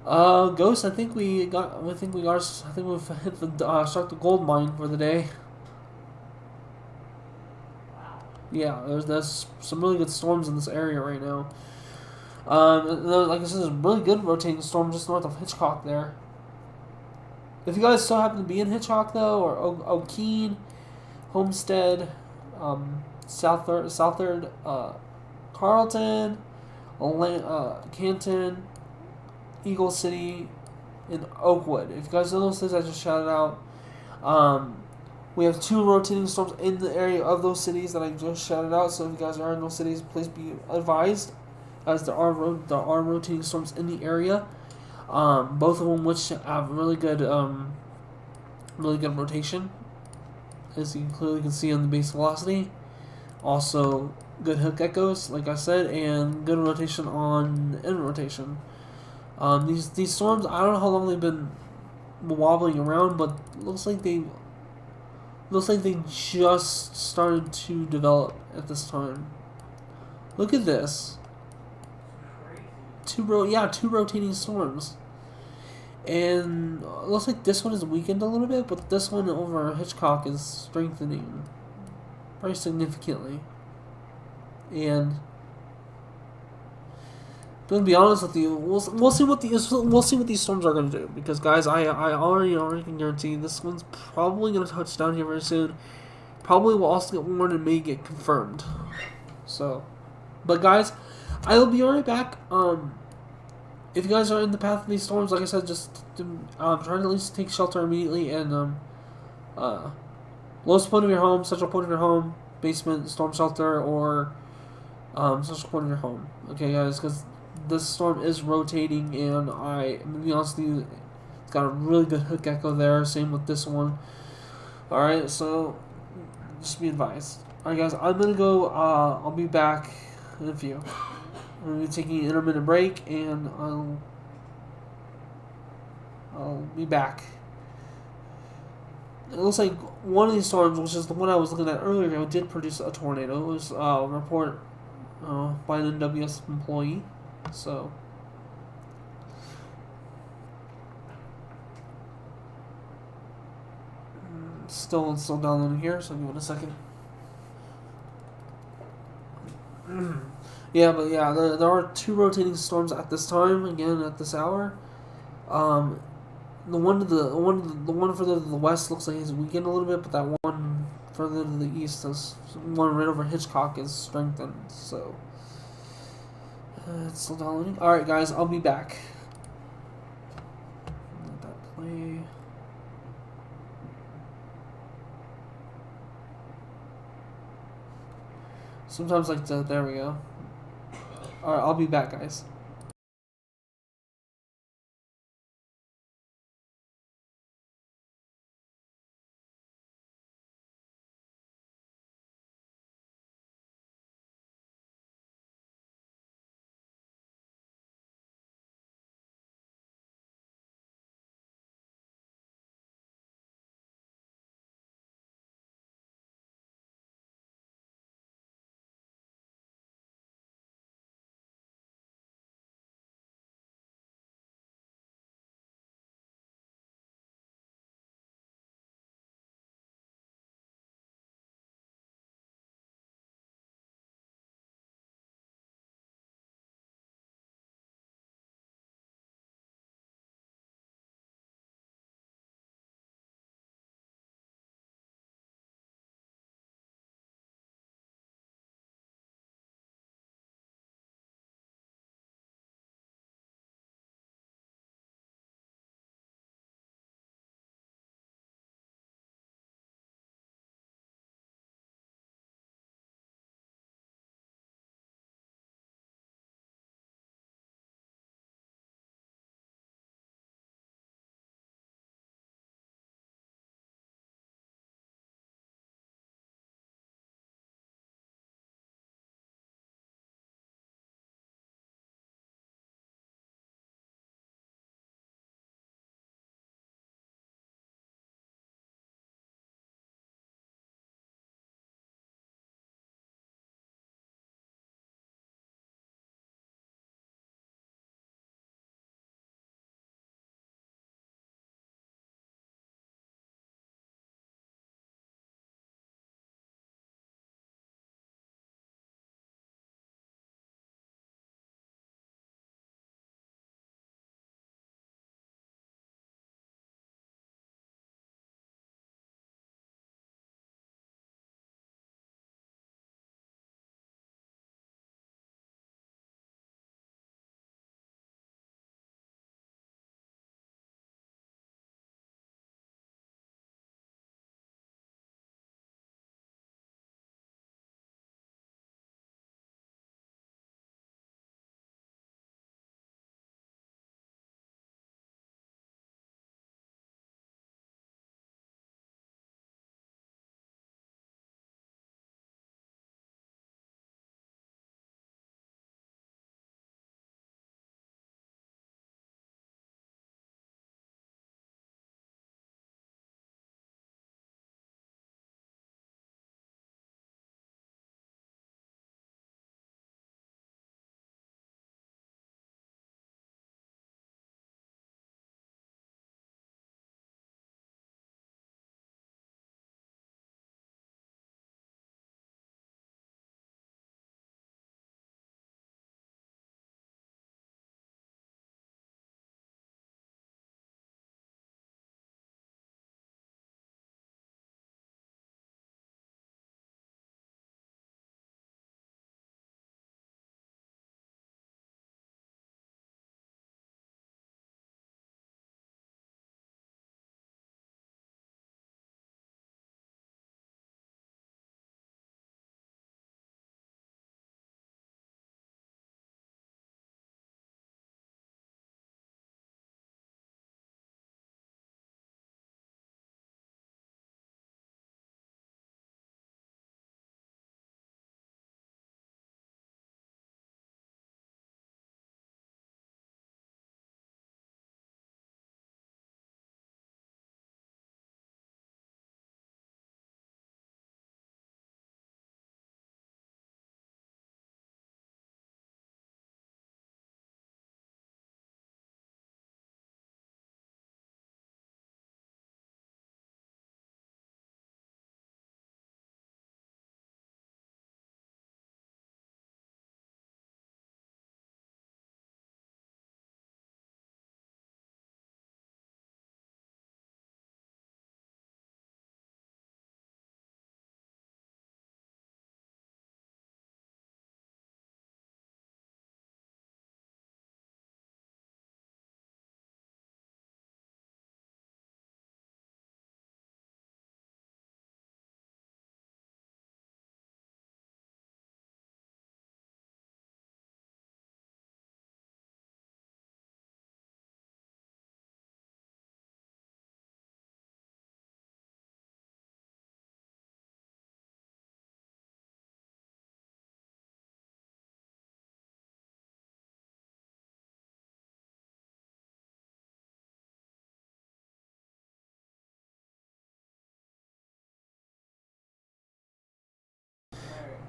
Ghost, I think we've hit the struck the gold mine for the day. Wow. Yeah, there's some really good storms in this area right now. Like I said, there's a really good rotating storm just north of Hitchcock there. If you guys still happen to be in Hitchcock though, or O'Keene, Homestead, South Third, Carlton, Canton, Eagle City, and Oakwood. If you guys know those things I just shouted out, We have 2 rotating storms in the area of those cities that I just shouted out. So if you guys are in those cities, please be advised, as there are rotating storms in the area. Both of them which have really good rotation, as you clearly can see on the base velocity. Also, good hook echoes, like I said, and good rotation on end rotation. These storms, I don't know how long they've been wobbling around, but looks like they just started to develop at this time. Look at this. Two rotating storms. And it looks like this one is weakened a little bit, but this one over Hitchcock is strengthening very significantly. And to be honest with you, we'll see what these storms are going to do, because guys, I already can guarantee this one's probably going to touch down here very soon. Probably will also get warned and may get confirmed. So, but guys, I will be right back. If you guys are in the path of these storms, like I said, just try to at least take shelter immediately, and lowest point of your home, central point of your home, basement, storm shelter, or central point of your home. Okay, guys, because this storm is rotating, and I'm gonna be honest with you, it's got a really good hook echo there. Same with this one. All right, so just be advised. All right, guys, I'm gonna go. I'll be back in a few. I'm gonna be taking an intermittent break, and I'll be back. It looks like one of these storms, which is the one I was looking at earlier, did produce a tornado. It was a report by an NWS employee. So, still downloading here. So give it a second. Yeah, but yeah, there are 2 rotating storms at this time. Again, at this hour. The one further to the west looks like it's weakened a little bit, but that one further to the east, is one right over Hitchcock, is strengthened. So it's still downloading. All right, guys, I'll be back. Let that play. Sometimes like that. There we go. All right, I'll be back, guys.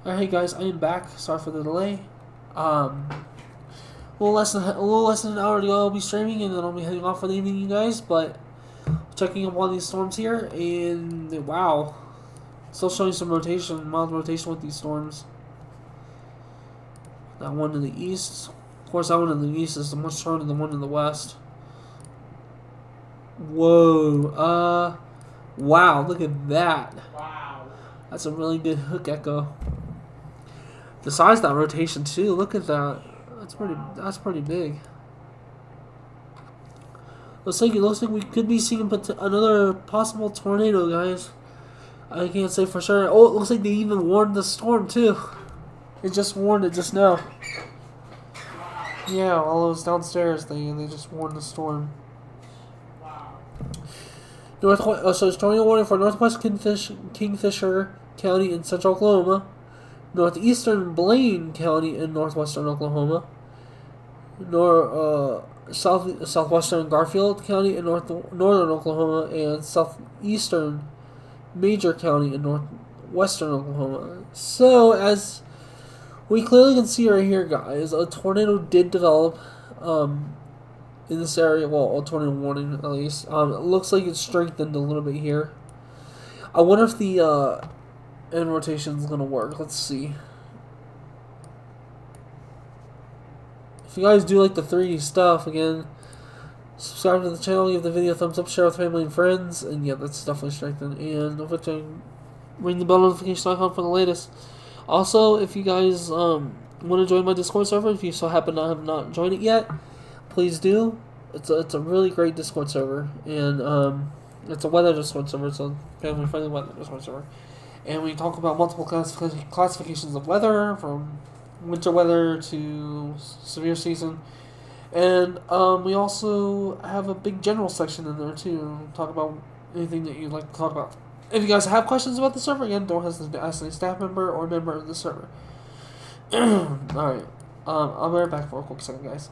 Alright, guys, I am back. Sorry for the delay. A little less than an hour to go. I'll be streaming, and then I'll be heading off for the evening, you guys. But checking up on these storms here, and wow, still showing some rotation, mild rotation with these storms. That one in the east, of course, that one in the east is much stronger than the one in the west. Whoa, wow, look at that. Wow. That's a really good hook echo. The size of that rotation too. Look at that. That's pretty big. Looks like we could be seeing another possible tornado, guys. I can't say for sure. Oh, it looks like they even warned the storm too. It just warned it just now. Yeah, all those downstairs they just warned the storm. Wow. So it's tornado warning for northwest Kingfisher County in central Oklahoma, northeastern Blaine County in northwestern Oklahoma, southwestern Garfield County in northern Oklahoma, and southeastern Major County in northwestern Oklahoma. So, as we clearly can see right here, guys, a tornado did develop in this area. Well, a tornado warning, at least. It looks like it's strengthened a little bit here. I wonder if the end rotation is going to work. Let's see. If you guys do like the 3D stuff, again, subscribe to the channel, give the video a thumbs up, share with family and friends, and yeah, that's definitely strengthened. And don't forget to ring the bell notification icon for the latest. Also, if you guys want to join my Discord server, if you so happen to have not joined it yet, please do. It's a really great Discord server, and it's a weather Discord server. It's a family friendly weather Discord server, and we talk about multiple classifications of weather, from winter weather to severe season. And we also have a big general section in there too. Talk about anything that you'd like to talk about. If you guys have questions about the server, again, don't hesitate to ask any staff member or member of the server. Alright. I'll be right back for a quick second, guys.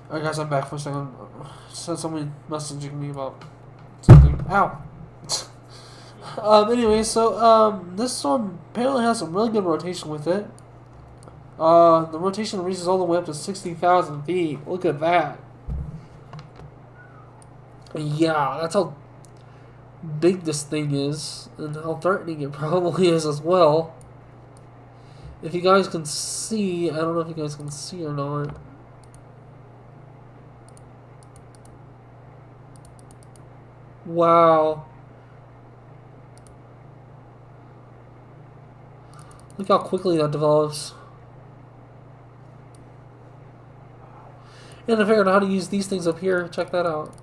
Alright, guys, I'm back for a second. Said somebody messaging me about something. Ow! Anyway, so, this storm apparently has some really good rotation with it. The rotation reaches all the way up to 60,000 feet. Look at that. Yeah, that's how big this thing is, and how threatening it probably is as well. If you guys can see, I don't know if you guys can see or not. Wow. Look how quickly that develops. And I figured out how to use these things up here. Check that out.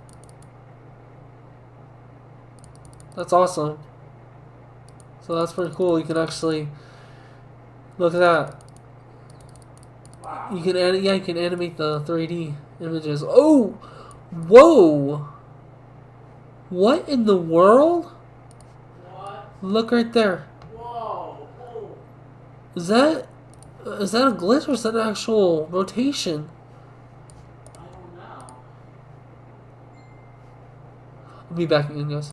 That's awesome. So that's pretty cool. You can actually look at that. Wow. You can you can animate the 3D images. Oh, whoa! What in the world? What? Look right there. Whoa. Oh. Is that a glitch or is that an actual rotation? I don't know. I'll be back again, guys.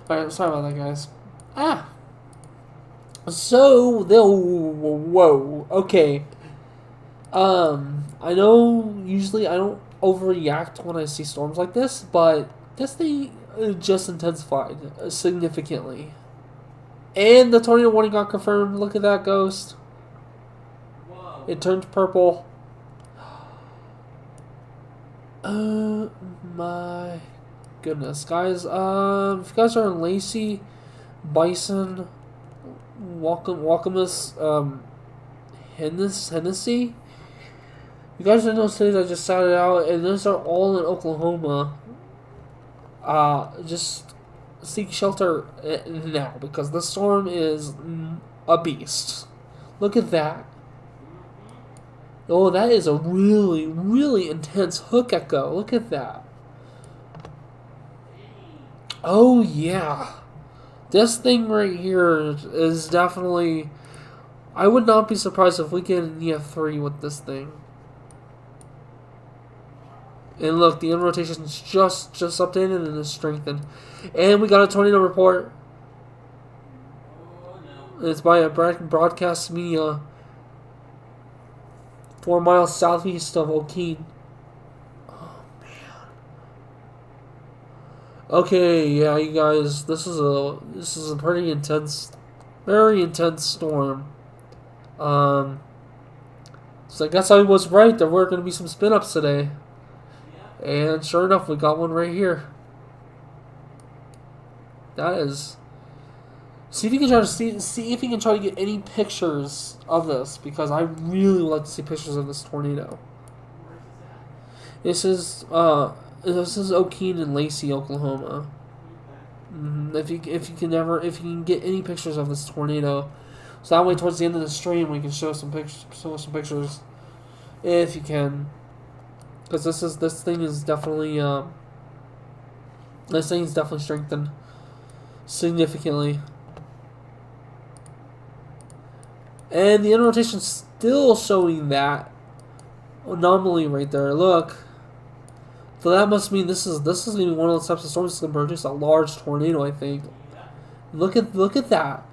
Alright, sorry about that, guys. Ah! So, whoa, okay. I know usually I don't overreact when I see storms like this, but this thing just intensified significantly. And the tornado warning got confirmed. Look at that ghost. Whoa. It turned purple. Oh my goodness, guys. If you guys are in Lacey, Bison, Wakamas, Hennessy, you guys are in those cities I just shouted out, and those are all in Oklahoma. Just seek shelter now because the storm is a beast. Look at that. Oh, that is a really, really intense hook echo. Look at that. Oh, yeah. This thing right here is definitely... I would not be surprised if we get an EF3 with this thing. And look, the end rotation is just updated and is strengthened. And we got a tornado report. Oh, no. It's by a broadcast media 4 miles southeast of O'Keene. Oh, man. Okay, yeah, you guys, this is a pretty intense, very intense storm. So I guess I was right. There were going to be some spin-ups today. And sure enough, we got one right here. That is. See if you can try to see if you can try to get any pictures of this, because I really would like to see pictures of this tornado. This is O'Keene and Lacey, Oklahoma. If you can get any pictures of this tornado, so that way towards the end of the stream we can show some pictures, if you can. Because this thing is definitely strengthened significantly, and the end rotation's still showing that anomaly right there. Look, so that must mean this is going to be one of those types of storms that's going to produce a large tornado. I think. Look at that.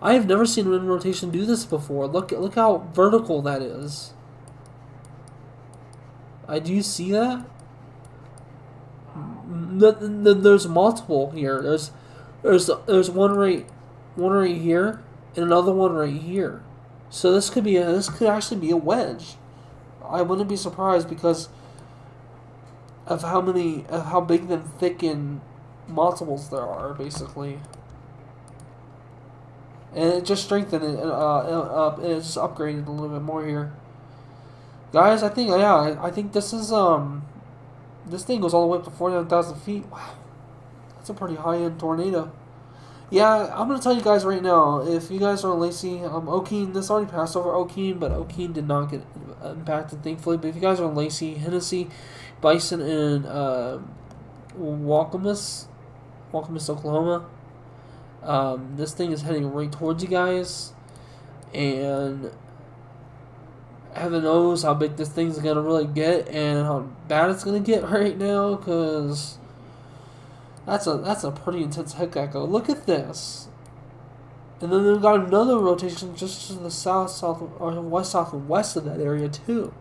I have never seen an end rotation do this before. Look how vertical that is. Do you see that? There's multiple here. There's one right here and another one right here. So this could actually be a wedge. I wouldn't be surprised because of how big and thick and multiples there are, basically. And it just strengthened it. It just upgraded a little bit more here. Guys, I think this is this thing goes all the way up to 49,000 feet. Wow, that's a pretty high-end tornado. Yeah, I'm gonna tell you guys right now. If you guys are in Lacey, O'Keene, this already passed over O'Keene, but O'Keene did not get impacted, thankfully. But if you guys are in Lacey, Hennessy, Bison, and Wakamas, Oklahoma, this thing is heading right towards you guys, and heaven knows how big this thing's gonna really get and how bad it's gonna get right now, because that's a pretty intense heck echo. Look at this, and then we've got another rotation just to the south or west southwest of that area too.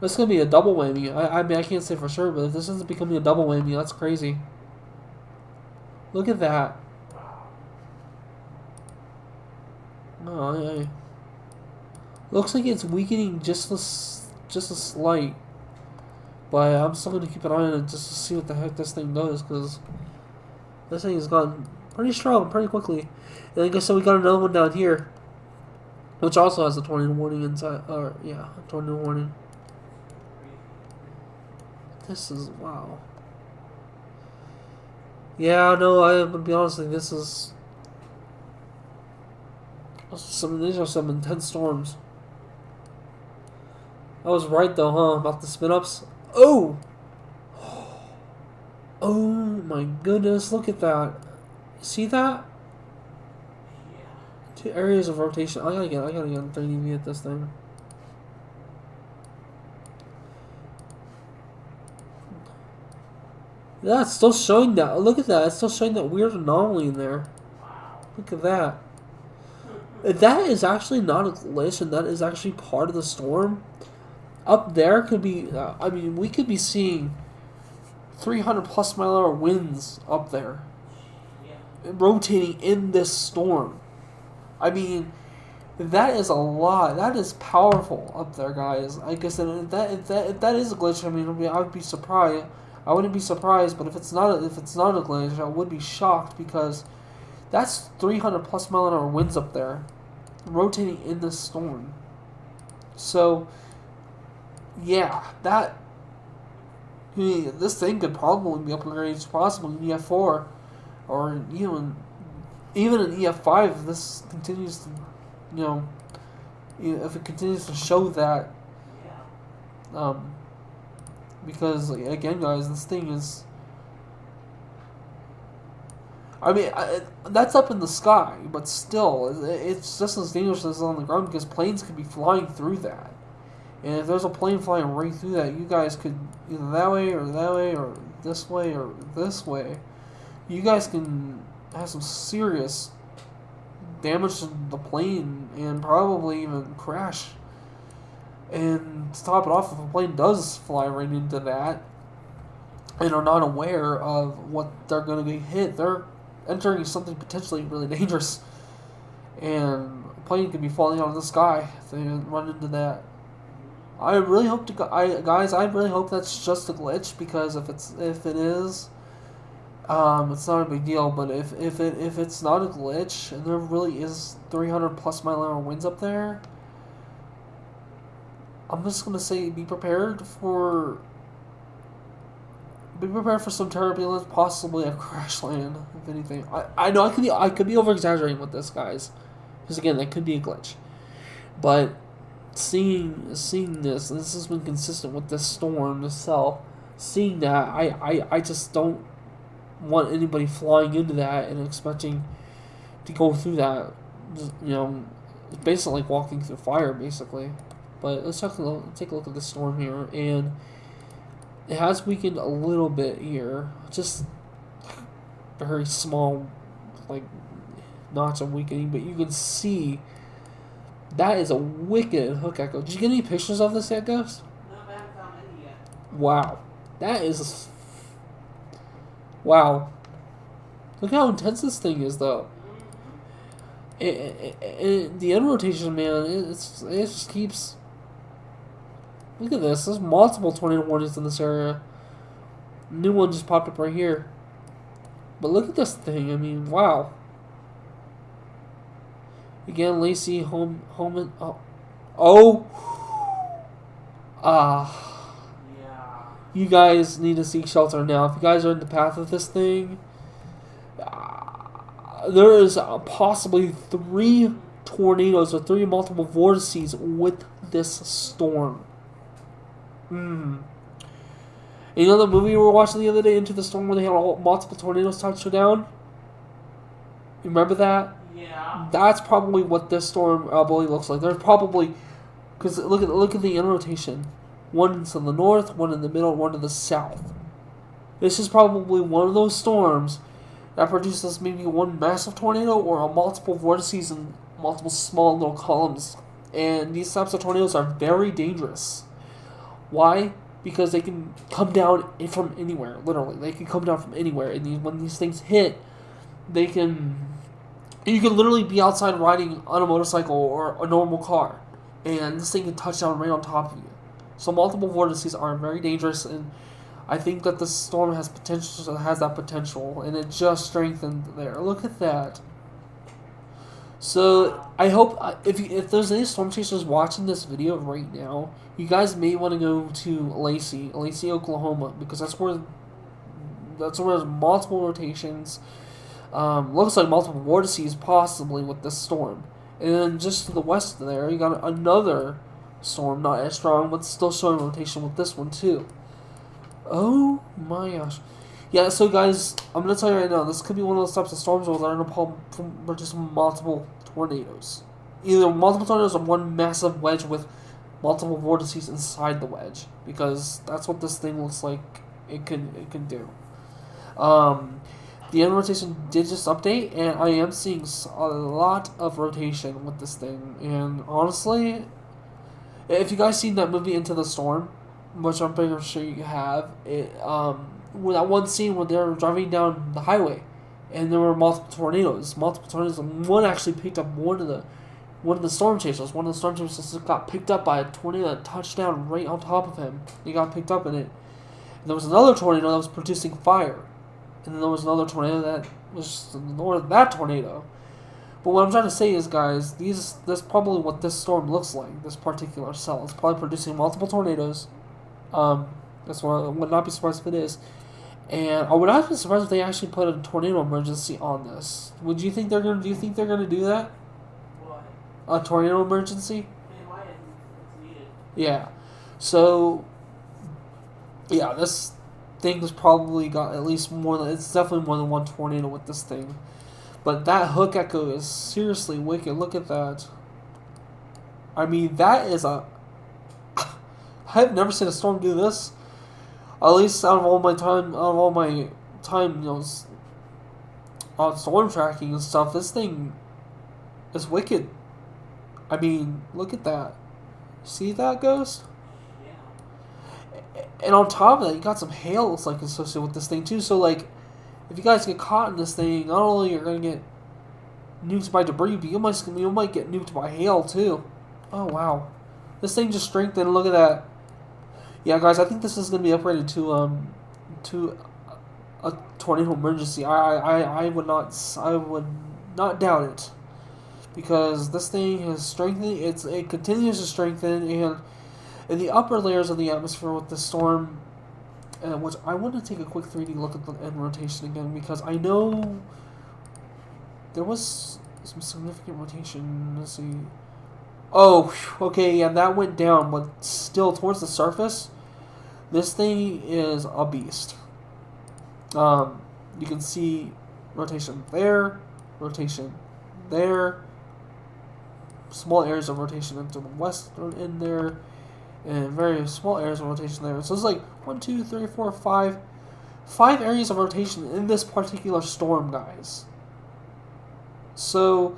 This is gonna be a double whammy. I mean I can't say for sure, but if this ends up becoming a double whammy, that's crazy. Look at that. Oh yeah. Looks like it's weakening just a slight, but I'm still going to keep an eye on it just to see what the heck this thing does, because this thing has gone pretty strong pretty quickly. And like I said, we got another one down here, which also has a tornado warning inside. Tornado warning. This is wow. Yeah, no, I'm gonna be honest with you, these are some intense storms. I was right though, huh? About the spin-ups. Oh! Oh my goodness, look at that. See that? Two areas of rotation. I gotta get on 30dB at this thing. Yeah, it's still showing that. Look at that. It's still showing that weird anomaly in there. Wow. Look at that. That is actually not a glitch, and that is actually part of the storm. Up there could be. I mean, we could be seeing 300 plus mile an hour winds up there, Yeah. rotating in this storm. I mean, that is a lot. That is powerful up there, guys. I guess if that is a glitch, I mean, I would be surprised. I wouldn't be surprised, but if it's not a glitch, I would be shocked because that's 300 plus mile an hour winds up there, rotating in this storm. So, yeah, that this thing could probably be upgraded to possibly an EF4, or even an EF5 if this continues to, you know, if it continues to show that, Yeah. because again, guys, this thing is. I mean, that's up in the sky, but still, it's just as dangerous as on the ground because planes could be flying through that. And if there's a plane flying right through that, you guys could either that way or this way or this way. You guys can have some serious damage to the plane and probably even crash. And to top it off, if a plane does fly right into that and are not aware of what they're going to get hit, they're entering something potentially really dangerous. And a plane could be falling out of the sky if they run into that. I really hope I really hope that's just a glitch because if it is, it's not a big deal. But if it's not a glitch and there really is 300 plus mile an hour winds up there, I'm just gonna say be prepared for some turbulence, possibly a crash land, if anything. I know I could be over exaggerating with this, guys, because again that could be a glitch, but seeing this has been consistent with this storm itself. Seeing that, I just don't want anybody flying into that and expecting to go through that. Just, it's basically like walking through fire, basically. But let's take a look at the storm here, and it has weakened a little bit here, just very small, like notch of weakening. But you can see that is a wicked hook echo. Did you get any pictures of this yet, Ghost? No, I haven't found any yet. Wow, that is wow. Look how intense this thing is, though. The end rotation, man, it just keeps. Look at this. There's multiple tornado warnings in this area. New one just popped up right here. But look at this thing. I mean, wow. Again, Lacey, home, and Yeah. you guys need to seek shelter now. If you guys are in the path of this thing, there is possibly 3 tornadoes or 3 multiple vortices with this storm. You know the movie we were watching the other day, Into the Storm, where they had multiple tornadoes touch down? You remember that? Yeah. That's probably what this storm bully looks like. There's probably, because look at the end rotation. One to the north, one in the middle, one to the south. This is probably one of those storms that produces maybe one massive tornado or a multiple vortices and multiple small little columns. And these types of tornadoes are very dangerous. Why? Because they can come down from anywhere, literally. They can come down from anywhere. And when these things hit, you can literally be outside riding on a motorcycle or a normal car, and this thing can touch down right on top of you. So multiple vortices are very dangerous, and I think that this storm has that potential, and it just strengthened there. Look at that. So I hope if there's any storm chasers watching this video right now, you guys may want to go to Lacey, Oklahoma, because that's where there's multiple rotations. Looks like multiple vortices possibly with this storm. And then just to the west of there, you got another storm, not as strong, but still showing rotation with this one too. Oh my gosh. Yeah, so guys, I'm going to tell you right now, this could be one of those types of storms where they're going to pull from just multiple tornadoes. Either multiple tornadoes or one massive wedge with multiple vortices inside the wedge. Because that's what this thing looks like it can do. The end rotation did just update, and I am seeing a lot of rotation with this thing. And honestly, if you guys seen that movie Into the Storm, which I'm pretty sure you have, with that one scene where they were driving down the highway, and there were multiple tornadoes, and one actually picked up one of the storm chasers. One of the storm chasers got picked up by a tornado that touched down right on top of him. He got picked up in it. And there was another tornado that was producing fire. And then there was another tornado that was north of that tornado. But what I'm trying to say is, guys, that's probably what this storm looks like, this particular cell. It's probably producing multiple tornadoes. That's why I would not be surprised if it is. And I would not be surprised if they actually put a tornado emergency on this. Do you think they're gonna do that? What? A tornado emergency? Why it's needed? Yeah. So, yeah, this thing's probably got at least it's definitely more than one tornado with this thing. But that hook echo is seriously wicked. Look at that. I mean, that is I've never seen a storm do this. At least out of all my time, on storm tracking and stuff, this thing is wicked. I mean, look at that. See that, Ghost? Yeah. And on top of that, you got some hail associated with this thing too. So if you guys get caught in this thing, not only you're gonna get nuked by debris, but you might get nuked by hail too. Oh wow, this thing just strengthened. Look at that. Yeah, guys, I think this is gonna be upgraded to a tornado emergency. I would not doubt it, because this thing has strengthened. It continues to strengthen, and in the upper layers of the atmosphere with the storm, which I want to take a quick 3D look at the end rotation again, because I know there was some significant rotation. Let's see. Oh, okay, yeah, that went down, but still towards the surface, this thing is a beast. You can see rotation there, small areas of rotation into the west in there, and very small areas of rotation there. So it's like 1, 2, 3, 4, 5 areas of rotation in this particular storm, guys. So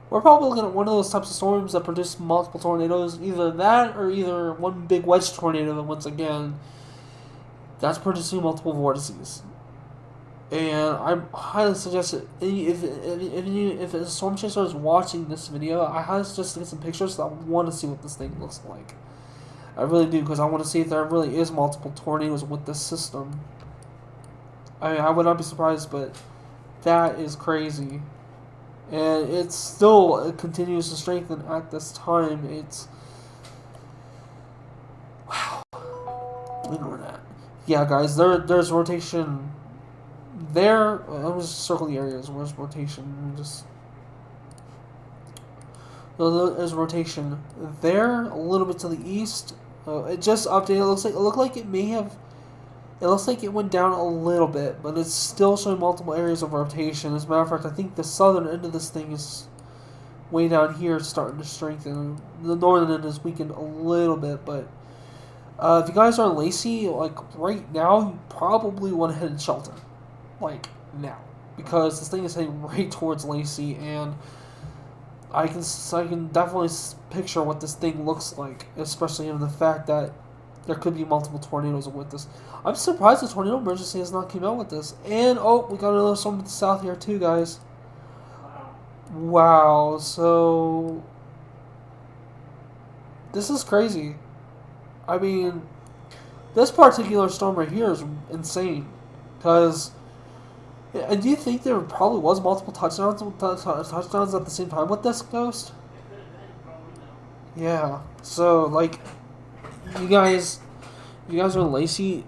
we're probably looking at one of those types of storms that produce multiple tornadoes. Either that or either one big wedge tornado that, once again, that's producing multiple vortices. And I highly suggest it. If a storm chaser is watching this video, I highly suggest to get some pictures. I want to see what this thing looks like. I really do, because I want to see if there really is multiple tornadoes with this system. I would not be surprised, but that is crazy. And it continues to strengthen at this time. It's wow. Ignore that. Yeah, guys, there's rotation there. I'm just circle the areas. Where's rotation? There's rotation there, a little bit to the east. It just updated. It looked like it may have. It looks like it went down a little bit, but it's still showing multiple areas of rotation. As a matter of fact, I think the southern end of this thing is way down here, starting to strengthen. The northern end is weakened a little bit, but if you guys are in Lacey, right now, you probably want to head and shelter, now, because this thing is heading right towards Lacey, and I can definitely picture what this thing looks like, especially in the fact that there could be multiple tornadoes with this. I'm surprised the tornado emergency has not came out with this. And, we got another storm to the south here too, guys. Wow, so this is crazy. I mean, this particular storm right here is insane. Because, and do you think there probably was multiple touchdowns at the same time with this, Ghost? Yeah, so, you guys are in Lacey,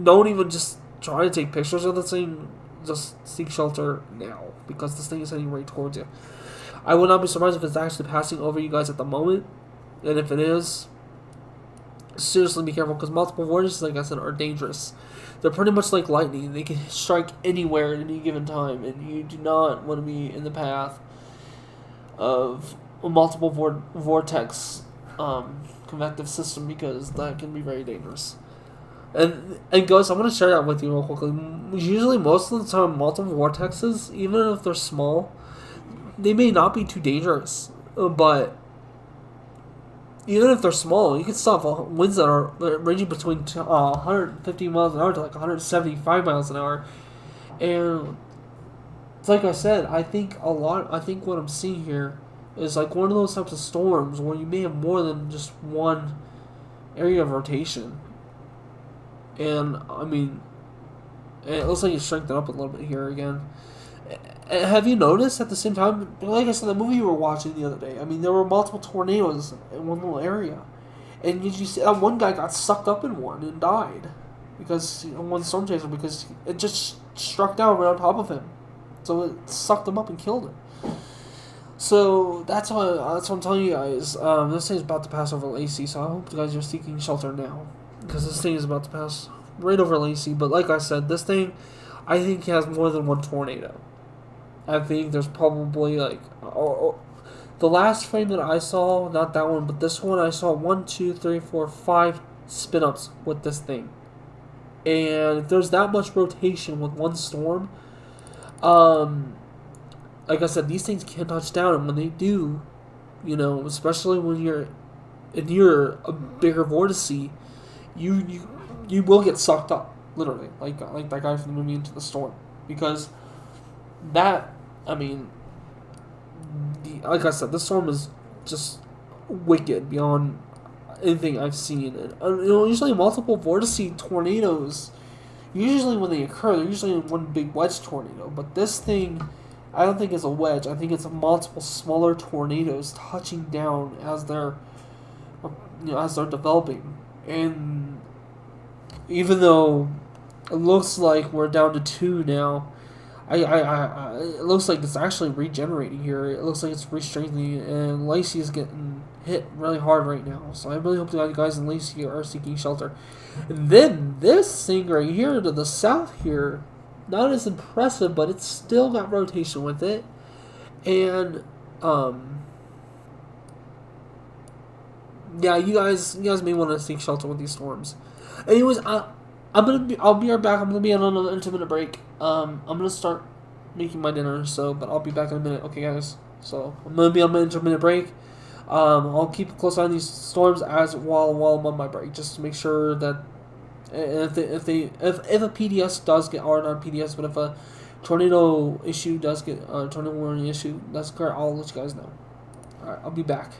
don't even just try to take pictures of the thing. Just seek shelter now, because this thing is heading right towards you. I would not be surprised if it's actually passing over you guys at the moment, and if it is, seriously be careful, because multiple vortices, like I said, are dangerous. They're pretty much like lightning. They can strike anywhere at any given time, and you do not want to be in the path of a multiple vortex convective system, because that can be very dangerous. And Ghost, I'm gonna share that with you real quickly. Usually, most of the time, multiple vortexes, even if they're small, they may not be too dangerous. But even if they're small, you can stop winds that are ranging between 150 miles an hour to like 175 miles an hour. And it's like I said, I think a lot. I think what I'm seeing here is like one of those types of storms where you may have more than just one area of rotation. And I mean, it looks like it's strengthened up a little bit here again. Have you noticed at the same time, like I said, the movie you were watching the other day? I mean, there were multiple tornadoes in one little area, and you see that one guy got sucked up in one and died because one storm chaser because it just struck down right on top of him, so it sucked him up and killed him. So that's what I'm telling you guys. This thing is about to pass over Lacey, so I hope you guys are seeking shelter now because this thing is about to pass right over Lacey. But like I said, this thing, I think has more than one tornado. I think there's probably like the last frame that I saw, not that one, but this one I saw one, two, three, four, five spin ups with this thing. And if there's that much rotation with one storm, um, like I said, these things can touch down, and when they do, especially when you're near a bigger vortex, you will get sucked up, literally, like that guy from the movie Into the Storm, because that, I mean, like I said, this storm is just wicked beyond anything I've seen. And, usually multiple vortex tornadoes, usually when they occur, they're usually in one big wedge tornado. But this thing, I don't think it's a wedge. I think it's multiple smaller tornadoes touching down as they're developing. And even though it looks like we're down to two now, it looks like it's actually regenerating here. It looks like it's re-strengthening, and Lacey is getting hit really hard right now. So I really hope that you guys in Lacey are seeking shelter. And then this thing right here to the south here, not as impressive, but it's still got rotation with it. And yeah, you guys may want to seek shelter with these storms. Anyways, I'll be right back. I'm gonna be on an intermittent break. I'm gonna start making my dinner. But I'll be back in a minute. Okay, guys. So I'm gonna be on my intermittent break. I'll keep a close eye on these storms as while I'm on my break, just to make sure that if a PDS does get, or not PDS, but if a tornado issue does get tornado warning issue, that's correct. I'll let you guys know. All right, I'll be back.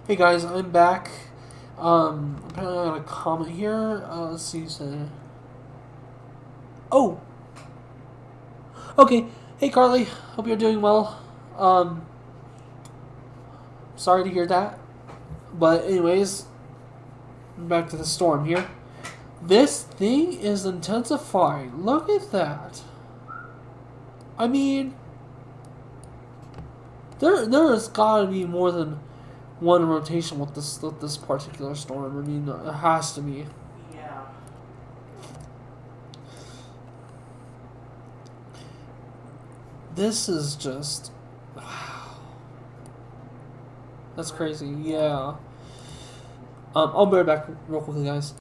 Hey guys, I'm back. Apparently I got a comment here. Let's see. Oh, okay. Hey Carly, hope you're doing well. Sorry to hear that. But anyways, back to the storm here. This thing is intensifying. Look at that. I mean, there has got to be more than one rotation with this particular storm. I mean, it has to be. Yeah. This is just wow. That's crazy. Yeah. I'll be right back real quickly, guys.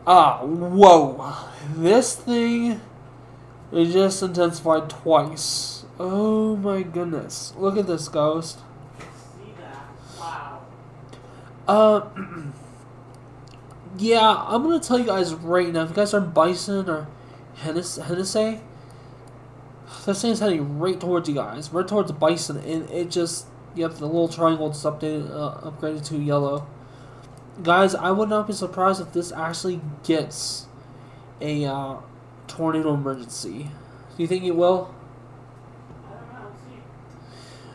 Whoa. This thing is just intensified twice. Oh my goodness. Look at this, Ghost. See that? Wow. Uh, yeah, I'm gonna tell you guys right now, if you guys are Bison or Hennessy, this thing's heading right towards you guys. Right towards Bison, and it just, yep, the little triangle just upgraded to yellow. Guys, I would not be surprised if this actually gets a tornado emergency. Do you think it will? I don't know.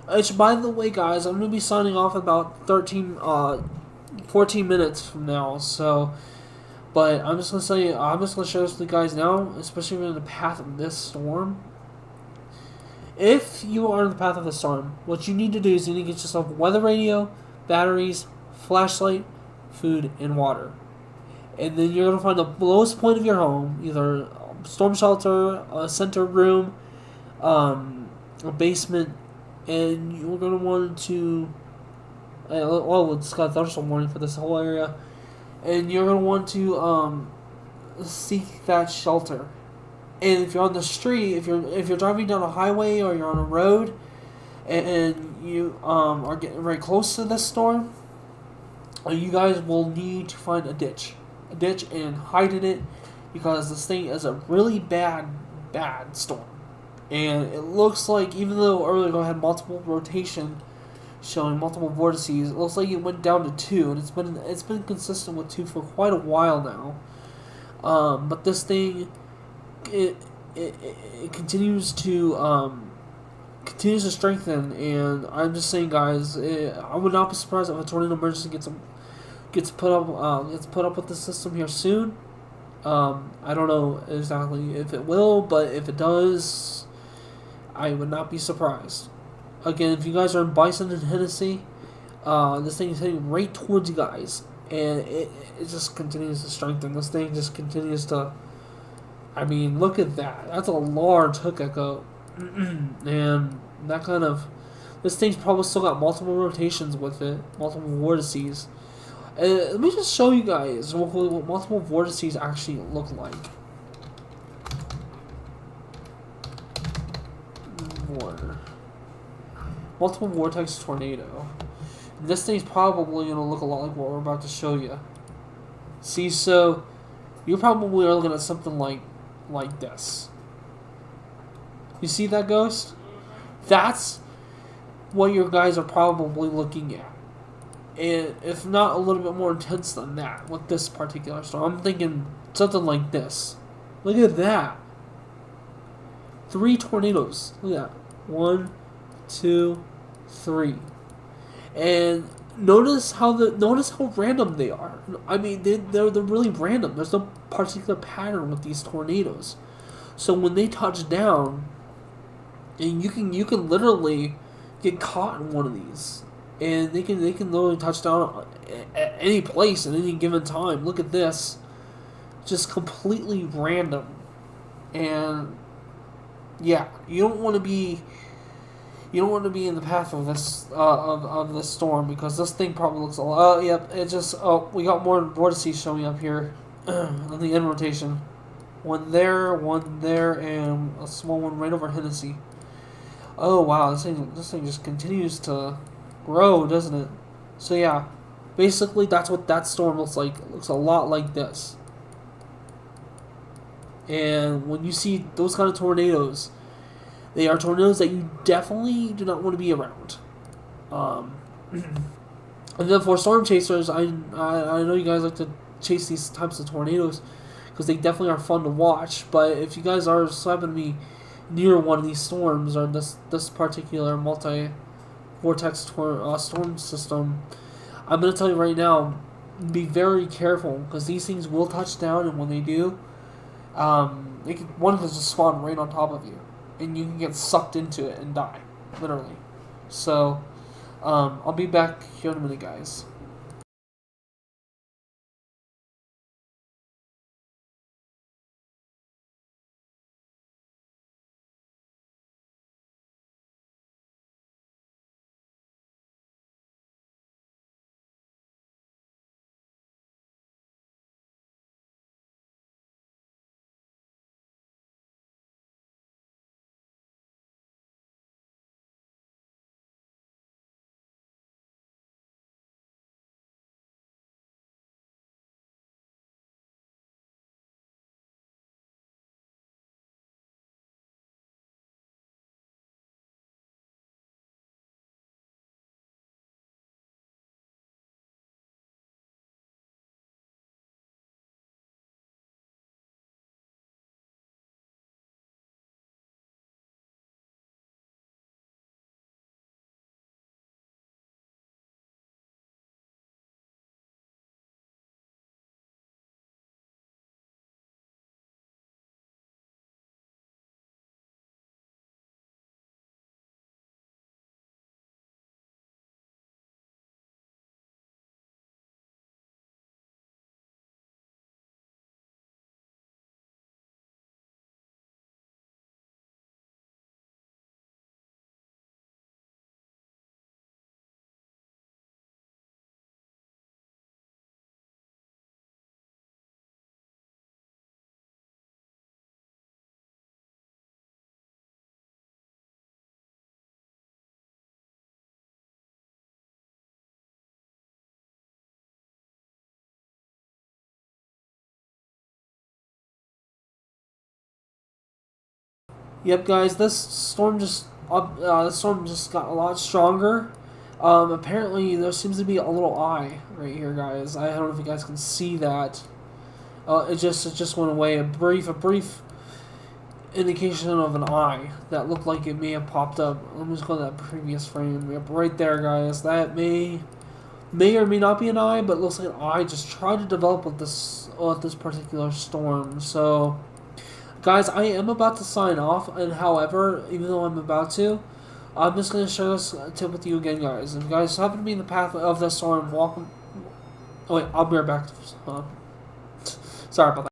See. Which, by the way, guys, I'm going to be signing off about 14 minutes from now. So, but I'm just going to say, I'm just going to share this with you guys now, especially if you're in the path of this storm. If you are in the path of the storm, what you need to do is you need to get yourself weather radio, batteries, flashlight, food, and water. And then you're going to find the lowest point of your home, either a storm shelter, a center room, a basement, and you're going to want to, it's got a thunderstorm warning for this whole area, and you're going to want to seek that shelter. And if you're on the street, if you're driving down a highway or you're on a road, and you are getting very close to this storm, you guys will need to find a ditch and hide in it, because this thing is a really bad storm. And it looks like, even though earlier I had multiple rotation showing multiple vortices, it looks like it went down to 2, and it's been consistent with 2 for quite a while now. But this thing, it it continues to strengthen, and I'm just saying, guys, I would not be surprised if a tornado emergency gets put up with the system here soon. I don't know exactly if it will, but if it does, I would not be surprised. Again, if you guys are in Bison and Hennessy, this thing is heading right towards you guys, and it just continues to strengthen. This thing just continues to. I mean, look at that. That's a large hook echo, and that kind of. This thing's probably still got multiple rotations with it, multiple vortices. Let me just show you guys what multiple vortices actually look like. Multiple vortex tornado. This thing's probably going to look a lot like what we're about to show you. See, so you probably are looking at something like this. You see that, Ghost? That's what your guys are probably looking at. And if not a little bit more intense than that with this particular storm, I'm thinking something like this. Look at that. 3 tornadoes. Look at that. 1, 2, 3. And notice how random they are. I mean, they're really random. There's no particular pattern with these tornadoes. So when they touch down, and you can literally get caught in one of these, and they can literally touch down at any place at any given time. Look at this, just completely random, and yeah, you don't want to be in the path of this of this storm, because this thing probably looks a lot. Yep, it just we got more vortices showing up here on the end rotation. One there, and a small one right over Hennessy. Oh wow, this thing just continues to grow, doesn't it? So yeah, basically that's what that storm looks like. It looks a lot like this. And when you see those kind of tornadoes, they are tornadoes that you definitely do not want to be around. And then for storm chasers, I know you guys like to chase these types of tornadoes because they definitely are fun to watch. But if you guys are so happen to be near one of these storms or this particular multi vortex storm system, I'm gonna tell you right now, be very careful because these things will touch down, and when they do, one can just spawn right on top of you, and you can get sucked into it and die, literally. So, I'll be back here in a minute, guys. Yep, guys, this storm just got a lot stronger. Apparently, there seems to be a little eye right here, guys. I don't know if you guys can see that. It just went away. A brief indication of an eye that looked like it may have popped up. Let me just go to that previous frame. Yep, right there, guys. That may or may not be an eye, but it looks like an eye just tried to develop with this particular storm. So, guys, I am about to sign off, and however, even though I'm about to, I'm just going to share this tip with you again, guys. If you guys happen to be in the path of this storm, welcome. Oh wait, I'll be right back. Sorry about that.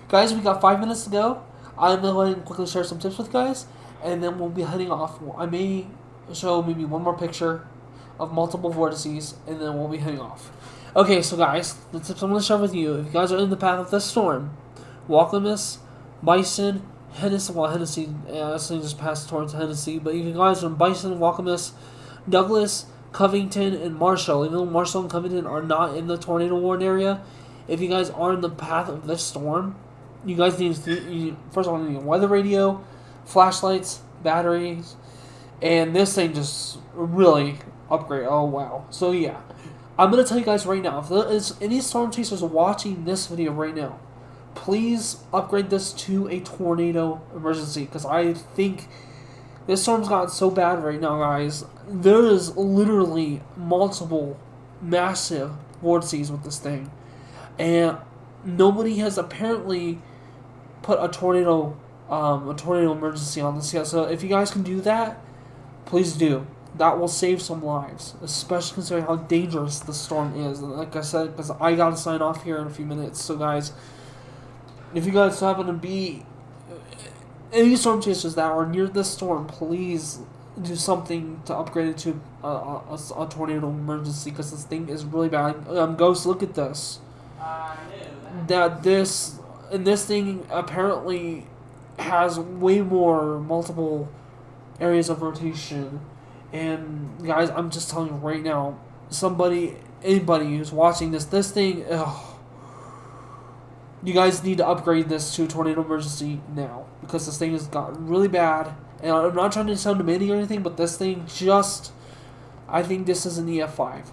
Guys, we got 5 minutes to go. I'm going to quickly share some tips with you guys, and then we'll be heading off. I may show maybe one more picture of multiple vortices, and then we'll be heading off. Okay, so guys, the tips I'm going to share with you. If you guys are in the path of this storm, Walkamus, Bison, Hennessy, this thing just passed towards Hennessy, but if you guys are in Bison, Walkamus, Douglas, Covington, and Marshall, even though Marshall and Covington are not in the tornado warning area, if you guys are in the path of this storm, you guys need to, first of all, you need a weather radio, flashlights, batteries, and this thing just really upgrade. Oh, wow. So, yeah. I'm going to tell you guys right now, if there is any storm chasers watching this video right now, please upgrade this to a tornado emergency, because I think this storm's gotten so bad right now, guys. There is literally multiple massive vortices with this thing, and nobody has apparently put a tornado emergency on this yet. So if you guys can do that, please do. That will save some lives, especially considering how dangerous the storm is. And like I said, because I gotta sign off here in a few minutes. So guys, if you guys happen to be any storm chasers that are near this storm, please do something to upgrade it to a tornado emergency, because this thing is really bad. Ghost, look at this. This thing apparently has way more multiple areas of rotation. And guys, I'm just telling you right now, anybody who's watching this thing, you guys need to upgrade this to a tornado emergency now, because this thing has gotten really bad. And I'm not trying to sound demanding or anything, but this thing I think this is an EF5.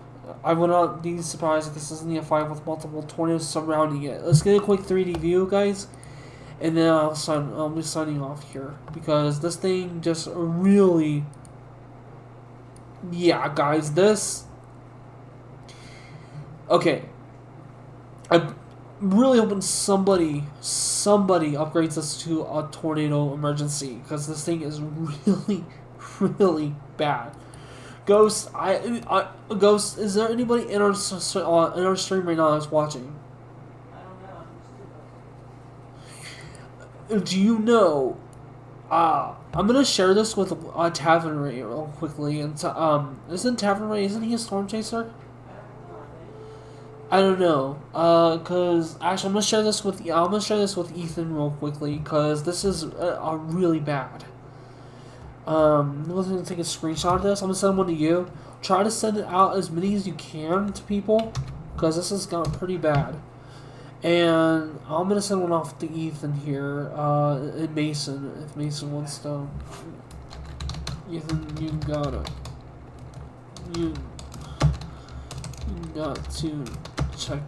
I would not be surprised if this is an EF5 with multiple tornadoes surrounding it. Let's get a quick 3D view, guys, and then I'll be signing off here, because this thing just really, yeah, guys, this. Okay, I'm really hoping somebody upgrades this to a tornado emergency, because this thing is really, really bad. Ghost, Ghost, is there anybody in our stream right now that's watching? I don't know. Do you know? I'm gonna share this with Tavern Ray real quickly. And isn't Tavern Ray? Isn't he a storm chaser? I don't know. Cause actually, I'm gonna share this with Ethan real quickly, cause this is really bad. I'm going to take a screenshot of this. I'm going to send one to you. Try to send it out as many as you can to people, because this has gotten pretty bad. And I'm going to send one off to Ethan here, and Mason, if Mason wants to. Ethan, you got it. you got to check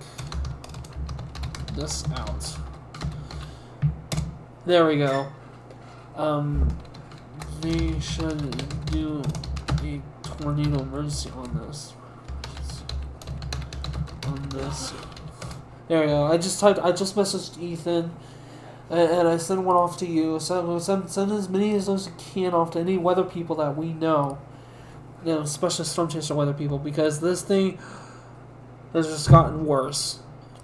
this out. There we go. They should do a tornado emergency on this. There we go. I just messaged Ethan, and I sent one off to you. Send as many as those you can off to any weather people that we know. You know, especially storm chaser weather people, because this thing has just gotten worse.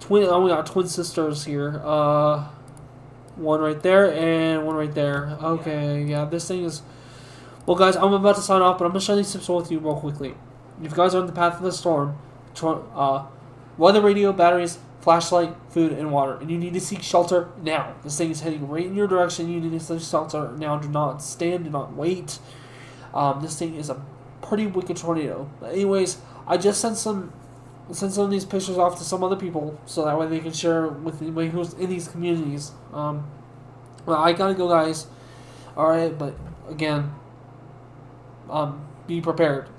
We got twin sisters here. One right there and one right there. Okay, yeah, this thing is... Well, guys, I'm about to sign off, but I'm going to share these tips with you real quickly. If you guys are on the path of the storm, weather radio, batteries, flashlight, food, and water. And you need to seek shelter now. This thing is heading right in your direction. You need to seek shelter now. Do not stand. Do not wait. This thing is a pretty wicked tornado. But anyways, I just sent some of these pictures off to some other people so that way they can share with anybody who's in these communities. Well, I gotta go, guys. Alright, but again, be prepared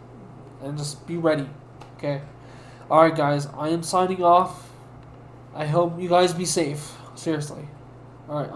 and just be ready. Okay? Alright, guys, I am signing off. I hope you guys be safe. Seriously. Alright,